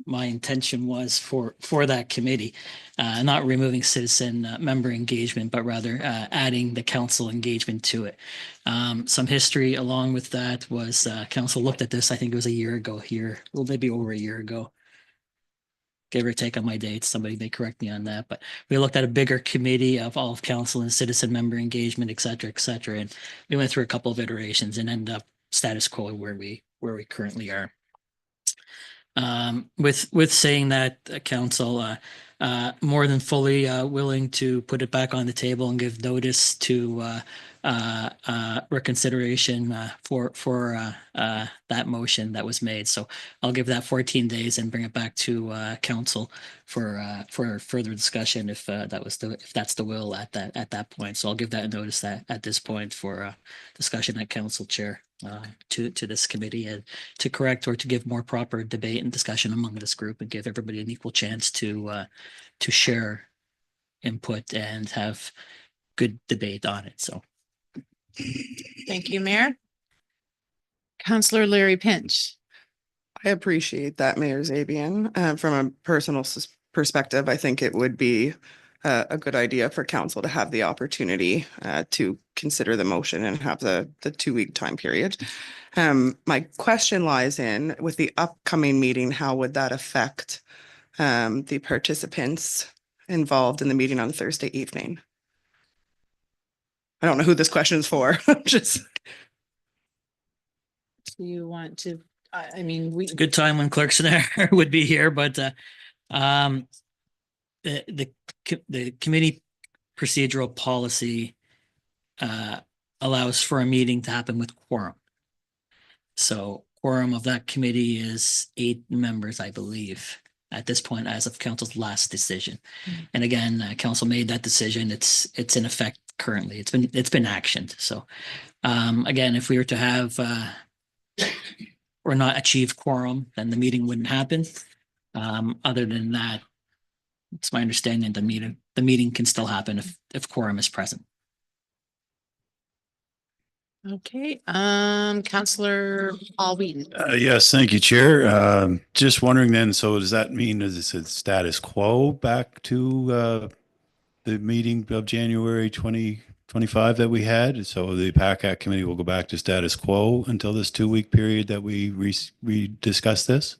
my intention was for that committee, not removing citizen member engagement, but rather adding the council engagement to it. Some history along with that was council looked at this, I think it was a year ago here, well, maybe over a year ago. Give or take on my dates, somebody may correct me on that, but we looked at a bigger committee of all of council and citizen member engagement, et cetera, and we went through a couple of iterations and ended up status quo where we currently are. With saying that, council, more than fully willing to put it back on the table and give notice to reconsideration for that motion that was made. So I'll give that 14 days and bring it back to council for further discussion if that's the will at that point. So I'll give that notice that at this point for discussion at council chair to this committee and to correct or to give more proper debate and discussion among this group and give everybody an equal chance to share input and have good debate on it. So.
Thank you, Mayor. Councillor Larry Pinch.
I appreciate that, Mayor Zabian. From a personal perspective, I think it would be a good idea for council to have the opportunity to consider the motion and have the 2-week time period. My question lies in with the upcoming meeting, how would that affect the participants involved in the meeting on Thursday evening? I don't know who this question is for. Just.
Do you want to, I mean, we.
It's a good time when clerks and there would be here, but the committee procedural policy allows for a meeting to happen with quorum. So quorum of that committee is 8 members, I believe, at this point, as of council's last decision. And again, council made that decision. It's in effect currently. It's been actioned. So again, if we were to have or not achieve quorum, then the meeting wouldn't happen. Other than that, it's my understanding the meeting can still happen if quorum is present.
Okay, Councillor Paul Wheaton.
Yes, thank you, Chair. Just wondering then, so does that mean is it status quo back to the meeting of January 2025 that we had? So the PACAC committee will go back to status quo until this 2-week period that we discuss this?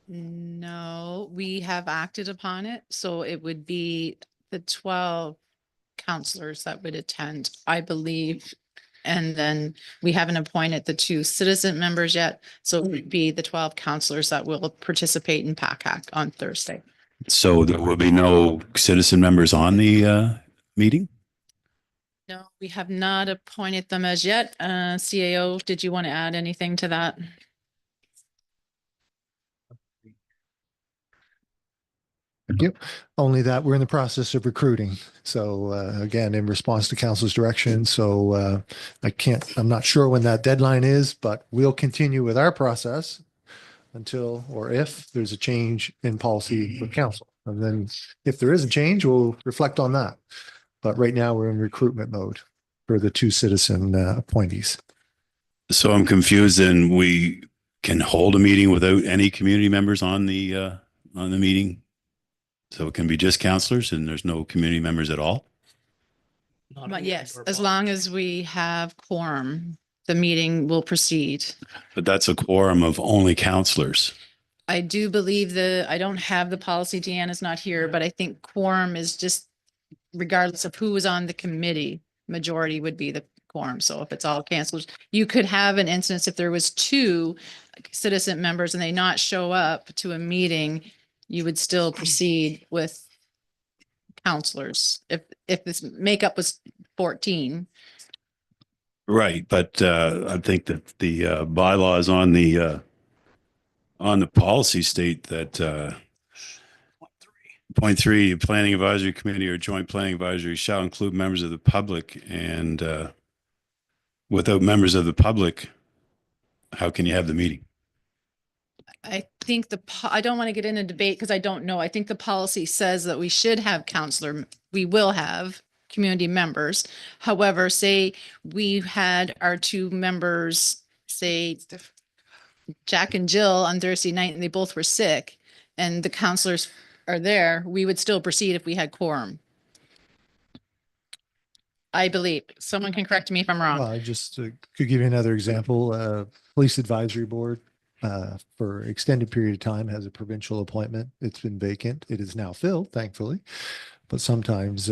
No, we have acted upon it. So it would be the 12 councillors that would attend, I believe. And then we haven't appointed the 2 citizen members yet. So it would be the 12 councillors that will participate in PACAC on Thursday.
So there will be no citizen members on the meeting?
No, we have not appointed them as yet. CAO, did you want to add anything to that?
Yep. Only that we're in the process of recruiting. So again, in response to council's direction. So I'm not sure when that deadline is, but we'll continue with our process until or if there's a change in policy with council. And then if there is a change, we'll reflect on that. But right now we're in recruitment mode for the 2 citizen appointees.
So I'm confused, and we can hold a meeting without any community members on the meeting? So it can be just councillors and there's no community members at all?
But yes, as long as we have quorum, the meeting will proceed.
But that's a quorum of only councillors.
I do believe I don't have the policy, Deanna's not here, but I think quorum is just regardless of who was on the committee, majority would be the quorum. So if it's all councillors, you could have an instance if there was 2 citizen members and they not show up to a meeting, you would still proceed with councillors. If this makeup was 14.
Right, but I think that the bylaws on the policy state that point 3, planning advisory committee or joint planning advisory shall include members of the public, and without members of the public, how can you have the meeting?
I think I don't want to get into debate because I don't know. I think the policy says that we should have we will have community members. However, say we had our 2 members, say Jack and Jill on Thursday night, and they both were sick and the councillors are there, we would still proceed if we had quorum. I believe. Someone can correct me if I'm wrong.
Well, I just could give you another example. Police Advisory Board for extended period of time has a provincial appointment. It's been vacant. It is now filled, thankfully, but sometimes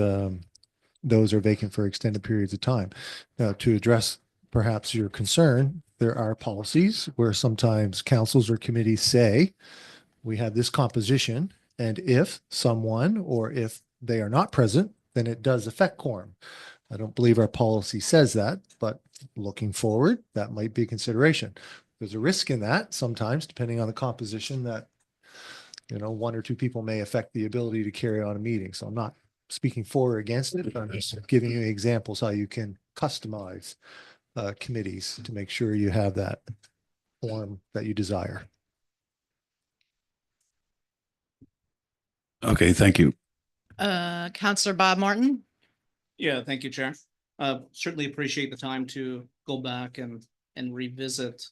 those are vacant for extended periods of time. Now, to address perhaps your concern, there are policies where sometimes councils or committees say we have this composition, and if someone or if they are not present, then it does affect quorum. I don't believe our policy says that, but looking forward, that might be a consideration. There's a risk in that sometimes, depending on the composition, that, you know, one or two people may affect the ability to carry on a meeting. So I'm not speaking for or against it. I'm just giving you examples how you can customize committees to make sure you have that form that you desire.
Okay, thank you.
Counselor Bob Martin.
Yeah, thank you, Chair. Certainly appreciate the time to go back and revisit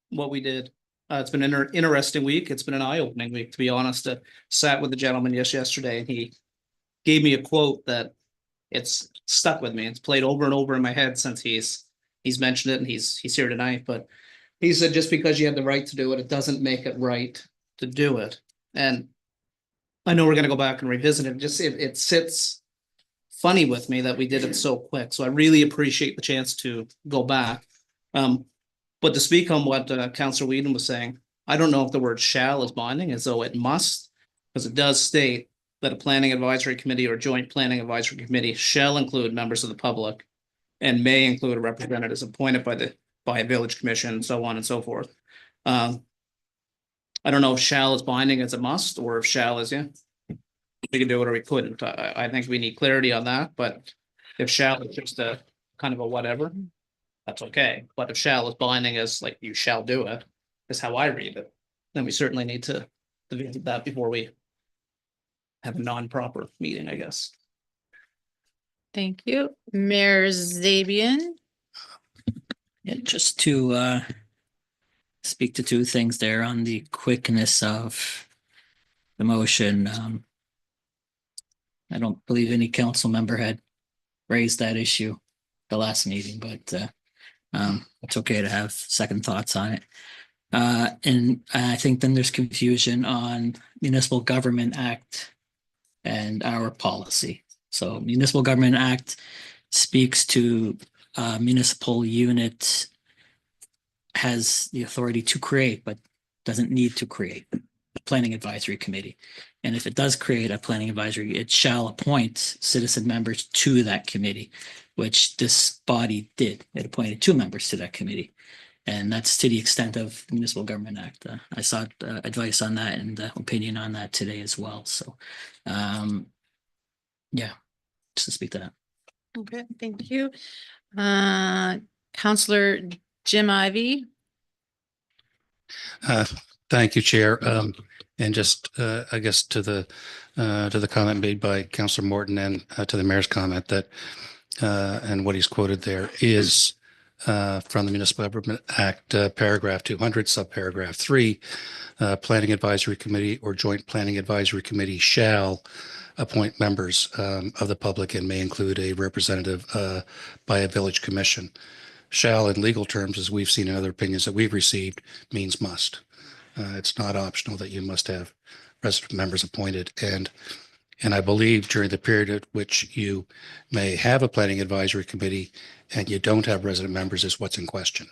what we did. It's been an interesting week. It's been an eye-opening week, to be honest. Sat with the gentleman yesterday, and he gave me a quote that it's stuck with me. It's played over and over in my head since he's mentioned it, and he's here tonight. But he said, just because you have the right to do it, it doesn't make it right to do it. And I know we're going to go back and revisit it. Just it sits funny with me that we did it so quick. So I really appreciate the chance to go back. But to speak on what Councillor Whedon was saying, I don't know if the word shall is binding, as though it must, because it does state that a planning advisory committee or joint planning advisory committee shall include members of the public and may include representatives appointed by a village commission, and so on and so forth. I don't know if shall is binding as a must, or if shall is, yeah, we can do it or we couldn't. I think we need clarity on that, but if shall is just a kind of a whatever, that's okay. But if shall is binding as like you shall do it, is how I read it, then we certainly need to visit that before we have a non-proper meeting, I guess.
Thank you. Mayor Zabian.
Yeah, just to speak to two things there on the quickness of the motion. I don't believe any council member had raised that issue the last meeting, but it's okay to have second thoughts on it. And I think then there's confusion on Municipal Government Act and our policy. So Municipal Government Act speaks to municipal unit has the authority to create, but doesn't need to create a planning advisory committee. And if it does create a planning advisory, it shall appoint citizen members to that committee, which this body did. It appointed 2 members to that committee. And that's to the extent of the Municipal Government Act. I sought advice on that and opinion on that today as well. So, yeah, just to speak to that.
Okay, thank you. Counselor Jim Ivey.
Thank you, Chair. And just, I guess to the comment made by Councillor Morton and to the mayor's comment that, and what he's quoted there is from the Municipal Government Act, paragraph 200, subparagraph 3, Planning Advisory Committee or Joint Planning Advisory Committee shall appoint members of the public and may include a representative by a village commission. Shall in legal terms, as we've seen in other opinions that we've received, means must. It's not optional that you must have resident members appointed. And I believe during the period at which you may have a planning advisory committee and you don't have resident members is what's in question.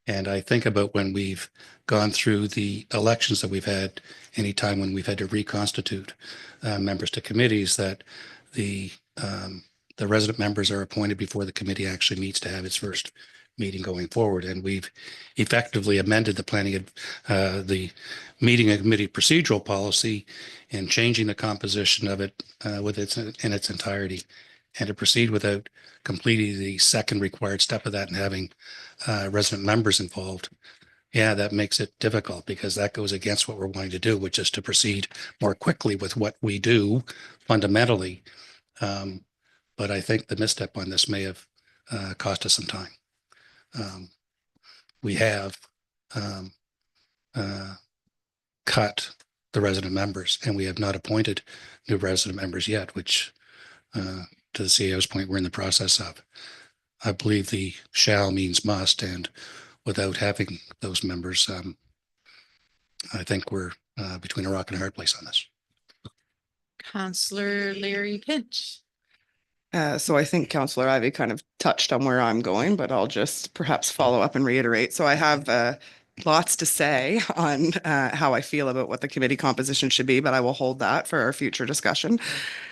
And I think about when we've gone through the elections that we've had, anytime when we've had to reconstitute members to committees, that the resident members are appointed before the committee actually meets to have its first meeting going forward. And we've effectively amended the meeting and committee procedural policy and changing the composition of it in its entirety. And to proceed without completing the second required step of that and having resident members involved, yeah, that makes it difficult because that goes against what we're wanting to do, which is to proceed more quickly with what we do fundamentally. But I think the misstep on this may have cost us some time. We have cut the resident members and we have not appointed new resident members yet, which to the CEO's point, we're in the process of. I believe the shall means must, and without having those members, I think we're between a rock and a hard place on this.
Counselor Larry Pinch.
So I think Councillor Ivey kind of touched on where I'm going, but I'll just perhaps follow up and reiterate. So I have lots to say on how I feel about what the committee composition should be, but I will hold that for our future discussion.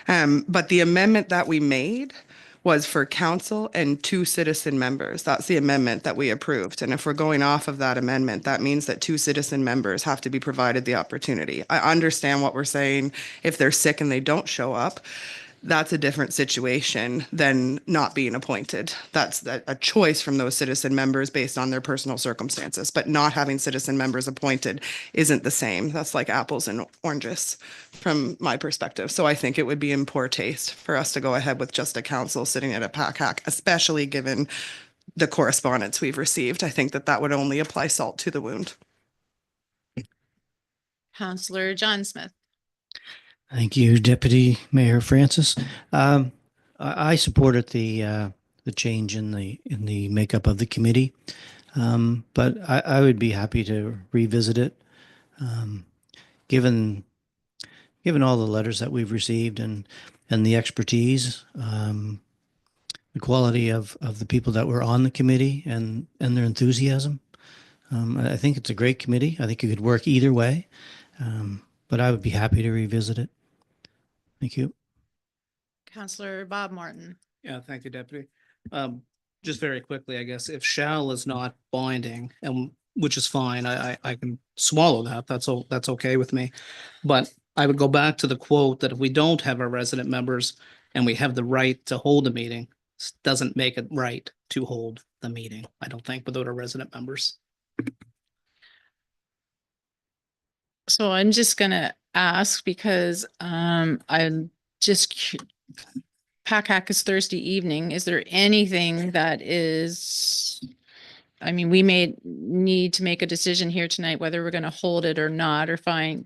But the amendment that we made was for council and 2 citizen members. That's the amendment that we approved. And if we're going off of that amendment, that means that 2 citizen members have to be provided the opportunity. I understand what we're saying. If they're sick and they don't show up, that's a different situation than not being appointed. That's a choice from those citizen members based on their personal circumstances, but not having citizen members appointed isn't the same. That's like apples and oranges from my perspective. So I think it would be in poor taste for us to go ahead with just a council sitting at a PACAC, especially given the correspondence we've received. I think that that would only apply salt to the wound.
Counselor John Smith.
Thank you, Deputy Mayor Francis. I supported the change in the makeup of the committee, but I would be happy to revisit it, given all the letters that we've received and the expertise, the quality of the people that were on the committee and their enthusiasm. I think it's a great committee. I think it could work either way, but I would be happy to revisit it. Thank you.
Counselor Bob Martin.
Yeah, thank you, Deputy. Just very quickly, I guess, if shall is not binding, and which is fine, I can swallow that. That's okay with me. But I would go back to the quote that if we don't have our resident members and we have the right to hold a meeting, doesn't make it right to hold the meeting, I don't think, without our resident members.
So I'm just gonna ask because I'm just PACAC is Thursday evening. Is there anything that is, I mean, we may need to make a decision here tonight whether we're going to hold it or not or find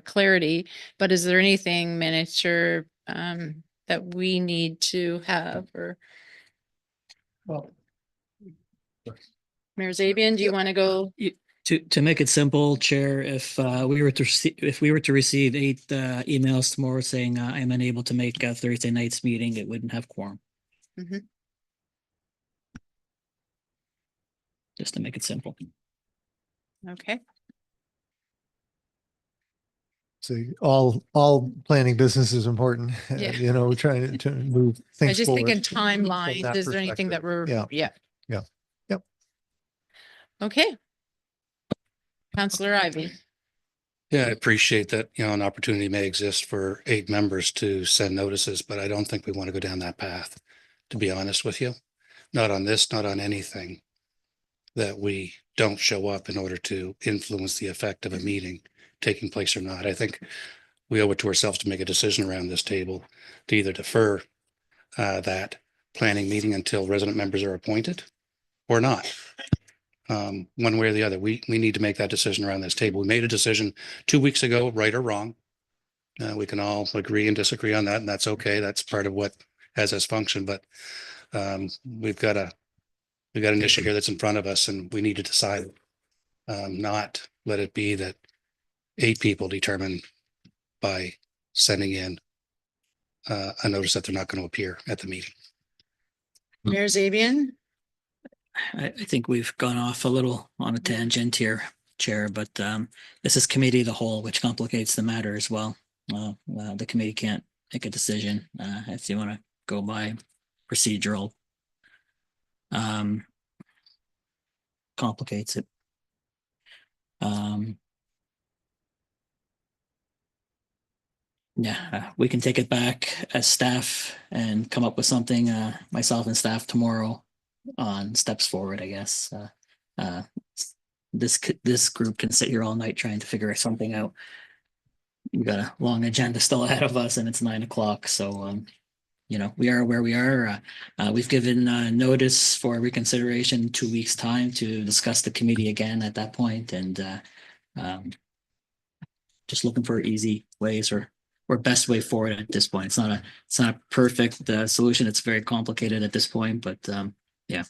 clarity, but is there anything miniature that we need to have or?
Well,
Mayor Zabian, do you want to go?
To make it simple, Chair, if we were to receive 8 emails tomorrow saying I'm unable to make Thursday night's meeting, it wouldn't have quorum.
Mhm.
Just to make it simple.
Okay.
So all planning business is important.
Yeah.
You know, we're trying to move
I
things
was just
forward.
thinking
From
timelines.
that
Is there anything that
perspective.
we're,
Yeah. Yep.
Okay. Counselor Ivy.
Yeah, I appreciate that, an opportunity may exist for 8 members to send notices, but I don't think we want to go down that path, to be honest with you. Not on this, not on anything that we don't show up in order to influence the effect of a meeting taking place or not. I think we owe it to ourselves to make a decision around this table to either defer that planning meeting until resident members are appointed or not. One way or the other, we need to make that decision around this table. We made a decision 2 weeks ago, right or wrong. We can all agree and disagree on that, and that's okay. That's part of what has us function. But we've got an issue here that's in front of us, and we need to decide. Not let it be that 8 people determine by sending in a notice that they're not going to appear at the meeting.
Mayor Zabian.
I think we've gone off a little on a tangent here, Chair, but this is committee of the whole, which complicates the matter as well. The committee can't make a decision if you want to go by procedural. Complicates it. Yeah, we can take it back as staff and come up with something, myself and staff tomorrow on steps forward, I guess. This group can sit here all night trying to figure something out. We've got a long agenda still ahead of us and it's 9 o'clock. So, we are where we are. We've given notice for reconsideration 2 weeks' time to discuss the committee again at that point, and just looking for easy ways or best way forward at this point. It's not a perfect solution. It's very complicated at this point, but yeah.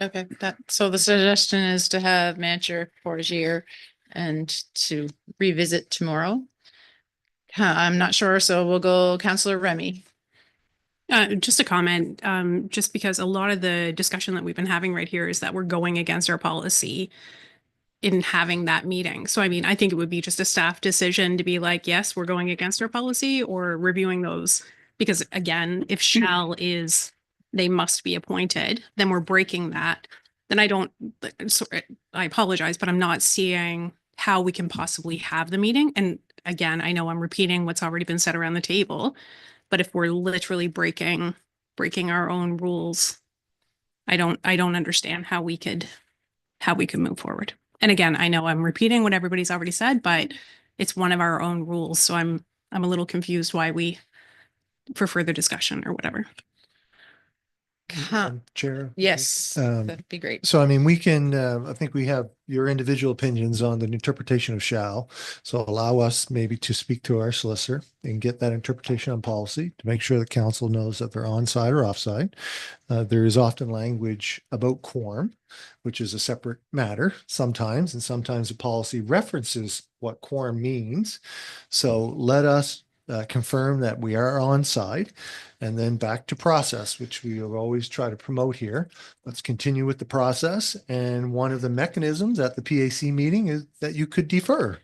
Okay, so the suggestion is to have Manager Forgier and to revisit tomorrow. I'm not sure, so we'll go Councillor Remy.
Just a comment, just because a lot of the discussion that we've been having right here is that we're going against our policy. in having that meeting. So I mean, I think it would be just a staff decision to be like, yes, we're going against our policy or reviewing those. Because again, if shall is, they must be appointed, then we're breaking that. Then I apologize, but I'm not seeing how we can possibly have the meeting. And again, I know I'm repeating what's already been said around the table, but if we're literally breaking our own rules, I don't understand how we could move forward. And again, I know I'm repeating what everybody's already said, but it's one of our own rules. So I'm a little confused why for further discussion or whatever.
Chair.
Yes, that'd be great.
So, I mean, we can, I think we have your individual opinions on the interpretation of shall. So allow us maybe to speak to our solicitor and get that interpretation on policy to make sure the council knows that they're onside or offside. There is often language about quorum, which is a separate matter sometimes, and sometimes the policy references what quorum means. So let us confirm that we are on side, and then back to process, which we will always try to promote here. Let's continue with the process. And one of the mechanisms at the PAC meeting is that you could defer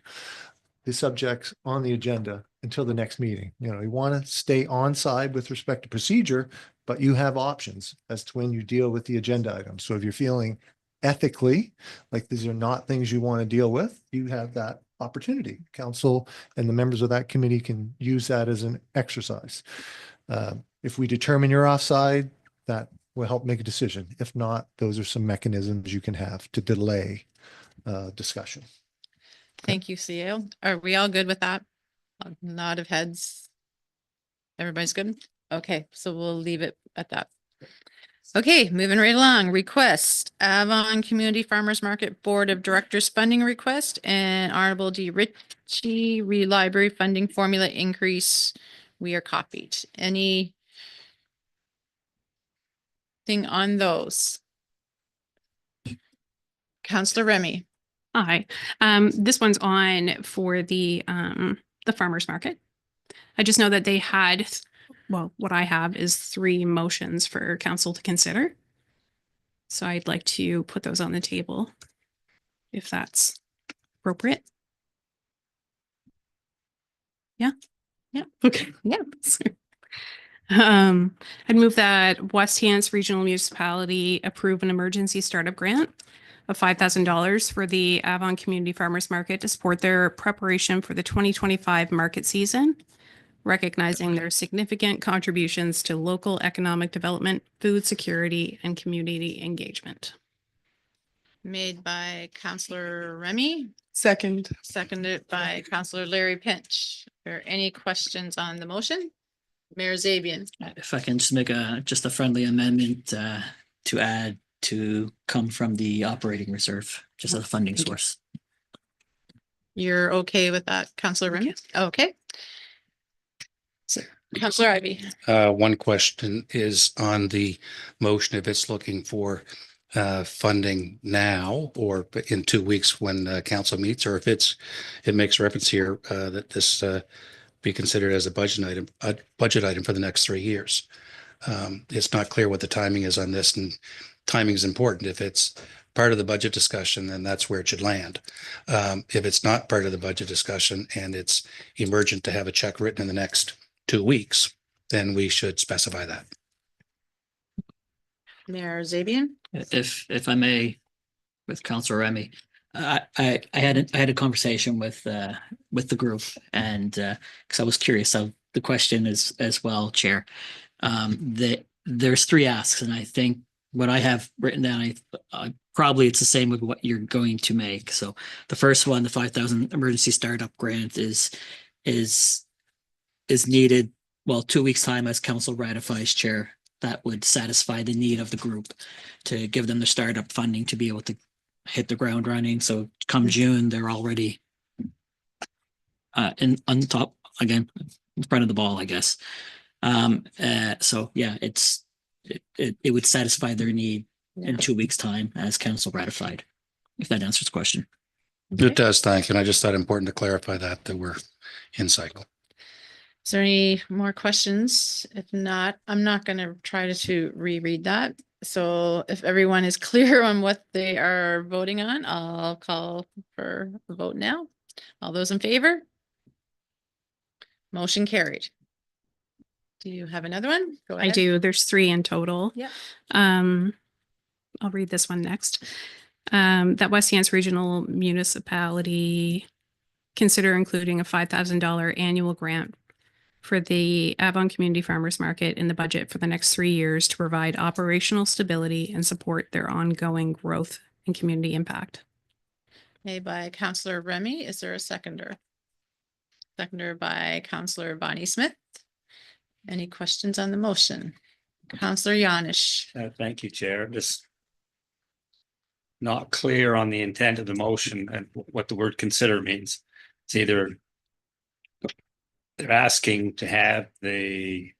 the subjects on the agenda until the next meeting. You know, you want to stay on side with respect to procedure, but you have options as to when you deal with the agenda items. So if you're feeling ethically like these are not things you want to deal with, you have that opportunity. Council and the members of that committee can use that as an exercise. If we determine you're offside, that will help make a decision. If not, those are some mechanisms you can have to delay discussion.
Thank you, CEO. Are we all good with that? A nod of heads. Everybody's good? Okay, so we'll leave it at that. Okay, moving right along. Request Avon Community Farmers Market Board of Directors funding request and Honorable D. Ritchie Library funding formula increase. We are copied. Anything on those? Councillor Remy.
Hi. This one's on for the farmer's market. I just know that they had, well, what I have is 3 motions for council to consider. So I'd like to put those on the table if that's appropriate. Yeah. Yeah. Okay. Yeah. I'd move that West Hants Regional Municipality approve an emergency startup grant of $5,000 for the Avon Community Farmers Market to support their preparation for the 2025 market season, recognizing their significant contributions to local economic development, food security, and community engagement.
Made by Councillor Remy.
Second.
Seconded by Councillor Larry Pinch. Are there any questions on the motion? Mayor Zabian.
If I can just make a friendly amendment to add to come from the operating reserve, just as a funding source.
You're okay with that, Councillor Remy? Okay. Councillor Ivey.
One question is on the motion, if it's looking for funding now or in 2 weeks when council meets, or if it makes reference here that this be considered as a budget item for the next 3 years. It's not clear what the timing is on this, and timing is important. If it's part of the budget discussion, then that's where it should land. If it's not part of the budget discussion and it's emergent to have a check written in the next 2 weeks, then we should specify that.
Mayor Zabian.
If I may, with Councillor Remy, I had a conversation with the group, and because I was curious of the question as well, Chair. That there's 3 asks, and I think what I have written down, probably it's the same with what you're going to make. So the first one, the 5,000 emergency startup grant is needed. Well, 2 weeks time as council ratifies, Chair. That would satisfy the need of the group to give them the startup funding to be able to hit the ground running. So come June, they're already on top again, in front of the ball, I guess. So yeah, it would satisfy their need in 2 weeks time as council ratified, if that answers the question.
It does, thank you. And I just thought it important to clarify that we're in cycle.
Is there any more questions? If not, I'm not going to try to reread that. So if everyone is clear on what they are voting on, I'll call for a vote now. All those in favor? Motion carried. Do you have another one? Go
I
ahead.
do. There's 3 in total.
Yeah.
I'll read this one next. That West Hants Regional Municipality consider including a $5,000 annual grant for the Avon Community Farmers Market in the budget for the next 3 years to provide operational stability and support their ongoing growth and community impact.
Made by Councillor Remy. Is there a seconder? Seconder by Councillor Bonnie Smith. Any questions on the motion? Councillor Yanish.
Thank you, Chair. Just not clear on the intent of the motion and what the word consider means. It's either they're asking to have the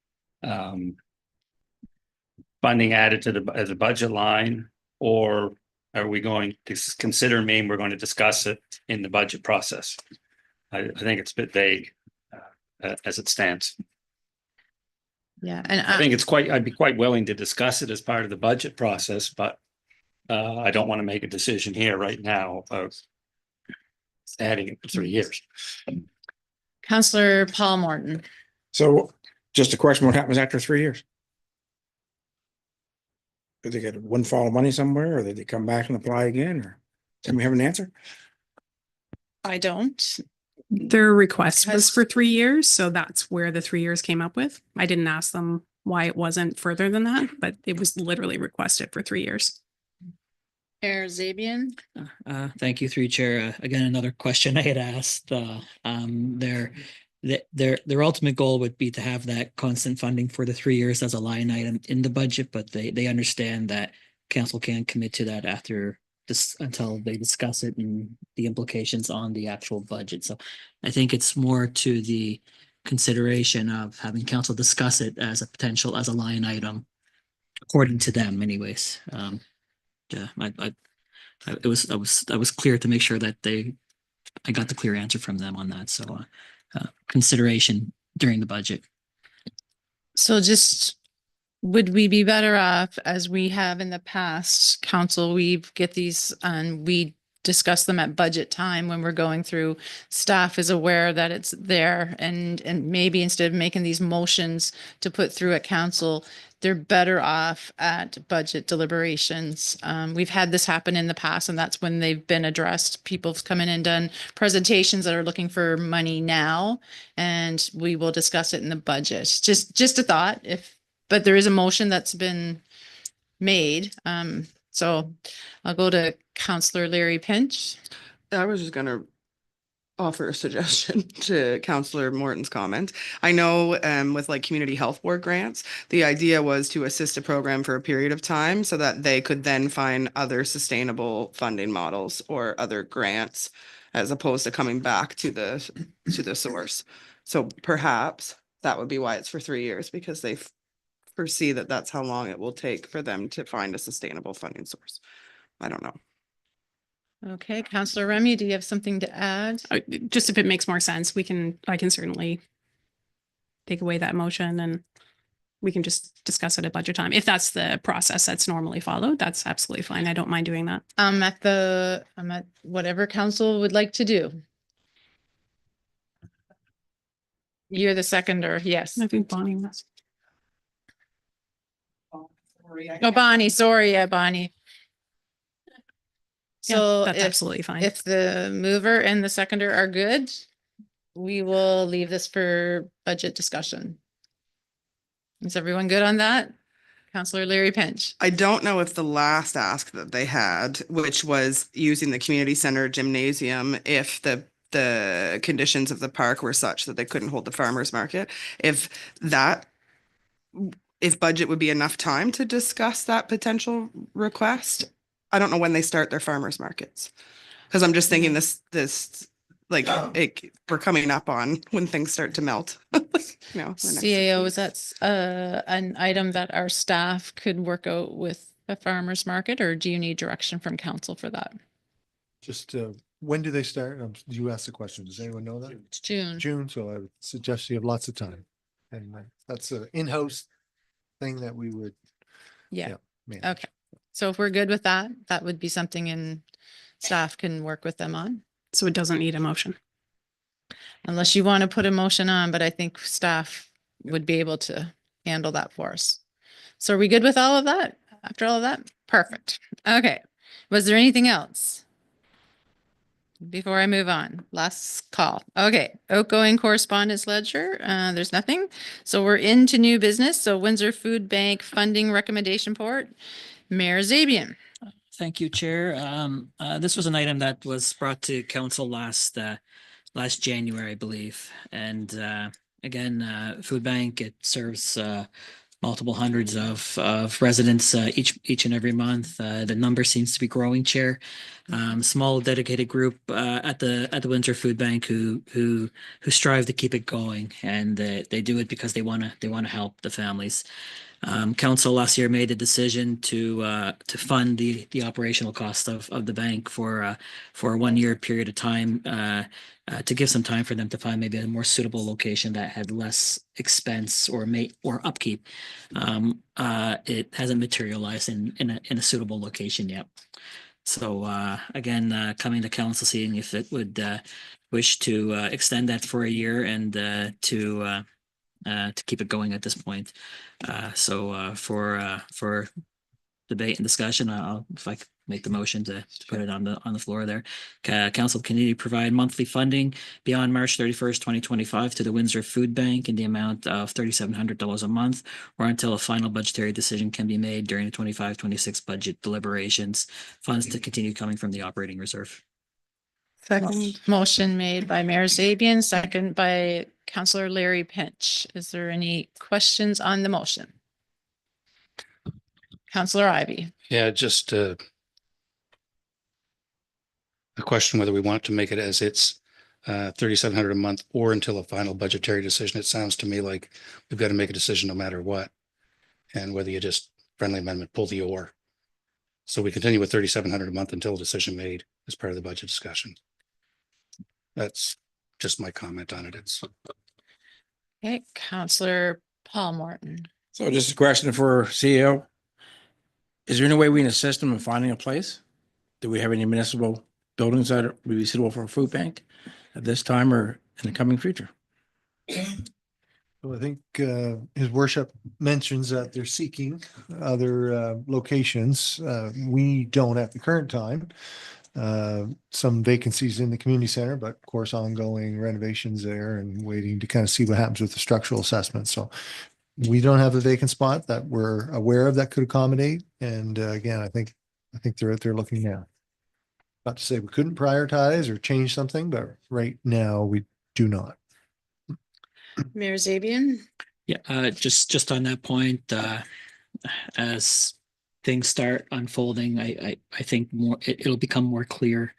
funding added to the as a budget line, or are we going to consider mean we're going to discuss it in the budget process? I think it's a bit vague as it stands.
Yeah, and
I think I'd be quite willing to discuss it as part of the budget process, but I don't want to make a decision here right now of adding it for 3 years.
Councillor Paul Morton.
So just a question, what happens after 3 years? Do they get a windfall of money somewhere, or do they come back and apply again, or can we have an answer?
I don't.
Their request was for 3 years, so that's where the 3 years came up with. I didn't ask them why it wasn't further than that, but it was literally requested for 3 years.
Mayor Zabian.
Thank you, through you, Chair. Again, another question I had asked. Their ultimate goal would be to have that constant funding for the 3 years as a line item in the budget, but they understand that council can't commit to that after this until they discuss it and the implications on the actual budget. So I think it's more to the consideration of having council discuss it as a potential as a line item, according to them, anyways. Yeah, I was clear to make sure that I got the clear answer from them on that. So consideration during the budget.
So just, would we be better off, as we have in the past, council, we get these and we discuss them at budget time when we're going through, staff is aware that it's there, and maybe instead of making these motions to put through at council, they're better off at budget deliberations. We've had this happen in the past, and that's when they've been addressed. People have come in and done presentations that are looking for money now, and we will discuss it in the budget. Just a thought, but there is a motion that's been made. So I'll go to Councillor Larry Pinch.
I was just gonna offer a suggestion to Councillor Morton's comment. I know with like community health board grants, the idea was to assist a program for a period of time so that they could then find other sustainable funding models or other grants, as opposed to coming back to the source. So perhaps that would be why it's for 3 years, because they foresee that that's how long it will take for them to find a sustainable funding source. I don't know.
Okay, Councillor Remy, do you have something to add?
Just if it makes more sense, I can certainly take away that motion and we can just discuss it at budget time. If that's the process that's normally followed, that's absolutely fine. I don't mind doing that.
I'm at whatever council would like to do. You're the seconder, yes.
I think Bonnie was.
Oh, Bonnie, sorry, yeah, Bonnie. So
that's absolutely fine.
If the mover and the seconder are good, we will leave this for budget discussion. Is everyone good on that? Councillor Larry Pinch.
I don't know if the last ask that they had, which was using the community center gymnasium, if the conditions of the park were such that they couldn't hold the farmers market, if budget would be enough time to discuss that potential request. I don't know when they start their farmers markets, because I'm just thinking we're coming up on when things start to melt.
CAO, is that an item that our staff could work out with the farmers market, or do you need direction from council for that?
Just when do they start? You asked the question. Does anyone know that?
It's June.
June, so I would suggest you have lots of time. And that's an in-house thing that we would.
Yeah.
manage.
Okay. So if we're good with that, that would be something and staff can work with them on.
So it doesn't need a motion.
Unless you want to put a motion on, but I think staff would be able to handle that for us. So are we good with all of that? After all of that? Perfect. Okay. Was there anything else? Before I move on, last call. Okay, outgoing correspondence ledger, there's nothing. So we're into new business. So Windsor Food Bank funding recommendation report. Mayor Zabian.
Thank you, Chair. This was an item that was brought to council last January, I believe. And again, Food Bank, it serves multiple hundreds of residents each and every month. The number seems to be growing, Chair. Small dedicated group at the Windsor Food Bank who strive to keep it going, and they do it because they want to help the families. Council last year made the decision to fund the operational cost of the bank for a 1 year period of time, to give some time for them to find maybe a more suitable location that had less expense or upkeep. It hasn't materialized in a suitable location yet. So again, coming to council, seeing if it would wish to extend that for a year and to keep it going at this point. So for debate and discussion, if I could make the motion to put it on the floor there. Council continue to provide monthly funding beyond March 31st, 2025 to the Windsor Food Bank in the amount of $3,700 a month, or until a final budgetary decision can be made during the 25-26 budget deliberations. Funds to continue coming from the operating reserve.
Second. Motion made by Mayor Zabian, second by Councillor Larry Pinch. Is there any questions on the motion? Councillor Ivy.
Yeah, just a question whether we want to make it as it's $3,700 a month or until a final budgetary decision. It sounds to me like we've got to make a decision no matter what, and whether you just friendly amendment pull the or. So we continue with $3,700 a month until a decision made as part of the budget discussion. That's just my comment on it. It's
Okay, Councillor Paul Morton.
So just a question for CEO. Is there any way we can assist them in finding a place? Do we have any municipal buildings that would be suitable for a food bank at this time or in the coming future?
So I think his worship mentions that they're seeking other locations. We don't at the current time. Some vacancies in the community center, but of course ongoing renovations there and waiting to kind of see what happens with the structural assessment. So we don't have a vacant spot that we're aware of that could accommodate. And again, I think they're out there looking now. Not to say we couldn't prioritize or change something, but right now we do not.
Mayor Zabian.
Yeah, just on that point, as things start unfolding, I think it'll become more clear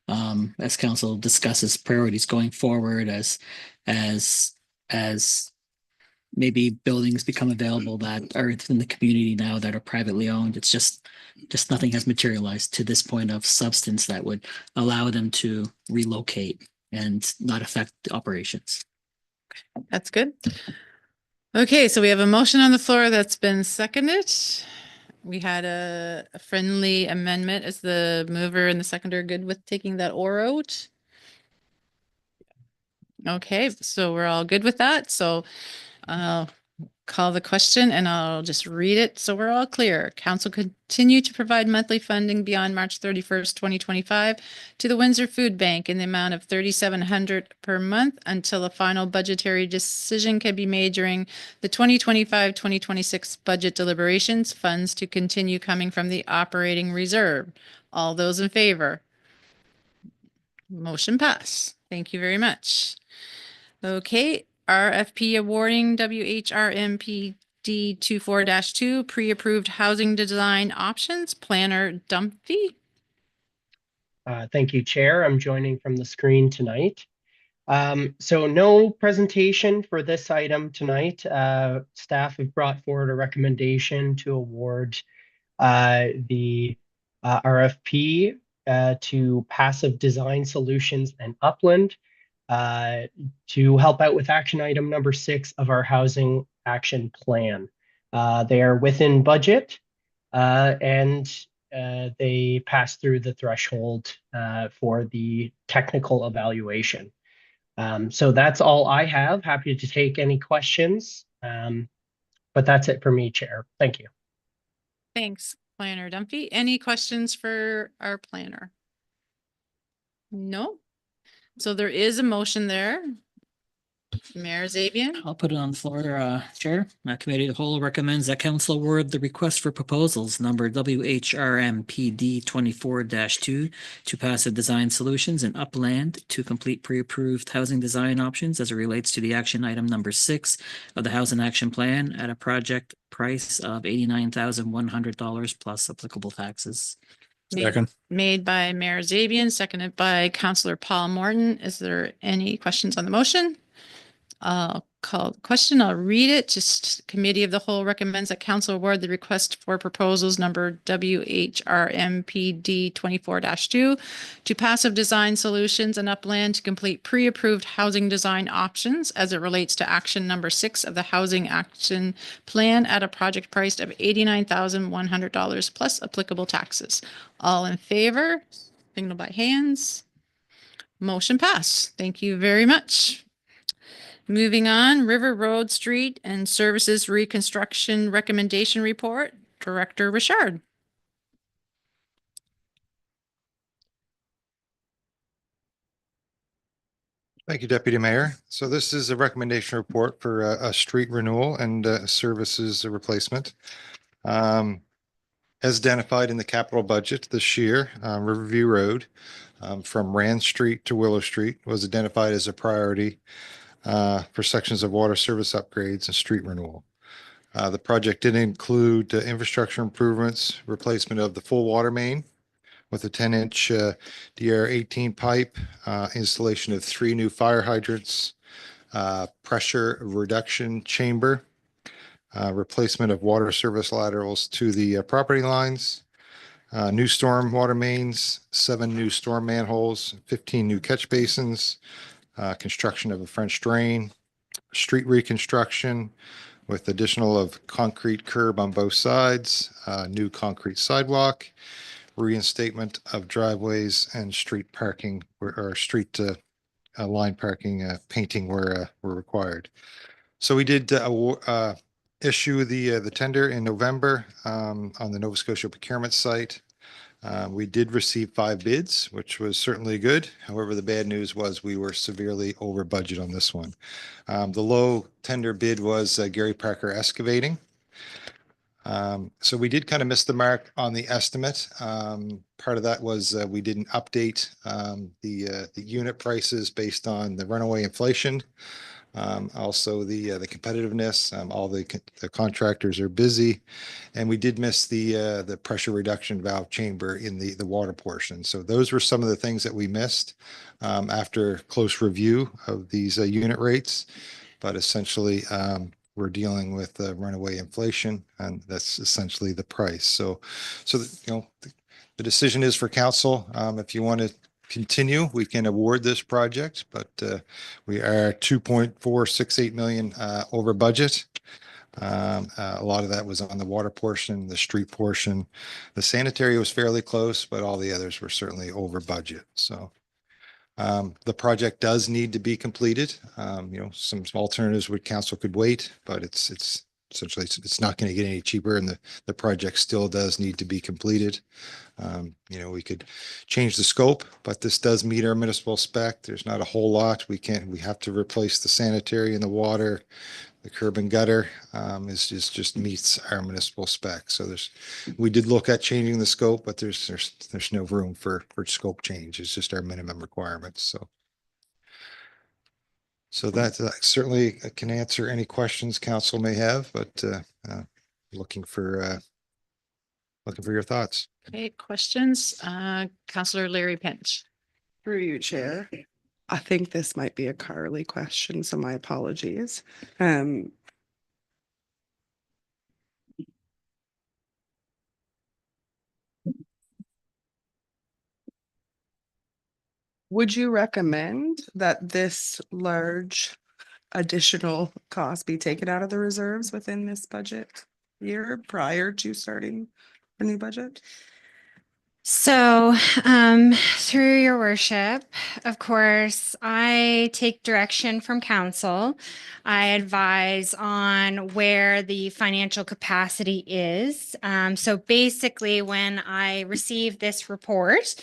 as council discusses priorities going forward, as maybe buildings become available that are in the community now that are privately owned. It's just nothing has materialized to this point of substance that would allow them to relocate and not affect the operations.
That's good. Okay, so we have a motion on the floor that's been seconded. We had a friendly amendment. Is the mover and the seconder good with taking that or out? Okay, so we're all good with that. So I'll call the question and I'll just read it so we're all clear. Council continue to provide monthly funding beyond March 31st, 2025 to the Windsor Food Bank in the amount of $3,700 per month until a final budgetary decision can be made during the 2025-2026 budget deliberations. Funds to continue coming from the operating reserve. All those in favor? Motion pass. Thank you very much. Okay. RFP awarding WHRMPD 24-2 pre-approved housing design options. Planner Dumpy.
Thank you, Chair. I'm joining from the screen tonight. So no presentation for this item tonight. Staff have brought forward a recommendation to award the RFP to Passive Design Solutions and Upland to help out with action item number 6 of our housing action plan. They are within budget and they pass through the threshold for the technical evaluation. So that's all I have. Happy to take any questions. But that's it for me, Chair. Thank you.
Thanks, Planner Dunphy. Any questions for our planner? No? So there is a motion there. Mayor Zabian?
I'll put it on the floor, Chair. Committee of the Whole recommends that council award the request for proposals number WHRMPD 24-2 to Passive Design Solutions and Upland to complete pre-approved housing design options as it relates to the action item number 6 of the Housing Action Plan at a project price of $89,100 plus applicable taxes.
Made by Mayor Zabian, seconded by Councillor Paul Morton. Is there any questions on the motion? I'll call the question. I'll read it. Just Committee of the Whole recommends that council award the request for proposals number WHRMPD 24-2 to Passive Design Solutions and Upland to complete pre-approved housing design options as it relates to action number 6 of the Housing Action Plan at a project priced of $89,100 plus applicable taxes. All in favor? Signal by hands. Motion passed. Thank you very much. Moving on, River Road Street and Services Reconstruction Recommendation Report, Director Richard.
Thank you, Deputy Mayor. So this is a recommendation report for a street renewal and services replacement. As identified in the capital budget this year, Riverview Road from Rand Street to Willow Street was identified as a priority for sections of water service upgrades and street renewal. The project did include infrastructure improvements, replacement of the full water main with a 10-inch DR18 pipe, installation of 3 new fire hydrants, pressure reduction chamber, replacement of water service laterals to the property lines, new storm water mains, 7 new storm manholes, 15 new catch basins, construction of a French drain, street reconstruction with additional of concrete curb on both sides, new concrete sidewalk, reinstatement of driveways and street parking or street line parking painting were required. So we did issue the tender in November on the Nova Scotia procurement site. We did receive 5 bids, which was certainly good. However, the bad news was we were severely over budget on this one. The low tender bid was Gary Parker Excavating. So we did kind of miss the mark on the estimate. Part of that was we didn't update the unit prices based on the runaway inflation. Also the competitiveness, all the contractors are busy, and we did miss the pressure reduction valve chamber in the water portion. So those were some of the things that we missed after close review of these unit rates. But essentially, we're dealing with runaway inflation, and that's essentially the price. So the decision is for council. If you want to continue, we can award this project, but we are 2.468 million over budget. A lot of that was on the water portion, the street portion. The sanitary was fairly close, but all the others were certainly over budget. So the project does need to be completed. Some alternatives would council could wait, but it's essentially it's not going to get any cheaper, and the project still does need to be completed. We could change the scope, but this does meet our municipal spec. There's not a whole lot. We have to replace the sanitary and the water, the curb and gutter just meets our municipal spec. So we did look at changing the scope, but there's no room for scope change. It's just our minimum requirements. So that certainly can answer any questions council may have, but looking for your thoughts.
Okay, questions? Councillor Larry Pinch.
Through you, Chair. I think this might be a Carly question, so my apologies. Would you recommend that this large additional cost be taken out of the reserves within this budget year prior to starting a new budget?
So, through your worship, of course, I take direction from council. I advise on where the financial capacity is. So basically, when I received this report,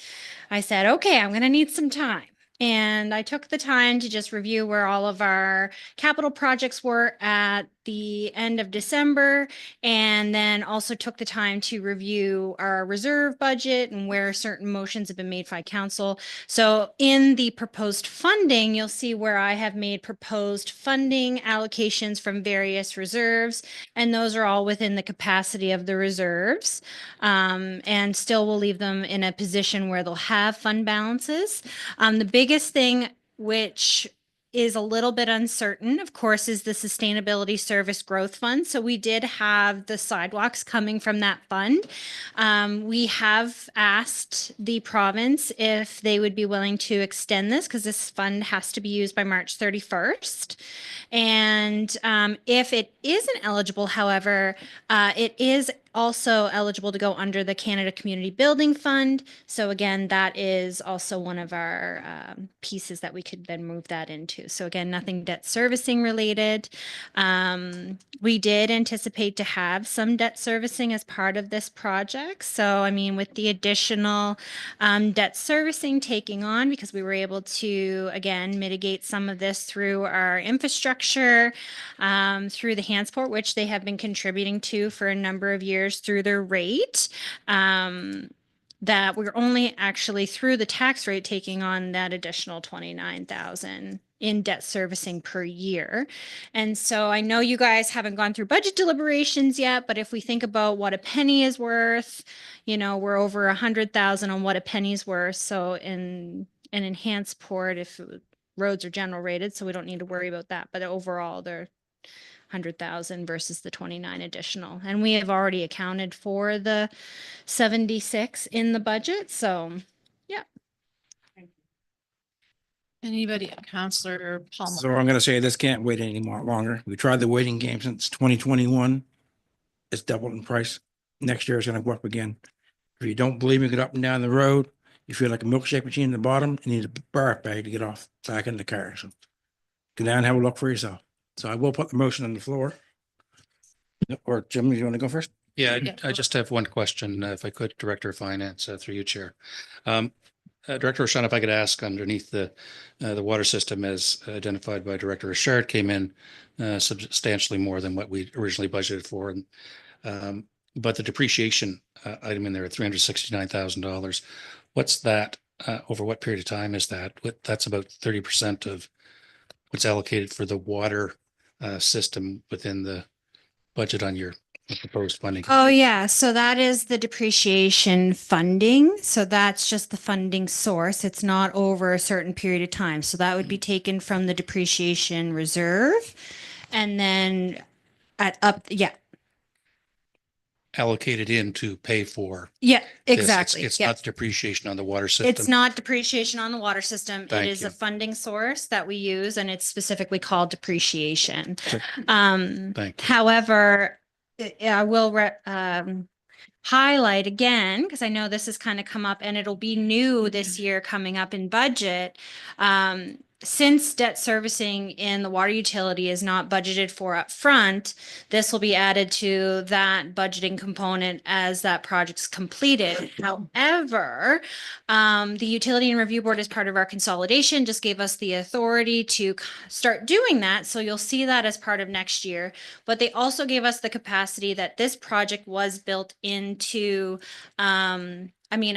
I said, okay, I'm going to need some time. And I took the time to just review where all of our capital projects were at the end of December, and then also took the time to review our reserve budget and where certain motions have been made by council. So in the proposed funding, you'll see where I have made proposed funding allocations from various reserves, and those are all within the capacity of the reserves. And still will leave them in a position where they'll have fund balances. The biggest thing which is a little bit uncertain, of course, is the Sustainability Service Growth Fund. So we did have the sidewalks coming from that fund. We have asked the province if they would be willing to extend this, because this fund has to be used by March 31st. And if it isn't eligible, however, it is also eligible to go under the Canada Community Building Fund. So again, that is also one of our pieces that we could then move that into. So again, nothing debt servicing related. We did anticipate to have some debt servicing as part of this project. So I mean, with the additional debt servicing taking on, because we were able to, again, mitigate some of this through our infrastructure, through the Hansport, which they have been contributing to for a number of years through their rate, that we're only actually through the tax rate taking on that additional 29,000 in debt servicing per year. And so I know you guys haven't gone through budget deliberations yet, but if we think about what a penny is worth, you know, we're over 100,000 on what a penny's worth. So in an enhanced port, if roads are general rated, so we don't need to worry about that. But overall, they're 100,000 versus the 29 additional. And we have already accounted for the 76 in the budget. So, yeah.
Anybody, Counselor Palmer?
So I'm gonna say this can't wait any more longer. We tried the waiting game since 2021. It's doubled in price. Next year it's gonna go up again. If you don't believe me, get up and down the road. You feel like a milkshake machine in the bottom and need a barf bag to get off back in the car. So go down and have a look for yourself. So I will put the motion on the floor. Or Jim, you want to go first?
Yeah, I just have one question, if I could, Director of Finance, through you, Chair. Director Rochon, if I could ask underneath the water system as identified by Director Richard came in substantially more than what we originally budgeted for. And but the depreciation item in there at $369,000, what's that, over what period of time is that? That's about 30% of what's allocated for the water system within the budget on your proposed funding.
Oh, yeah. So that is the depreciation funding. So that's just the funding source. It's not over a certain period of time. So that would be taken from the depreciation reserve and then yeah.
Allocated in to pay for.
Yeah,
this.
exactly.
It's
Yeah.
not depreciation on the water system.
It's not depreciation on the water system.
Thank
It is
you.
a funding source that we use, and it's specifically called depreciation.
Thank you.
However, I will highlight again, because I know this has kind of come up and it'll be new this year coming up in budget. Since debt servicing in the water utility is not budgeted for up front, this will be added to that budgeting component as that project's completed. However, the Utility and Review Board, as part of our consolidation, just gave us the authority to start doing that. So you'll see that as part of next year. But they also gave us the capacity that this project was built into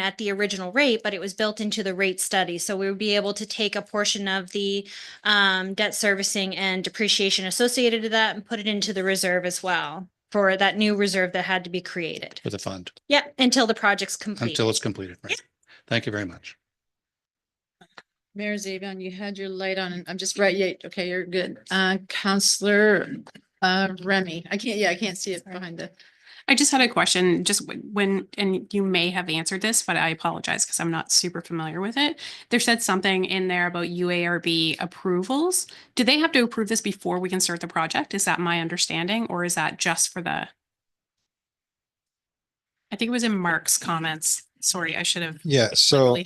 at the original rate, but it was built into the rate study. So we would be able to take a portion of the debt servicing and depreciation associated to that and put it into the reserve as well for that new reserve that had to be created.
For the fund.
Yeah, until the project's complete.
Until it's completed. Right. Thank you very much.
Mayor Zabian, you had your light on and I'm just right. Yeah, okay, you're good. Counselor Remy. I can't see it behind the.
I just had a question, just when, and you may have answered this, but I apologize because I'm not super familiar with it. There said something in there about UARB approvals. Do they have to approve this before we can start the project? Is that my understanding, or is that just for the? I think it was in Mark's comments. Sorry, I should have.
Yeah, hopefully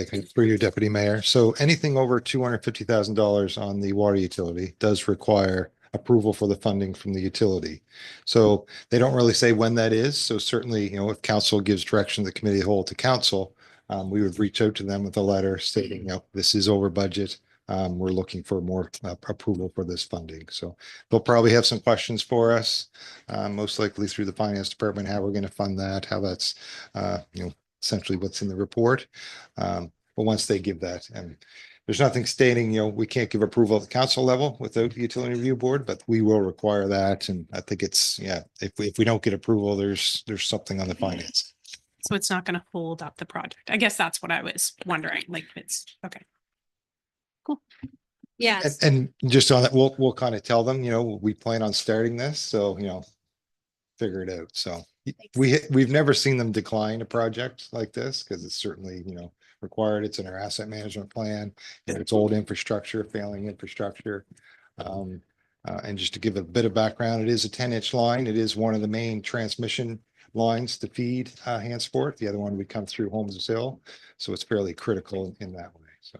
I can, through you, Deputy Mayor. So anything over $250,000 on the water utility does require approval for the funding from the utility. So they don't really say when that is. So certainly, if council gives direction to the committee of the whole to council, we would reach out to them with a letter stating, this is over budget. We're looking for more approval for this funding. So they'll probably have some questions for us, most likely through the finance department, how we're going to fund that, how that's, essentially what's in the report. But once they give that, and there's nothing stating, we can't give approval at the council level without the utility review board, but we will require that. And I think it's, if we don't get approval, there's something on the finance.
So it's not going to hold up the project. I guess that's what I was wondering. Like it's okay. Cool.
Yes.
And just on that, we'll kind of tell them, we plan on starting this, so, figure it out. So we've never seen them decline a project like this because it's certainly, required. It's in our asset management plan. It's old infrastructure, failing infrastructure. And just to give a bit of background, it is a 10-inch line. It is one of the main transmission lines to feed Hansport. The other one would come through Holmes Hill. So it's fairly critical in that way. So.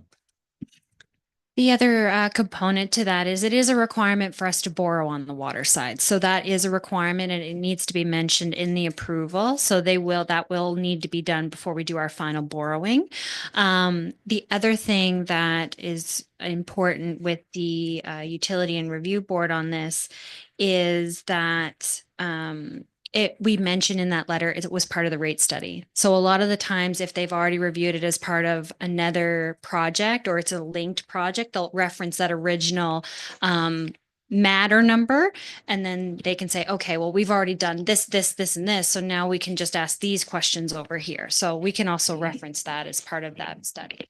The other component to that is it is a requirement for us to borrow on the water side. So that is a requirement and it needs to be mentioned in the approval. So that will need to be done before we do our final borrowing. The other thing that is important with the utility and review board on this is that we mentioned in that letter, it was part of the rate study. So a lot of the times, if they've already reviewed it as part of another project or it's a linked project, they'll reference that original matter number. And then they can say, okay, well, we've already done this, and this. So now we can just ask these questions over here. So we can also reference that as part of that study.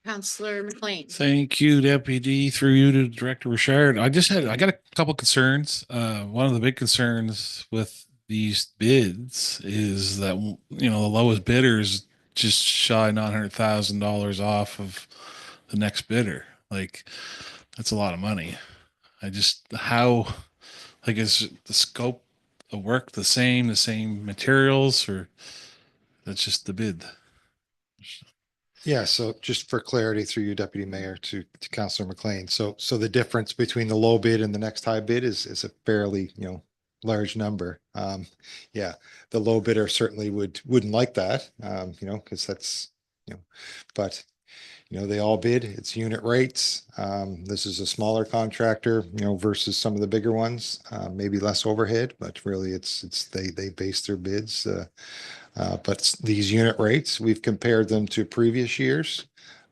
Councillor McLean.
Thank you, Deputy, through you to Director Richard. I got a couple concerns. One of the big concerns with these bids is that, the lowest bidder is just shy $900,000 off of the next bidder. Like, that's a lot of money. Is the scope of work the same materials, or that's just the bid?
Yeah, so just for clarity through you, Deputy Mayor, to Councillor McLean. So the difference between the low bid and the next high bid is a fairly, large number. The low bidder certainly wouldn't like that, because that's, but, they all bid, it's unit rates. This is a smaller contractor, versus some of the bigger ones, maybe less overhead, but really they base their bids, but these unit rates, we've compared them to previous years.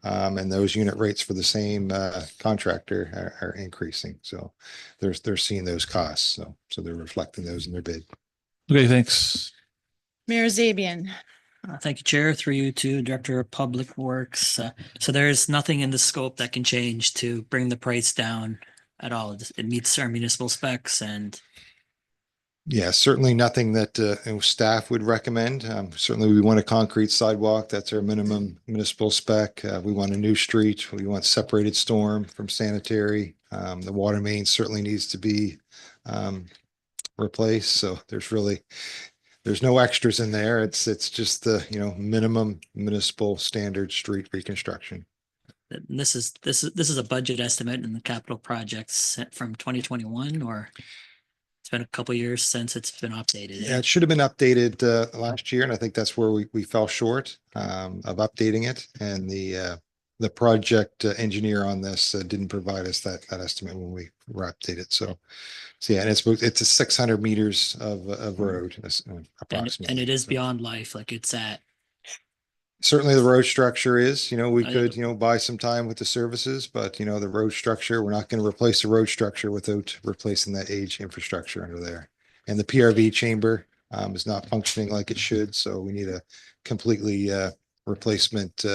And those unit rates for the same contractor are increasing. So they're seeing those costs. So they're reflecting those in their bid.
Okay, thanks.
Mayor Zabian.
Thank you, Chair. Through you to Director of Public Works. So there's nothing in the scope that can change to bring the price down at all. It meets our municipal specs and.
Yeah, certainly nothing that staff would recommend. Certainly we want a concrete sidewalk. That's our minimum municipal spec. We want a new street. We want separated storm from sanitary. The water main certainly needs to be replaced. So there's no extras in there. It's just the, minimum municipal standard street reconstruction.
This is a budget estimate in the capital projects from 2021, or it's been a couple of years since it's been updated.
Yeah, it should have been updated last year, and I think that's where we fell short of updating it. And the project engineer on this didn't provide us that estimate when we were updated. So yeah, and it's a 600 meters of road approximately.
And it is beyond life, like it's at.
Certainly the road structure is, we could, buy some time with the services, but the road structure, we're not going to replace the road structure without replacing that age infrastructure under there. And the PRV chamber is not functioning like it should. So we need a completely replacement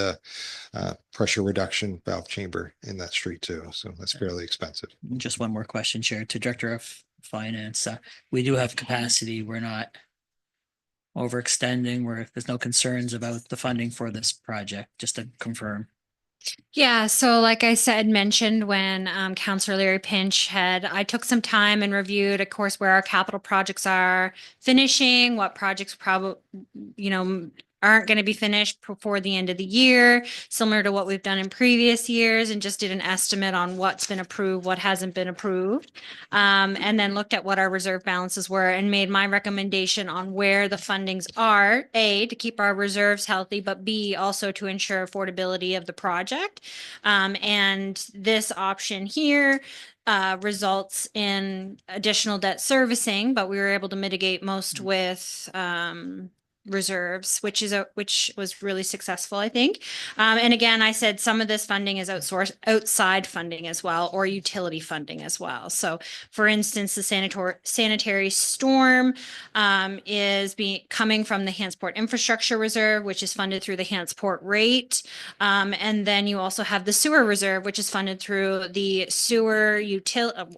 pressure reduction valve chamber in that street too. So that's fairly expensive.
Just one more question, Chair, to Director of finance. We do have capacity. We're not overextending, where there's no concerns about the funding for this project, just to confirm.
Yeah, so like I said, mentioned when Councillor Larry Pinch I took some time and reviewed, of course, where our capital projects are finishing, what projects probably, aren't going to be finished before the end of the year, similar to what we've done in previous years, and just did an estimate on what's been approved, what hasn't been approved. And then looked at what our reserve balances were and made my recommendation on where the fundings are, A, to keep our reserves healthy, but B, also to ensure affordability of the project. And this option here results in additional debt servicing, but we were able to mitigate most with reserves, which was really successful, I think. And again, I said some of this funding is outside funding as well, or utility funding as well. So for instance, the sanitary storm is coming from the Hansport Infrastructure Reserve, which is funded through the Hansport rate. And then you also have the sewer reserve, which is funded through the sewer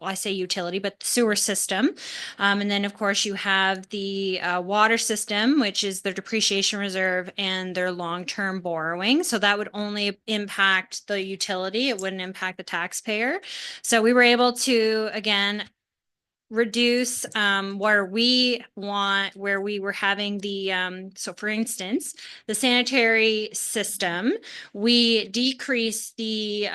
I say utility, but the sewer system. And then of course you have the water system, which is their depreciation reserve and their long-term borrowing. So that would only impact the utility. It wouldn't impact the taxpayer. So we were able to, again, reduce where we were having the so for instance, the sanitary system, we decreased the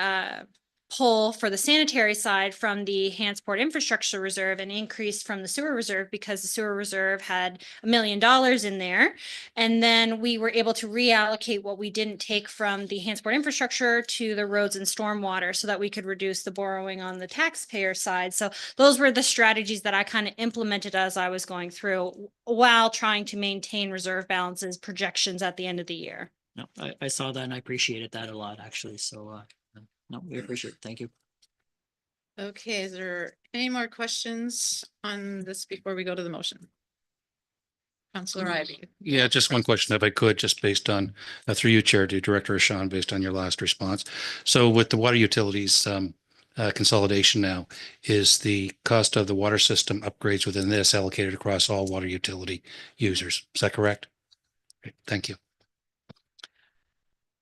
pull for the sanitary side from the Hansport Infrastructure Reserve and increased from the sewer reserve because the sewer reserve had $1 million in there. And then we were able to reallocate what we didn't take from the Hansport Infrastructure to the roads and stormwater so that we could reduce the borrowing on the taxpayer side. So those were the strategies that I kind of implemented as I was going through while trying to maintain reserve balances projections at the end of the year.
No, I saw that and I appreciated that a lot, actually. So no, we appreciate it. Thank you.
Okay, is there any more questions on this before we go to the motion? Councillor Ivey.
Yeah, just one question if I could, just based on, through you, Chair, to Director Ashan, based on your last response. So with the water utilities consolidation now, is the cost of the water system upgrades within this allocated across all water utility users? Is that correct? Okay, thank you.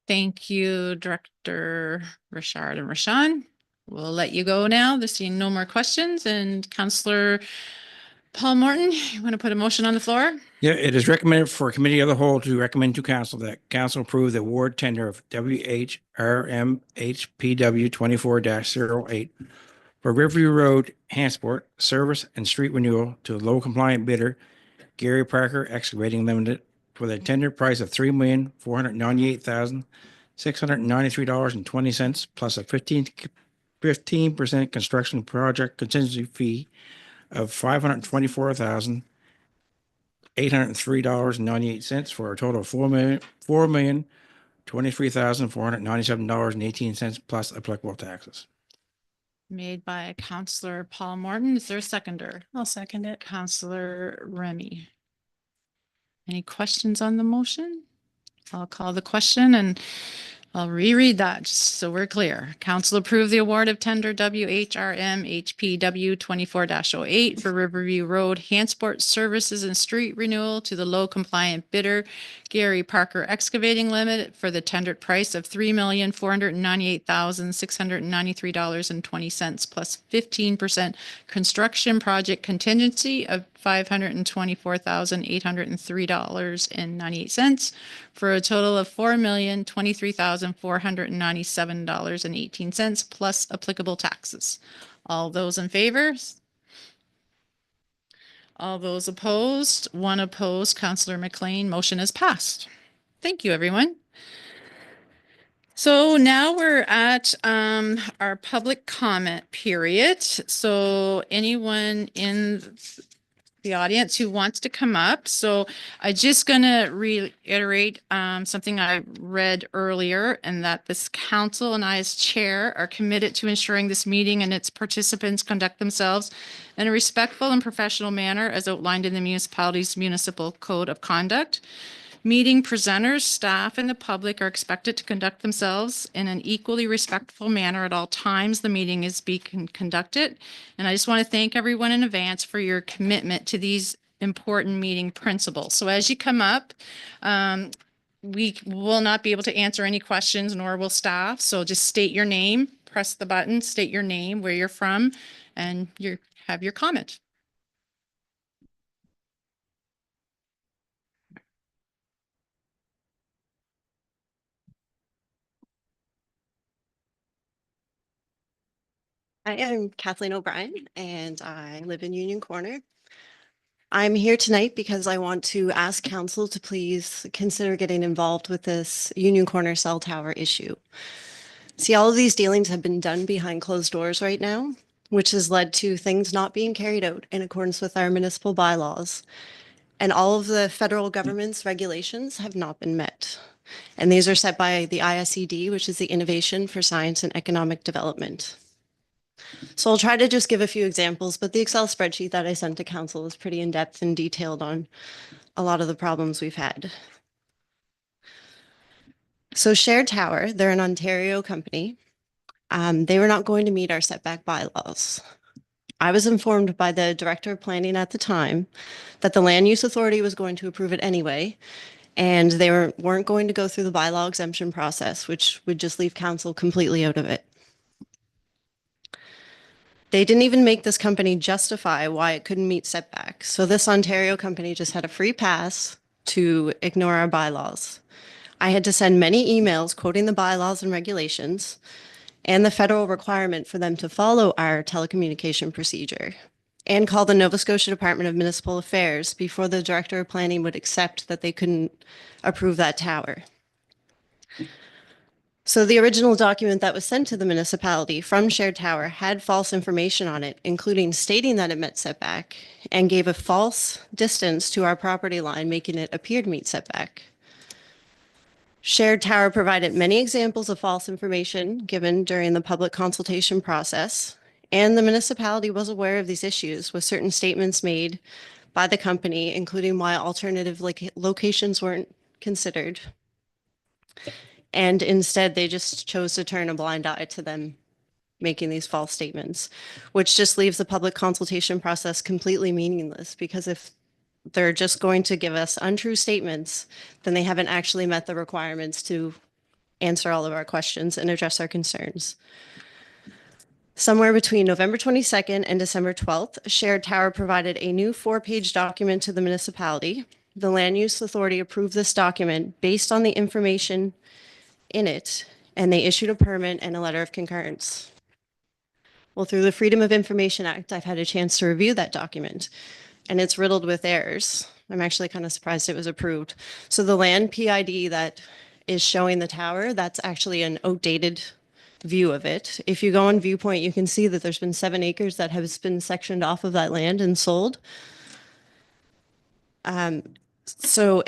Thank you, Director Richard and Rashawn. We'll let you go now. There's seeing no more questions. And Councillor Paul Morton, you want to put a motion on the floor?
Yeah, it is recommended for a committee of the whole to recommend to council that council approve the award tender of WHRM HPW 24-08 for Riverview Road, Hansport, service and street renewal to the low compliant bidder, Gary Parker Excavating Limited, for the tender price of $3,498,693.20 plus a 15% construction project contingency fee of $524,803.98 for a total of $4,023,497.18 plus applicable taxes.
Made by Councillor Paul Morton. Is there a seconder?
I'll second it.
Councillor Remy. Any questions on the motion? I'll call the question and I'll reread that just so we're clear. Council approved the award of tender WHRM HPW 24-08 for Riverview Road, Hansport services and street renewal to the low compliant bidder, Gary Parker Excavating Limited, for the tendered price of $3,498,693.20 plus 15% construction project contingency of $524,803.98 for a total of $4,023,497.18 plus applicable taxes. All those in favor? All those opposed? One opposed. Councillor McLean. Motion is passed. Thank you, everyone. So now we're at our public comment period. So anyone in the audience who wants to come up. So I'm just going to reiterate something I read earlier, and that this council and I as chair are committed to ensuring this meeting and its participants conduct themselves in a respectful and professional manner as outlined in the municipality's municipal code of conduct. Meeting presenters, staff, and the public are expected to conduct themselves in an equally respectful manner at all times the meeting is being conducted. And I just want to thank everyone in advance for your commitment to these important meeting principles. So as you come up, we will not be able to answer any questions, nor will staff. So just state your name, press the button, state your name, where you're from, and have your comment.
I am Kathleen O'Brien and I live in Union Corner. I'm here tonight because I want to ask council to please consider getting involved with this Union Corner cell tower issue. See, all of these dealings have been done behind closed doors right now, which has led to things not being carried out in accordance with our municipal bylaws. And all of the federal government's regulations have not been met. And these are set by the ISED, which is the Innovation for Science and Economic Development. So I'll try to just give a few examples, but the Excel spreadsheet that I sent to council is pretty in-depth and detailed on a lot of the problems we've had. So Shared Tower, they're an Ontario company. They were not going to meet our setback bylaws. I was informed by the director of planning at the time that the Land Use Authority was going to approve it anyway, and they weren't going to go through the bylaw exemption process, which would just leave council completely out of it. They didn't even make this company justify why it couldn't meet setbacks. So this Ontario company just had a free pass to ignore our bylaws. I had to send many emails quoting the bylaws and regulations and the federal requirement for them to follow our telecommunication procedure and call the Nova Scotia Department of Municipal Affairs before the Director of Planning would accept that they couldn't approve that tower. So the original document that was sent to the municipality from Shared Tower had false information on it, including stating that it met setback and gave a false distance to our property line, making it appear to meet setback. Shared Tower provided many examples of false information given during the public consultation process, and the municipality was aware of these issues with certain statements made by the company, including why alternative locations weren't considered. And instead, they just chose to turn a blind eye to them making these false statements, which just leaves the public consultation process completely meaningless, because if they're just going to give us untrue statements, then they haven't actually met the requirements to answer all of our questions and address our concerns. Somewhere between November 22nd and December 12th, Shared Tower provided a new 4-page document to the municipality. The Land Use Authority approved this document based on the information in it, and they issued a permit and a letter of concurrence. Well, through the Freedom of Information Act, I've had a chance to review that document, and it's riddled with errors. I'm actually kind of surprised it was approved. So the land PID that is showing the tower, that's actually an outdated view of it. If you go on Viewpoint, you can see that there's been 7 acres that has been sectioned off of that land and sold. So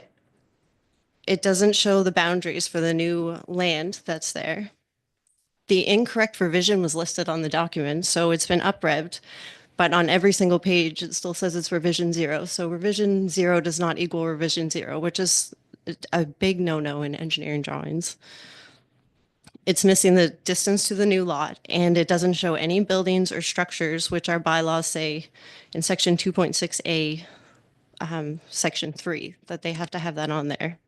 it doesn't show the boundaries for the new land that's there. The incorrect revision was listed on the document, so it's been up-revved, but on every single page, it still says it's revision 0. So revision 0 does not equal revision 0, which is a big no-no in engineering drawings. It's missing the distance to the new lot, and it doesn't show any buildings or structures, which our bylaws say in section 2.6A, section 3, that they have to have that on there.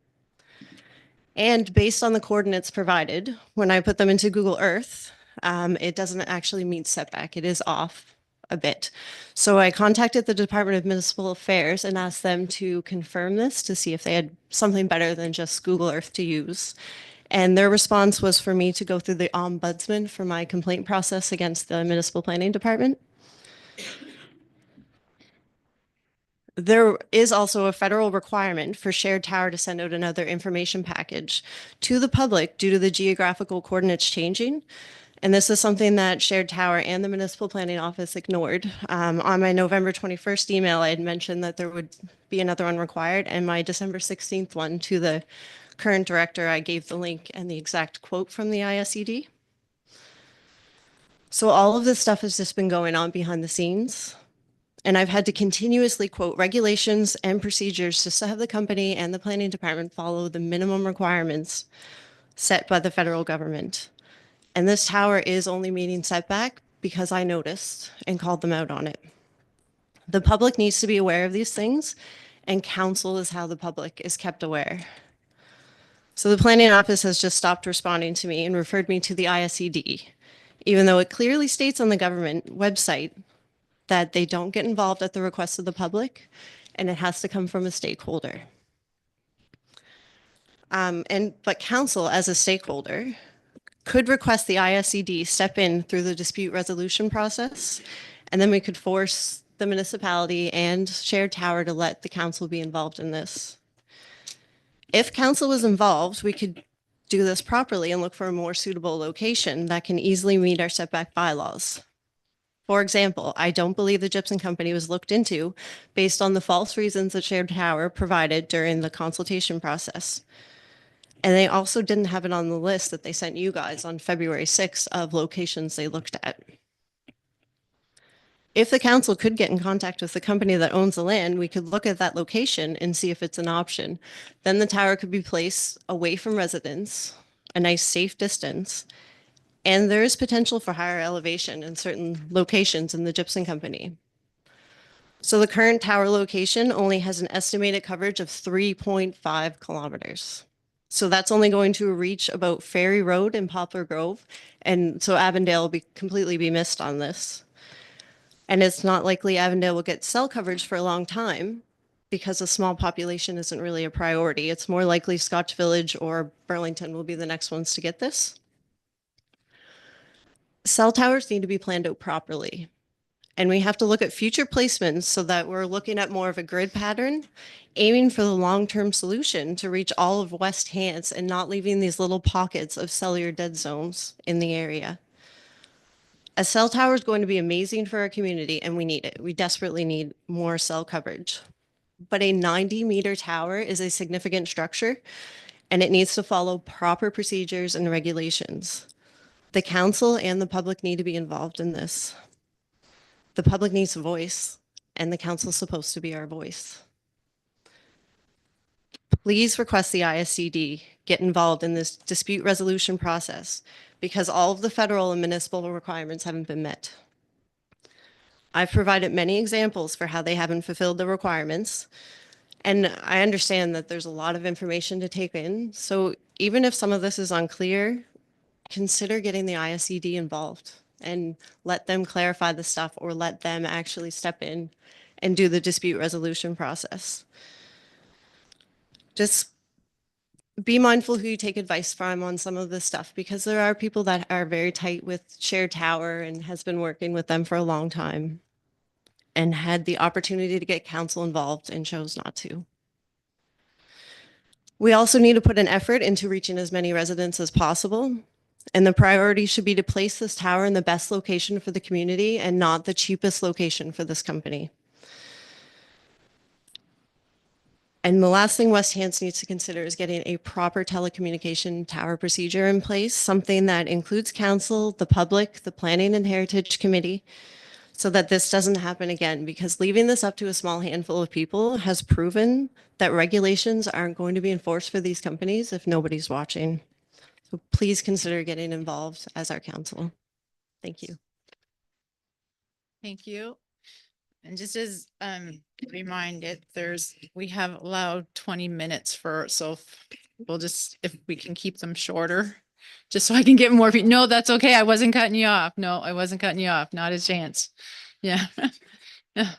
And based on the coordinates provided, when I put them into Google Earth, it doesn't actually meet setback. It is off a bit. So I contacted the Department of Municipal Affairs and asked them to confirm this to see if they had something better than just Google Earth to use. And their response was for me to go through the ombudsman for my complaint process against the Municipal Planning Department. There is also a federal requirement for Shared Tower to send out another information package to the public due to the geographical coordinates changing. And this is something that Shared Tower and the Municipal Planning Office ignored. On my November 21st email, I had mentioned that there would be another one required, and my December 16th one to the current director, I gave the link and the exact quote from the ISED. So all of this stuff has just been going on behind the scenes. And I've had to continuously quote regulations and procedures just to have the company and the planning department follow the minimum requirements set by the federal government. And this tower is only meeting setback because I noticed and called them out on it. The public needs to be aware of these things, and council is how the public is kept aware. So the planning office has just stopped responding to me and referred me to the ISED, even though it clearly states on the government website that they don't get involved at the request of the public, and it has to come from a stakeholder. But council, as a stakeholder, could request the ISED step in through the dispute resolution process, and then we could force the municipality and shared tower to let the council be involved in this. If council was involved, we could do this properly and look for a more suitable location that can easily meet our setback bylaws. For example, I don't believe the gypsum company was looked into based on the false reasons that shared tower provided during the consultation process. And they also didn't have it on the list that they sent you guys on February 6th of locations they looked at. If the council could get in contact with the company that owns the land, we could look at that location and see if it's an option. Then the tower could be placed away from residents, a nice safe distance, and there is potential for higher elevation in certain locations in the gypsum company. So the current tower location only has an estimated coverage of 3.5 kilometers. So that's only going to reach about Ferry Road and Poplar Grove. And so Avondale will completely be missed on this. And it's not likely Avondale will get cell coverage for a long time because a small population isn't really a priority. It's more likely Scotch Village or Burlington will be the next ones to get this. Cell towers need to be planned out properly. And we have to look at future placements so that we're looking at more of a grid pattern, aiming for the long-term solution to reach all of West Hants and not leaving these little pockets of cellular dead zones in the area. A cell tower is going to be amazing for our community, and we need it. We desperately need more cell coverage. But a 90-meter tower is a significant structure, and it needs to follow proper procedures and regulations. The council and the public need to be involved in this. The public needs a voice, and the council is supposed to be our voice. Please request the ISED get involved in this dispute resolution process because all of the federal and municipal requirements haven't been met. I've provided many examples for how they haven't fulfilled the requirements, and I understand that there's a lot of information to take in. So even if some of this is unclear, consider getting the ISED involved and let them clarify the stuff or let them actually step in and do the dispute resolution process. Just be mindful who you take advice from on some of this stuff because there are people that are very tight with shared tower and has been working with them for a long time and had the opportunity to get council involved and chose not to. We also need to put an effort into reaching as many residents as possible. And the priority should be to place this tower in the best location for the community and not the cheapest location for this company. And the last thing West Hants needs to consider is getting a proper telecommunication tower procedure in place, something that includes council, the public, the Planning and Heritage Committee, so that this doesn't happen again, because leaving this up to a small handful of people has proven that regulations aren't going to be enforced for these companies if nobody's watching. So please consider getting involved as our council. Thank you.
Thank you. And just as reminded, we have allowed 20 minutes so if we can keep them shorter, just so I can get more people. No, that's okay. I wasn't cutting you off. No, I wasn't cutting you off. Not a chance. Yeah. Yeah.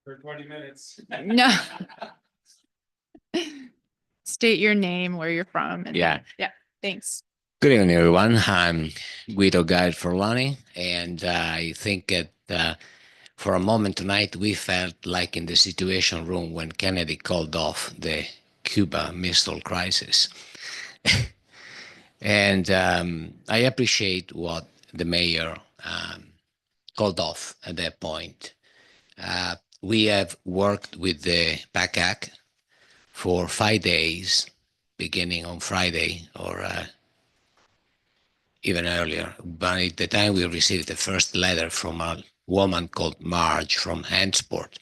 For 20 minutes.
No. State your name, where you're from.
Yeah.
Yeah. Thanks.
Good evening, everyone. I'm Guido Guide Forlani, and I think that for a moment tonight we felt like in the Situation Room when Kennedy called off the Cuba Missile Crisis. And I appreciate what the mayor called off at that point. We have worked with the PACAC for 5 days, beginning on Friday or even earlier. By the time we received the first letter from a woman called Marge from Handsport,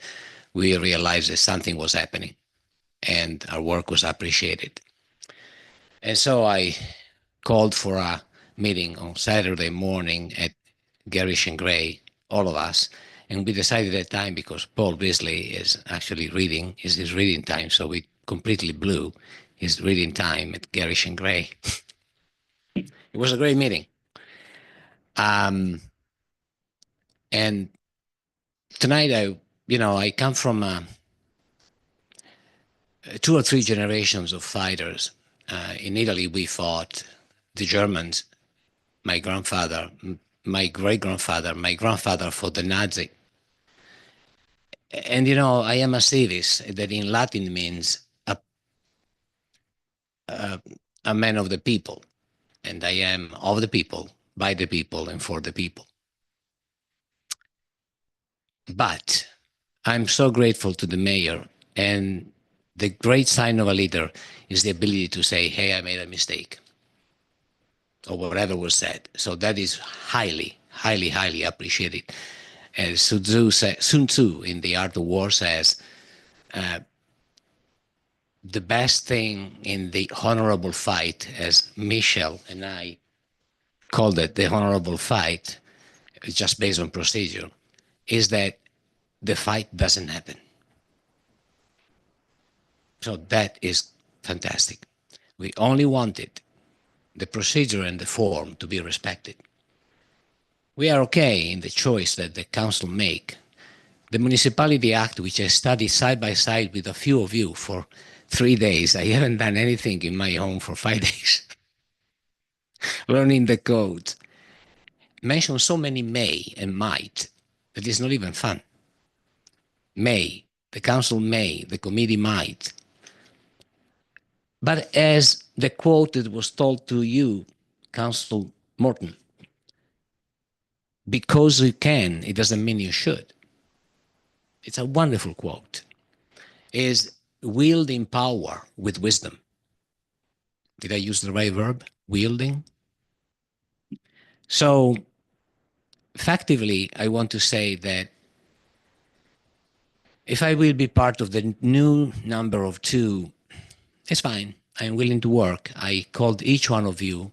we realized that something was happening and our work was appreciated. And so I called for a meeting on Saturday morning at Garish and Gray, all of us, and we decided at that time, because Paul Beasley is actually reading, is his reading time, so we completely blew his reading time at Garish and Gray. It was a great meeting. And tonight, I come from 2 or 3 generations of fighters. In Italy, we fought the Germans, my grandfather, my great-grandfather, my grandfather fought the Nazi. And, I am a civis, that in Latin means a man of the people. And I am of the people, by the people, and for the people. But I'm so grateful to the mayor, and the great sign of a leader is the ability to say, hey, I made a mistake, or whatever was said. So that is highly, highly, highly appreciated. As Sun Tzu in The Art of War says, the best thing in the honorable fight, as Michel and I called it the honorable fight, just based on procedure, is that the fight doesn't happen. So that is fantastic. We only wanted the procedure and the form to be respected. We are okay in the choice that the council make. The Municipality Act, which I studied side by side with a few of you for 3 days. I haven't done anything in my home for 5 days. Learning the code. Mention so many may and might that it's not even fun. May, the council may, the committee might. But as the quote that was told to you, Council Morton, because you can, it doesn't mean you should. It's a wonderful quote. Is wielding power with wisdom. Did I use the right verb? Wielding? So, effectively, I want to say that if I will be part of the new number of 2, it's fine. I'm willing to work. I called each one of you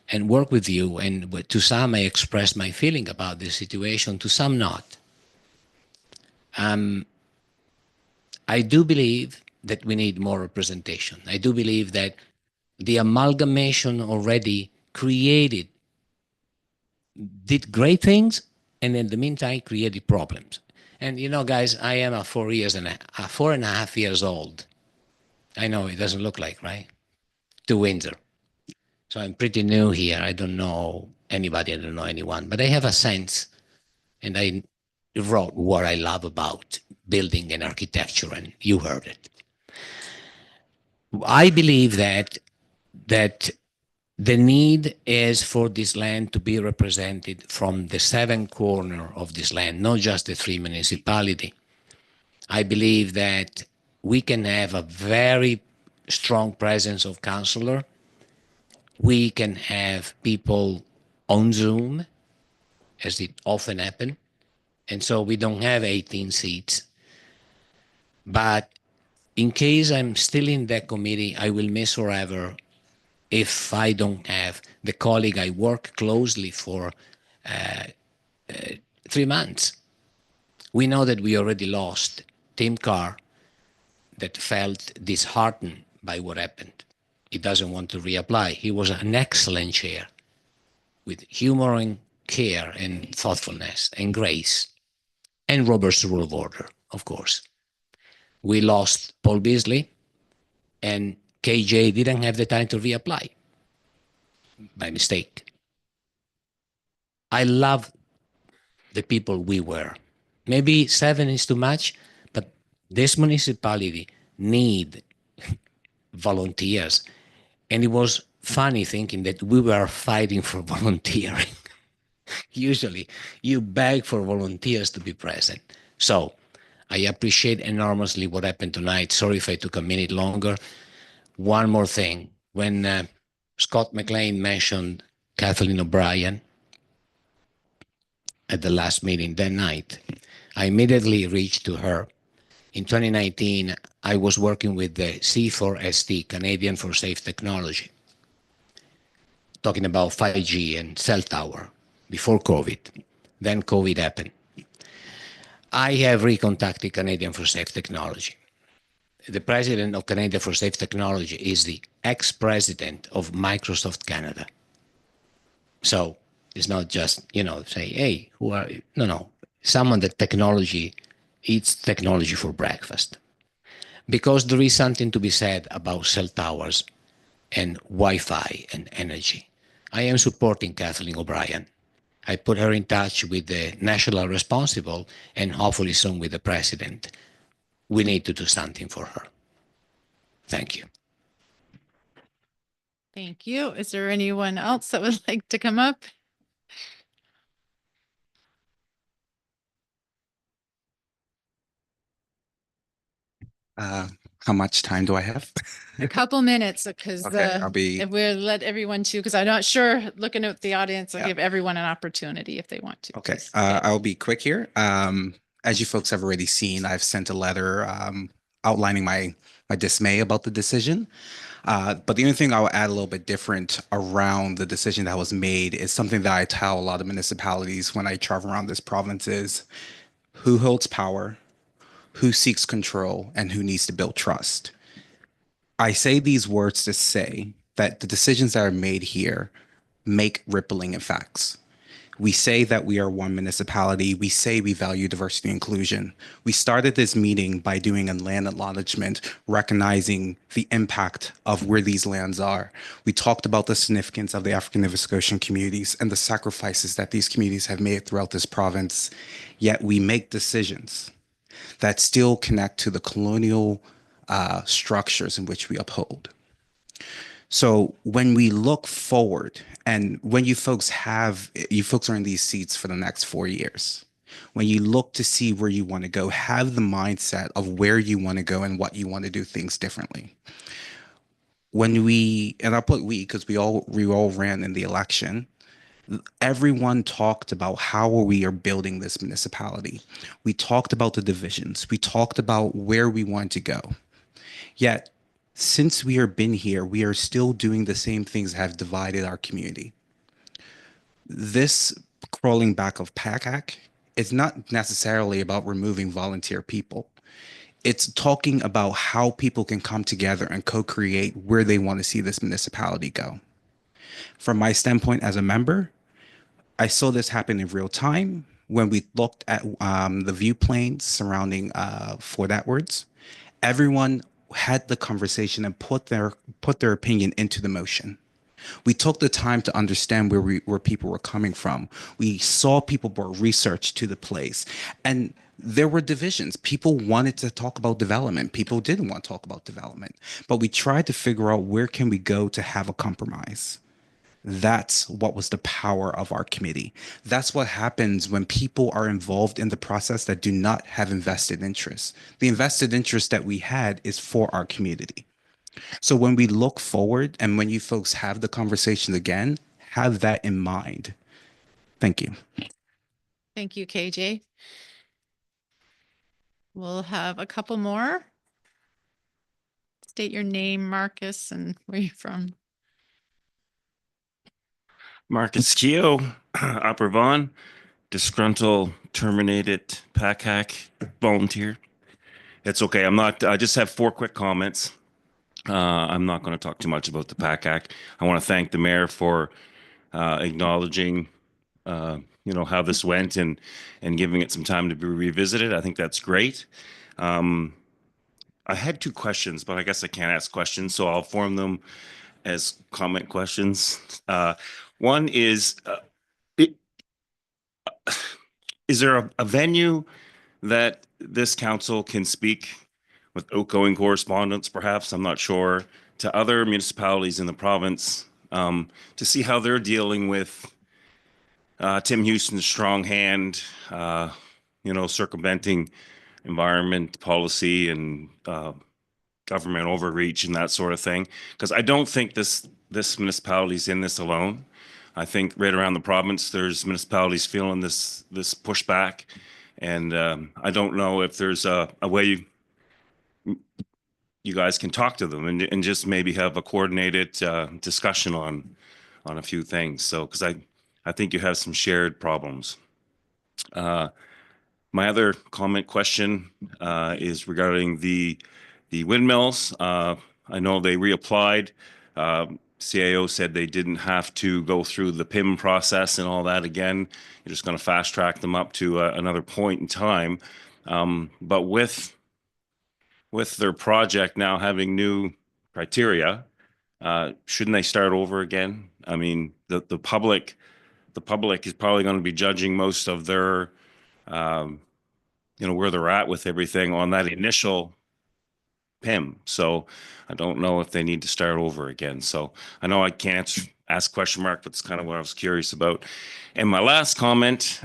and work with you, and to some I expressed my feeling about this situation, to some not. I do believe that we need more representation. I do believe that the amalgamation already created, did great things, and in the meantime created problems. And guys, I am a 4.5 years old. I know it doesn't look like, right? To Windsor. So I'm pretty new here. I don't know anybody. I don't know anyone. But I have a sense, and I wrote what I love about building and architecture, and you heard it. I believe that the need is for this land to be represented from the 7 corners of this land, not just the 3 municipalities. I believe that we can have a very strong presence of councillor. We can have people on Zoom, as it often happens. And so we don't have 18 seats. But in case I'm still in that committee, I will miss forever if I don't have the colleague I work closely for 3 months. We know that we already lost Tim Carr, that felt disheartened by what happened. He doesn't want to reapply. He was an excellent chair with humor and care and thoughtfulness and grace, and Robert's Rule of Order, of course. We lost Paul Beasley, and KJ didn't have the time to reapply by mistake. I love the people we were. Maybe 7 is too much, but this municipality need volunteers. And it was funny thinking that we were fighting for volunteering. Usually you beg for volunteers to be present. So I appreciate enormously what happened tonight. Sorry if I took a minute longer. One more thing. When Scott McLean mentioned Kathleen O'Brien at the last meeting that night. I immediately reached to her. In 2019, I was working with the C4ST, Canadian for Safe Technology, talking about 5G and cell tower before COVID. Then COVID happened. I have recontacted Canadian for Safe Technology. The president of Canadian for Safe Technology is the ex-president of Microsoft Canada. So it's not just, say, hey, who are you? No. Someone that eats technology for breakfast. Because there is something to be said about cell towers and Wi-Fi and energy. I am supporting Kathleen O'Brien. I put her in touch with the national responsible and hopefully soon with the president. We need to do something for her. Thank you.
Thank you. Is there anyone else that would like to come up?
How much time do I have?
A couple minutes, because
Okay, I'll be-
if we'll let everyone too, because I'm not sure, looking at the audience, I'll give everyone an opportunity if they want to.
Okay, I'll be quick here. As you folks have already seen, I've sent a letter outlining my dismay about the decision. But the only thing I will add a little bit different around the decision that was made is something that I tell a lot of municipalities when I travel around this province is who holds power, who seeks control, and who needs to build trust. I say these words to say that the decisions that are made here make rippling effects. We say that we are one municipality. We say we value diversity and inclusion. We started this meeting by doing a land acknowledgement, recognizing the impact of where these lands are. We talked about the significance of the African Nova Scotian communities and the sacrifices that these communities have made throughout this province. Yet we make decisions that still connect to the colonial structures in which we uphold. So when we look forward, and when you folks are in these seats for the next 4 years, when you look to see where you want to go, have the mindset of where you want to go and what you want to do things differently. And I'll put we, because we all ran in the election, everyone talked about how we are building this municipality. We talked about the divisions. We talked about where we want to go. Yet, since we have been here, we are still doing the same things that have divided our community. This crawling back of PACAC is not necessarily about removing volunteer people. It's talking about how people can come together and co-create where they want to see this municipality go. From my standpoint as a member, I saw this happen in real time when we looked at the view planes surrounding Fort Edwards. Everyone had the conversation and put their opinion into the motion. We took the time to understand where people were coming from. We saw people brought research to the place, and there were divisions. People wanted to talk about development. People didn't want to talk about development, but we tried to figure out where can we go to have a compromise. That's what was the power of our committee. That's what happens when people are involved in the process that do not have invested interests. The invested interest that we had is for our community. So when we look forward and when you folks have the conversation again, have that in mind. Thank you.
Thank you, KJ. We'll have a couple more. State your name, Marcus, and where you're from.
Marcus Keogh, Upper Vaughan, disgruntled, terminated PACAC volunteer. It's okay. I just have 4 quick comments. I'm not going to talk too much about the PACAC. I want to thank the mayor for acknowledging, how this went and giving it some time to be revisited. I think that's great. I had 2 questions, but I guess I can't ask questions, so I'll form them as comment questions. One is, is there a venue that this council can speak with outgoing correspondence, perhaps, I'm not sure, to other municipalities in the province to see how they're dealing with Tim Houston's strong hand, circumventing environment policy and government overreach and that sort of thing? Because I don't think this municipality is in this alone. I think right around the province, there's municipalities feeling this pushback. And I don't know if there's a way you guys can talk to them and just maybe have a coordinated discussion on a few things. So, because I think you have some shared problems. My other question is regarding the windmills. I know they reapplied. CAO said they didn't have to go through the PIM process and all that again. You're just going to fast track them up to another point in time. But with their project now having new criteria, shouldn't they start over again? I mean, the public is probably going to be judging most of their where they're at with everything on that initial PIM. So I don't know if they need to start over again. So I know I can't ask question mark, but it's kind of what I was curious about. And my last comment,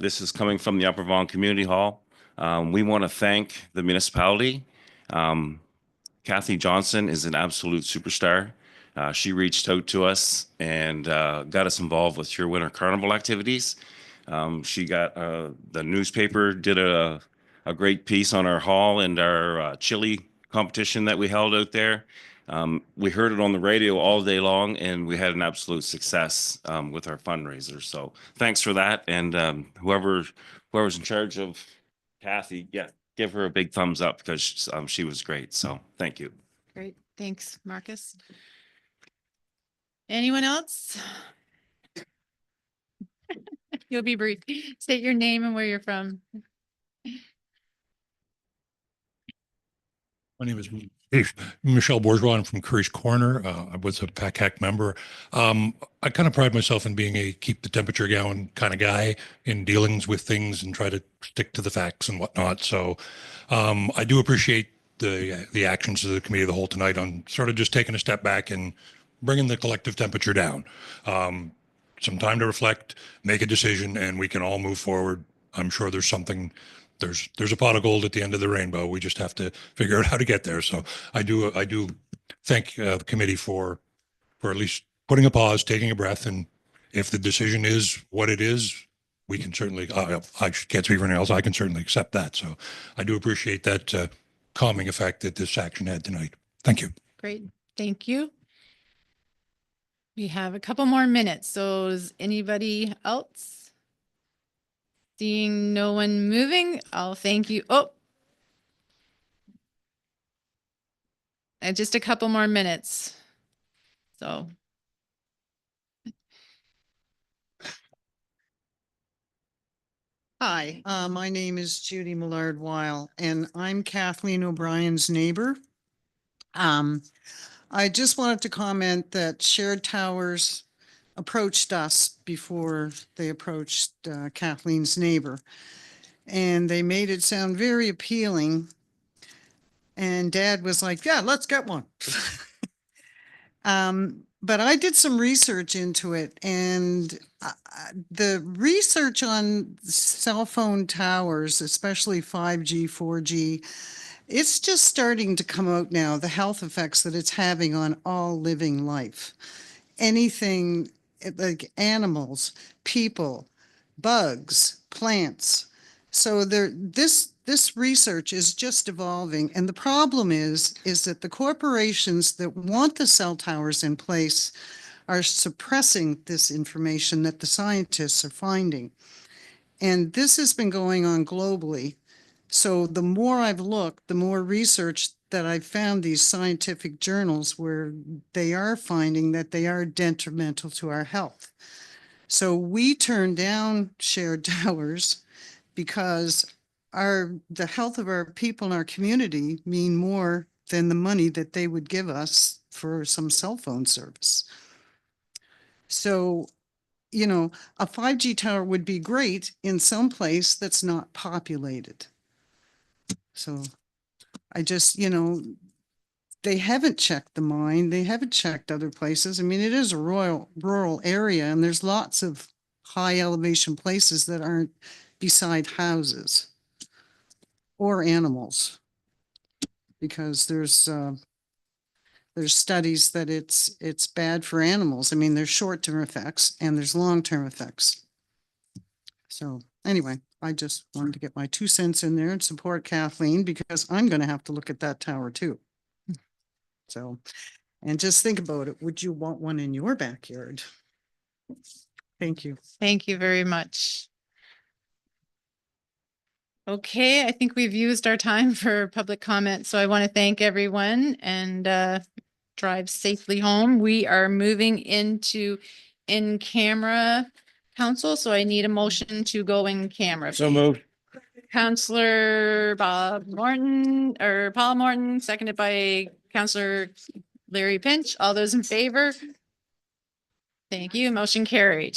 this is coming from the Upper Vaughan Community Hall. We want to thank the municipality. Kathy Johnson is an absolute superstar. She reached out to us and got us involved with your winter carnival activities. She got the newspaper did a great piece on our hall and our chili competition that we held out there. We heard it on the radio all day long, and we had an absolute success with our fundraiser. So thanks for that. And whoever's in charge of Kathy, yeah, give her a big thumbs up because she was great. So thank you.
Great. Thanks, Marcus. Anyone else? You'll be brief. State your name and where you're from.
My name is Michelle Bourgeois. I'm from Curry's Corner. I was a PACAC member. I kind of pride myself in being a keep the temperature down kind of guy in dealings with things and try to stick to the facts and whatnot. So I do appreciate the actions of the committee of the whole tonight on sort of just taking a step back and bringing the collective temperature down. Some time to reflect, make a decision, and we can all move forward. I'm sure there's something. There's a pot of gold at the end of the rainbow. We just have to figure out how to get there. So I do thank the committee for at least putting a pause, taking a breath, and if the decision is what it is, we can certainly. I can't speak for anyone else. I can certainly accept that. So I do appreciate that calming effect that this action had tonight. Thank you.
Great. Thank you. We have a couple more minutes. So is anybody else? Seeing no one moving, I'll thank you. Oh. And just a couple more minutes. So.
Hi, my name is Judy Millard Weil, and I'm Kathleen O'Brien's neighbor. I just wanted to comment that Shared Towers approached us before they approached Kathleen's neighbor. And they made it sound very appealing. And Dad was like, yeah, let's get one. But I did some research into it, and the research on cell phone towers, especially 5G, 4G, it's just starting to come out now, the health effects that it's having on all living life. Anything like animals, people, bugs, plants. So this research is just evolving. And the problem is that the corporations that want the cell towers in place are suppressing this information that the scientists are finding. And this has been going on globally. So the more I've looked, the more research that I've found these scientific journals where they are finding that they are detrimental to our health. So we turn down shared towers because the health of our people in our community mean more than the money that they would give us for some cell phone service. So, you know, a 5G tower would be great in some place that's not populated. So I just, you know, they haven't checked the mine. They haven't checked other places. I mean, it is a rural area, and there's lots of high elevation places that aren't beside houses or animals, because there's There's studies that it's bad for animals. I mean, there's short-term effects and there's long-term effects. So anyway, I just wanted to get my 2 cents in there and support Kathleen because I'm going to have to look at that tower too. So, and just think about it. Would you want one in your backyard? Thank you.
Thank you very much. Okay, I think we've used our time for public comment, so I want to thank everyone and drive safely home. We are moving into in-camera council, so I need a motion to go in camera.
So moved.
Counselor Bob Morton or Paul Morton, seconded by Counselor Larry Pinch. All those in favor? Thank you. Motion carried.